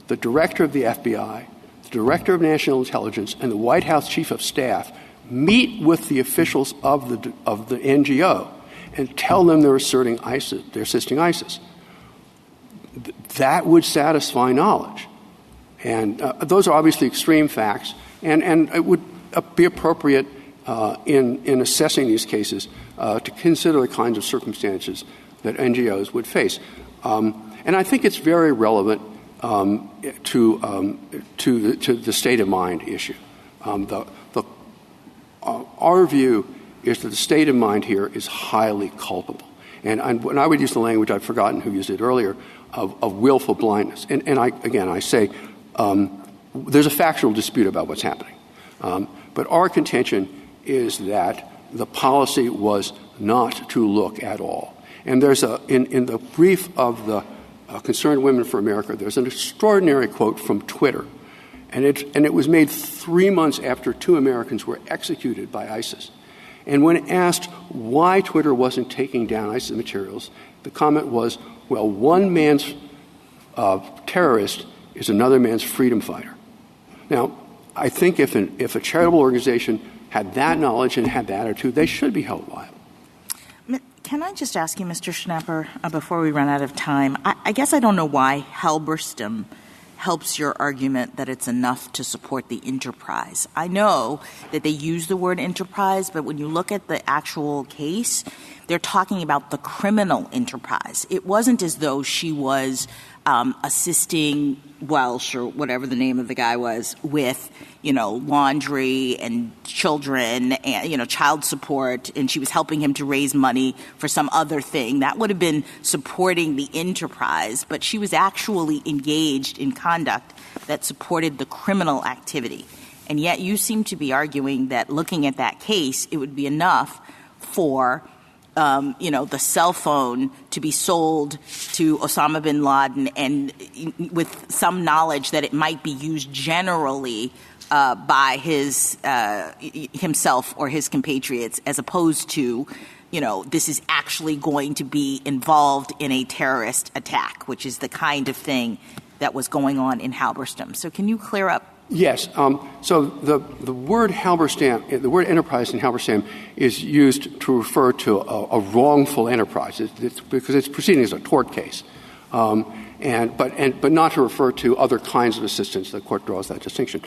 the Director of the FBI, the Director of National Intelligence, and the White House Chief of Staff meet with the officials of the NGO and tell them they're assisting ISIS. that would satisfy knowledge. And those are obviously extreme facts, and it would be appropriate in assessing these cases to consider the kinds of circumstances that NGOs would face. And I think it's very relevant to the state of mind issue. Our view is that the state of mind here is highly culpable. And when I would use the language, I've forgotten who used it earlier, of willful blindness. And I say there's a factual dispute about what's happening. But our contention is that the policy was not to look at all. And there's in the brief of the Concerned Women for America, there's an extraordinary quote from Twitter. And it was made 3 months after 2 Americans were executed by ISIS. And when asked why Twitter wasn't taking down ISIS materials, the comment was, well, one man's terrorist is another man's freedom fighter. Now, I think if a charitable organization had that knowledge and had that attitude, they should be held liable. Can I just ask you, Mr. Schnapper, before we run out of time, I guess I don't know why Halberstam helps your argument that it's enough to support the enterprise. I know that they use the word enterprise, but when you look at the actual case, they're talking about the criminal enterprise. It wasn't as though she was assisting Welsh or whatever the name of the guy was with, laundry and children and, child support, and she was helping him to raise money for some other thing. That would have been supporting the enterprise, but she was actually engaged in conduct that supported the criminal activity. And yet you seem to be arguing that looking at that case, it would be enough for the cell phone to be sold to Osama bin Laden and with some knowledge that it might be used generally by himself or his compatriots, as opposed to, this is actually going to be involved in a terrorist attack, which is the kind of thing that was going on in Halberstam. So can you clear up? Yes. So the word Halberstam, the word enterprise in Halberstam is used to refer to a wrongful enterprise. Because it's proceeding as a tort case, but not to refer to other kinds of assistance. The court draws that distinction.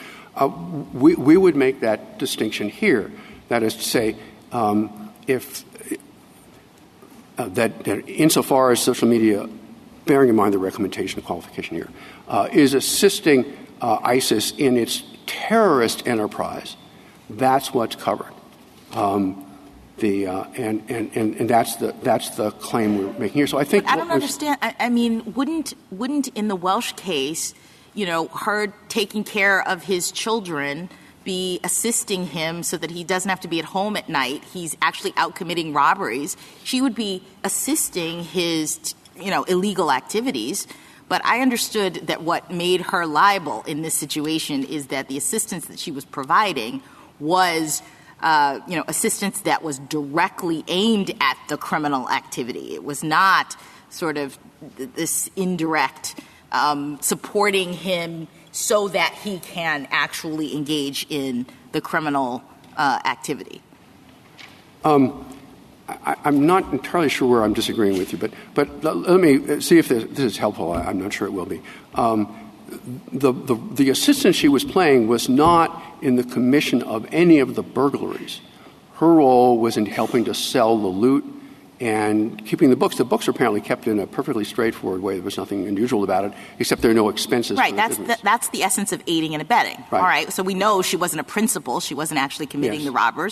We would make that distinction here. That is to say, if that insofar as social media, bearing in mind the recommendation qualification here, is assisting ISIS in its terrorist enterprise, that's what's covered. And that's the claim we're making here. So I think I don't understand. I mean, wouldn't in the Welsh case, her taking care of his children be assisting him so that he doesn't have to be at home at night? He's actually out committing robberies. She would be assisting his, illegal activities. But I understood that what made her liable in this situation is that the assistance that she was providing was, assistance that was directly aimed at the criminal activity. It was not sort of this indirect supporting him so that he can actually engage in the criminal activity. I'm not entirely sure where I'm disagreeing with you, but let me see if this is helpful. I'm not sure it will be. The assistance she was playing was not in the commission of any of the burglaries. Her role was in helping to sell the loot and keeping the books. The books are apparently kept in a perfectly straightforward way. There was nothing unusual about it, except there are no expenses. Right. That's the essence of aiding and abetting. Right. All right. So we know she wasn't a principal. She wasn't actually committing the robbery.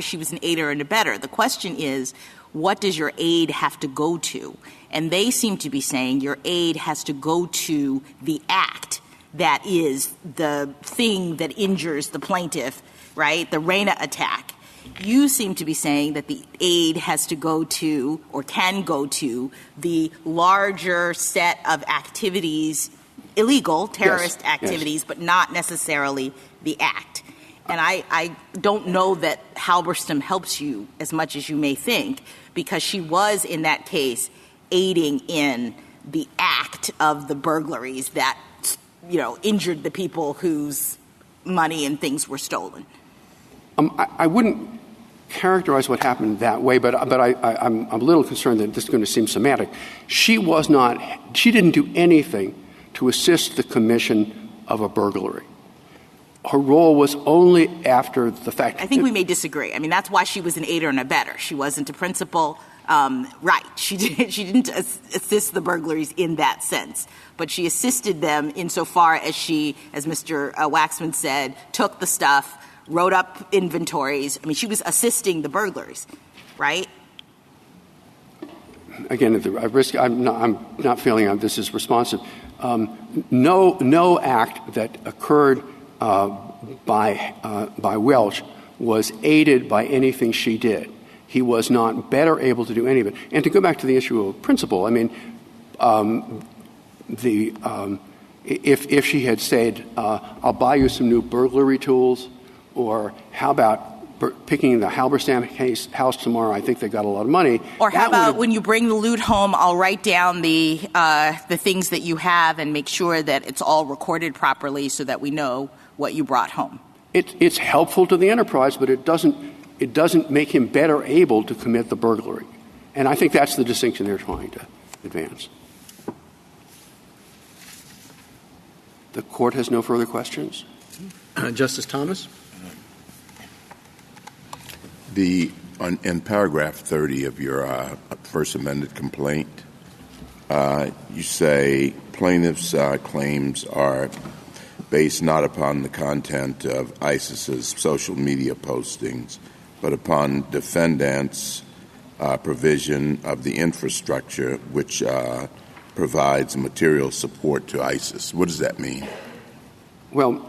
She was an aider and abetter. The question is, what does your aid have to go to? And they seem to be saying your aid has to go to the act that is the thing that injures the plaintiff, right? The Reyna attack. You seem to be saying that the aid has to go to or can go to the larger set of activities, illegal terrorist activities, but not necessarily the act. And I don't know that Halberstam helps you as much as you may think, because she was in that case aiding in the act of the burglaries that, injured the people whose money and things were stolen. I wouldn't characterize what happened that way, but I'm a little concerned that this is going to seem semantic. She didn't do anything to assist the commission of a burglary. Her role was only after the fact. I think we may disagree. I mean, that's why she was an aider and abetter. She wasn't a principal. Right. She didn't assist the burglaries in that sense, but she assisted them insofar as she, as Mr. Waxman said, took the stuff, wrote up inventories. I mean, she was assisting the burglaries, right? Again, at the risk, I'm not feeling this is responsive. No act that occurred by Welch was aided by anything she did. He was not better able to do any of it. And to go back to the issue of principle, I mean, if she had said, "I'll buy you some new burglary tools," or "How about picking the Halberstam house tomorrow? I think they got a lot of money." Or how about when you bring the loot home, I'll write down the things that you have and make sure that it's all recorded properly so that we know what you brought home. It's helpful to the enterprise, but it doesn't make him better able to commit the burglary. And I think that's the distinction they're trying to advance. The Court has no further questions. Justice Thomas? In paragraph 30 of your first amended complaint, you say plaintiffs' claims are based not upon the content of ISIS's social media postings, but upon defendants' provision of the infrastructure which provides material support to ISIS. What does that mean? Well,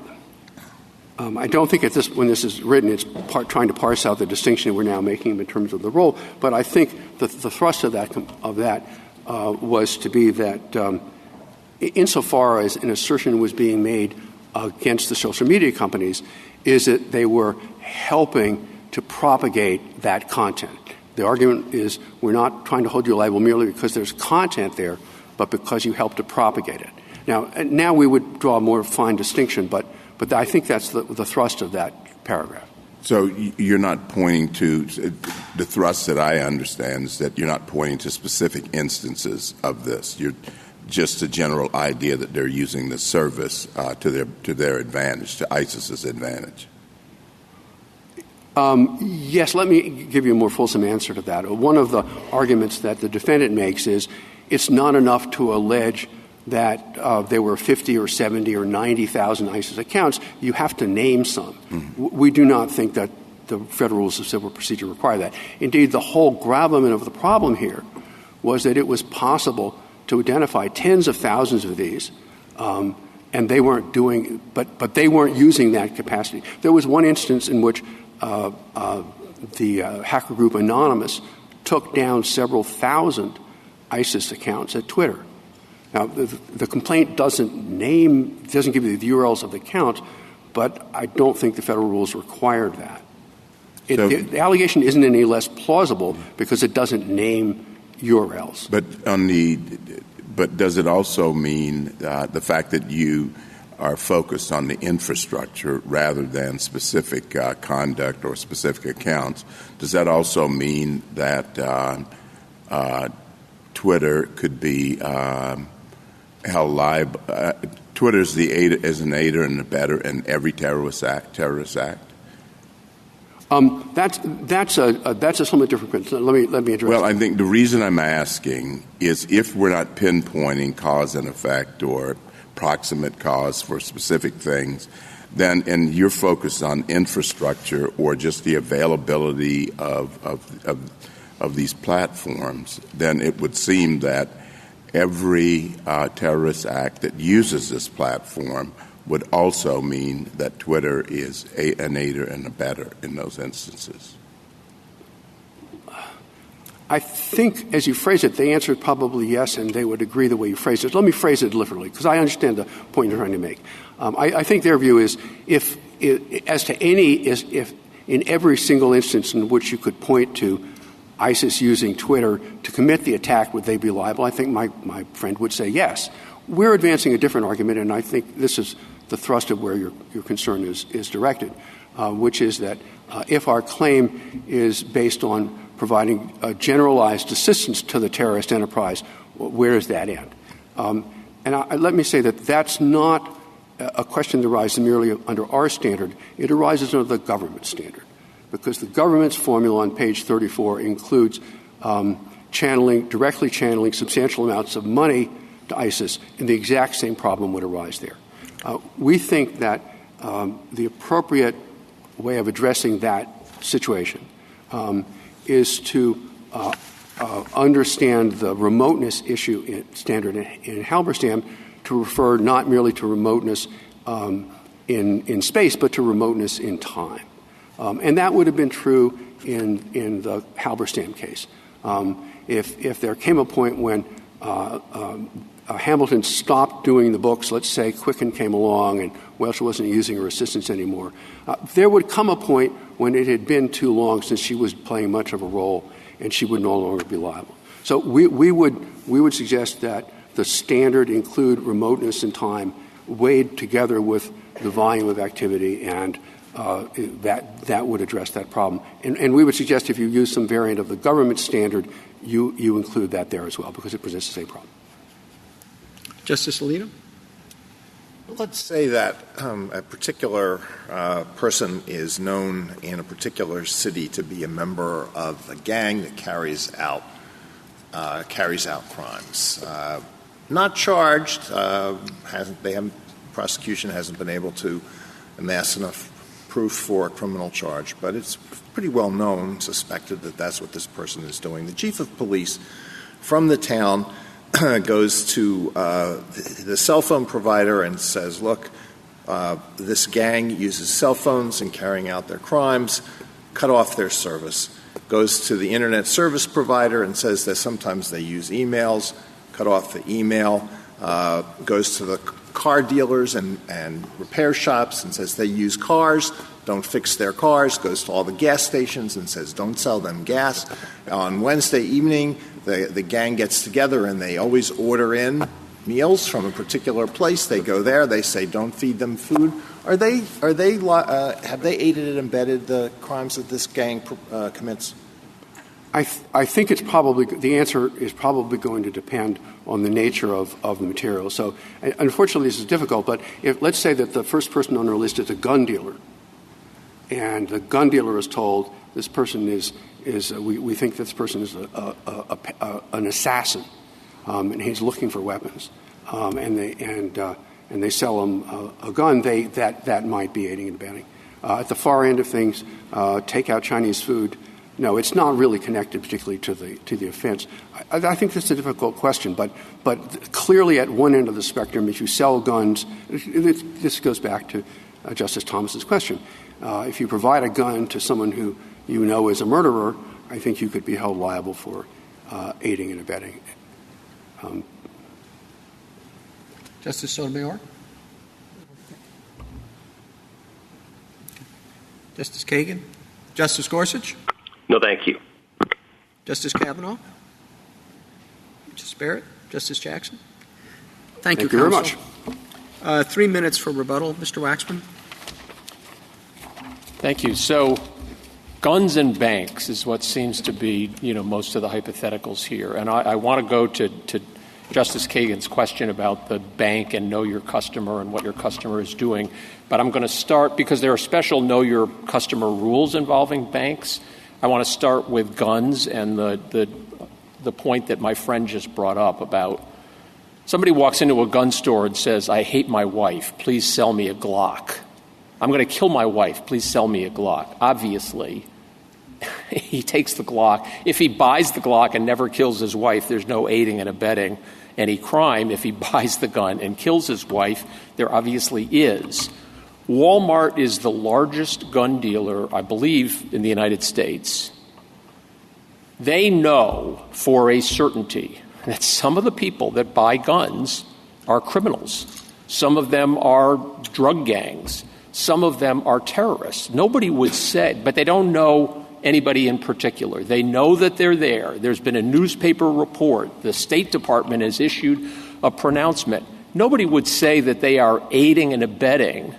I don't think when this is written, it's trying to parse out the distinction we're now making in terms of the role. But I think the thrust of that was to be that insofar as an assertion was being made against the social media companies, is that they were helping to propagate that content. The argument is we're not trying to hold you liable merely because there's content there, but because you helped to propagate it. Now we would draw a more fine distinction, but I think that's the thrust of that paragraph. So you're not pointing to the thrust that I understand is that you're not pointing to specific instances of this. You're just a general idea that they're using the service to their advantage, to ISIS's advantage. Yes, let me give you a more fulsome answer to that. One of the arguments that the defendant makes is it's not enough to allege that there were 50 or 70 or 90,000 ISIS accounts. You have to name some. Mm-hmm. We do not think that the Federal Rules of Civil Procedure require that. Indeed, the whole gravamen of the problem here was that it was possible to identify tens of thousands of these, and they weren't doing – but they weren't using that capacity. There was one instance in which the hacker group Anonymous took down several thousand ISIS accounts at Twitter. Now, the complaint doesn't give you the URLs of the account, but I don't think the Federal rules require that. The allegation isn't any less plausible because it doesn't name URLs. But does it also mean the fact that you are focused on the infrastructure rather than specific conduct or specific accounts? Does that also mean that Twitter could be held liable? Twitter is an aider and abettor in every terrorist act. That's a somewhat different question. Let me address. Well, I think the reason I'm asking is if we're not pinpointing cause and effect or proximate cause for specific things, then and you're focused on infrastructure or just the availability of these platforms, then it would seem that every terrorist act that uses this platform would also mean that Twitter is an aider and abettor in those instances. I think, as you phrase it, the answer is probably yes, and they would agree the way you phrase it. Let me phrase it literally, because I understand the point you're trying to make. I think their view is if in every single instance in which you could point to ISIS using Twitter to commit the attack, would they be liable? I think my friend would say yes. We're advancing a different argument, and I think this is the thrust of where your concern is directed. which is that if our claim is based on providing generalized assistance to the terrorist enterprise, where does that end? Let me say that that's not a question that arises merely under our standard. It arises under the government standard, because the government's formula on page 34 includes directly channeling substantial amounts of money to ISIS, and the exact same problem would arise there. We think that the appropriate way of addressing that situation is to understand the remoteness issue standard in Halberstam to refer not merely to remoteness in space, but to remoteness in time. And that would have been true in the Halberstam case. If there came a point when Hamilton stopped doing the books, let's say Quicken came along and Welsh wasn't using her assistants anymore, there would come a point when it had been too long since she was playing much of a role and she would no longer be liable. So we would suggest that the standard include remoteness in time weighed together with the volume of activity, and that would address that problem. And we would suggest if you use some variant of the government standard, you include that there as well, because it presents the same problem. Justice Alito? Let's say that a particular person is known in a particular city to be a member of a gang that carries out crimes. Not charged. Prosecution hasn't been able to amass enough proof for a criminal charge, but it's pretty well known, suspected that that's what this person is doing. The chief of police from the town goes to the cell phone provider and says, look, this gang uses cell phones in carrying out their crimes, cut off their service. Goes to the internet service provider and says that sometimes they use emails, cut off the email. Goes to the car dealers and repair shops and says they use cars, don't fix their cars. Goes to all the gas stations and says don't sell them gas. On Wednesday evening, the gang gets together and they always order in meals from a particular place. They go there. They say don't feed them food. Have they aided and abetted the crimes that this gang commits? I think it's probably the answer is probably going to depend on the nature of the material. So, unfortunately, this is difficult. But let's say that the first person on our list is a gun dealer, and the gun dealer is told this person we think this person is an assassin, and he's looking for weapons, and they sell him a gun. That might be aiding and abetting. At the far end of things, take out Chinese food. No, it's not really connected particularly to the offense. I think that's a difficult question, but clearly at one end of the spectrum, if you sell guns, this goes back to Justice Thomas's question. If you provide a gun to someone who you know is a murderer, I think you could be held liable for aiding and abetting. Justice Sotomayor? Justice Kagan? Justice Gorsuch? No, thank you. Justice Kavanaugh? Justice Barrett? Justice Jackson? Thank you, very much. 3 minutes for rebuttal. Mr. Waxman? Thank you. So guns and banks is what seems to be, most of the hypotheticals here. And I want to go to Justice Kagan's question about the bank and know your customer and what your customer is doing. But I'm going to start, because there are special know your customer rules involving banks. I want to start with guns and the point that my friend just brought up about somebody walks into a gun store and says, I hate my wife. Please sell me a Glock. I'm going to kill my wife. Please sell me a Glock. Obviously, he takes the Glock. If he buys the Glock and never kills his wife, there's no aiding and abetting any crime. If he buys the gun and kills his wife, there obviously is. Walmart is the largest gun dealer, I believe, in the United States. They know for a certainty that some of the people that buy guns are criminals. Some of them are drug gangs. Some of them are terrorists. Nobody would say, but they don't know anybody in particular. They know that they're there. There's been a newspaper report. The State Department has issued a pronouncement. Nobody would say that they are aiding and abetting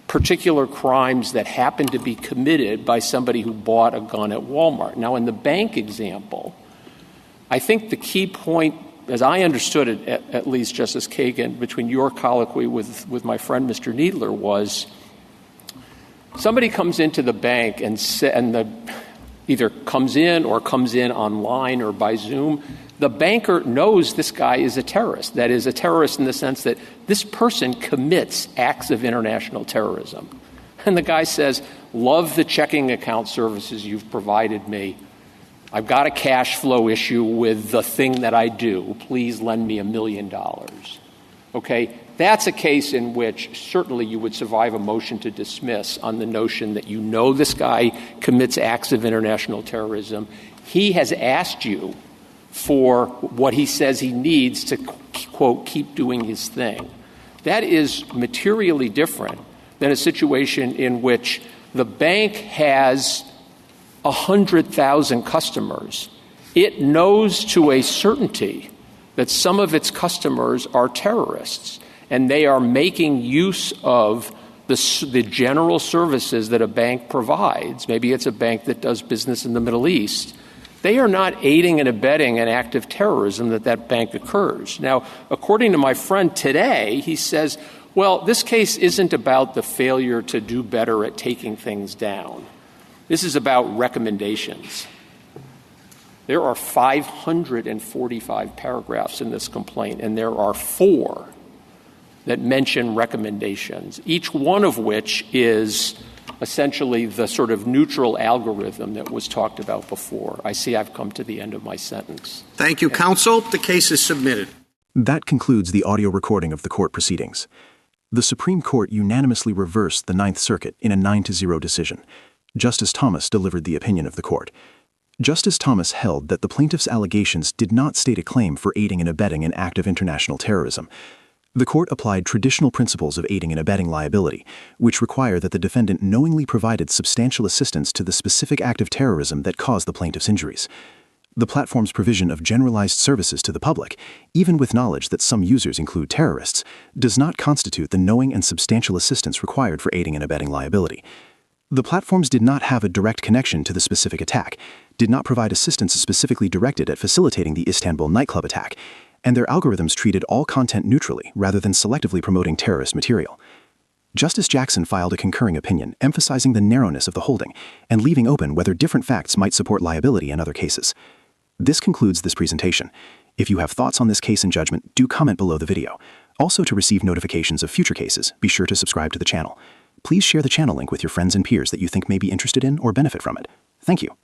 particular crimes that happen to be committed by somebody who bought a gun at Walmart. Now, in the bank example, I think the key point, as I understood it, at least, Justice Kagan, between your colloquy with my friend Mr. Needler was somebody comes into the bank and either comes in online or by Zoom. The banker knows this guy is a terrorist. That is, a terrorist in the sense that this person commits acts of international terrorism. And the guy says, love the checking account services you've provided me. I've got a cash flow issue with the thing that I do. Please lend me $1 million. Okay? That's a case in which certainly you would survive a motion to dismiss on the notion that you know this guy commits acts of international terrorism. He has asked you for what he says he needs to, quote, keep doing his thing. That is materially different than a situation in which the bank has 100,000 customers. It knows to a certainty that some of its customers are terrorists, and they are making use of the general services that a bank provides. Maybe it's a bank that does business in the Middle East. They are not aiding and abetting an act of terrorism that bank occurs. Now, according to my friend today, he says, well, this case isn't about the failure to do better at taking things down. This is about recommendations. There are 545 paragraphs in this complaint, and there are 4 that mention recommendations, each one of which is essentially the sort of neutral algorithm that was talked about before. I see I've come to the end of my sentence. Thank you, counsel. The case is submitted. That concludes the audio recording of the court proceedings. The Supreme Court unanimously reversed the Ninth Circuit in a 9-0 decision. Justice Thomas delivered the opinion of the court. Justice Thomas held that the plaintiff's allegations did not state a claim for aiding and abetting an act of international terrorism. The court applied traditional principles of aiding and abetting liability, which require that the defendant knowingly provided substantial assistance to the specific act of terrorism that caused the plaintiff's injuries. The platform's provision of generalized services to the public, even with knowledge that some users include terrorists, does not constitute the knowing and substantial assistance required for aiding and abetting liability. The platforms did not have a direct connection to the specific attack, did not provide assistance specifically directed at facilitating the Istanbul nightclub attack, and their algorithms treated all content neutrally rather than selectively promoting terrorist material. Justice Jackson filed a concurring opinion emphasizing the narrowness of the holding and leaving open whether different facts might support liability in other cases. This concludes this presentation. If you have thoughts on this case and judgment, do comment below the video. Also, to receive notifications of future cases, be sure to subscribe to the channel. Please share the channel link with your friends and peers that you think may be interested in or benefit from it. Thank you.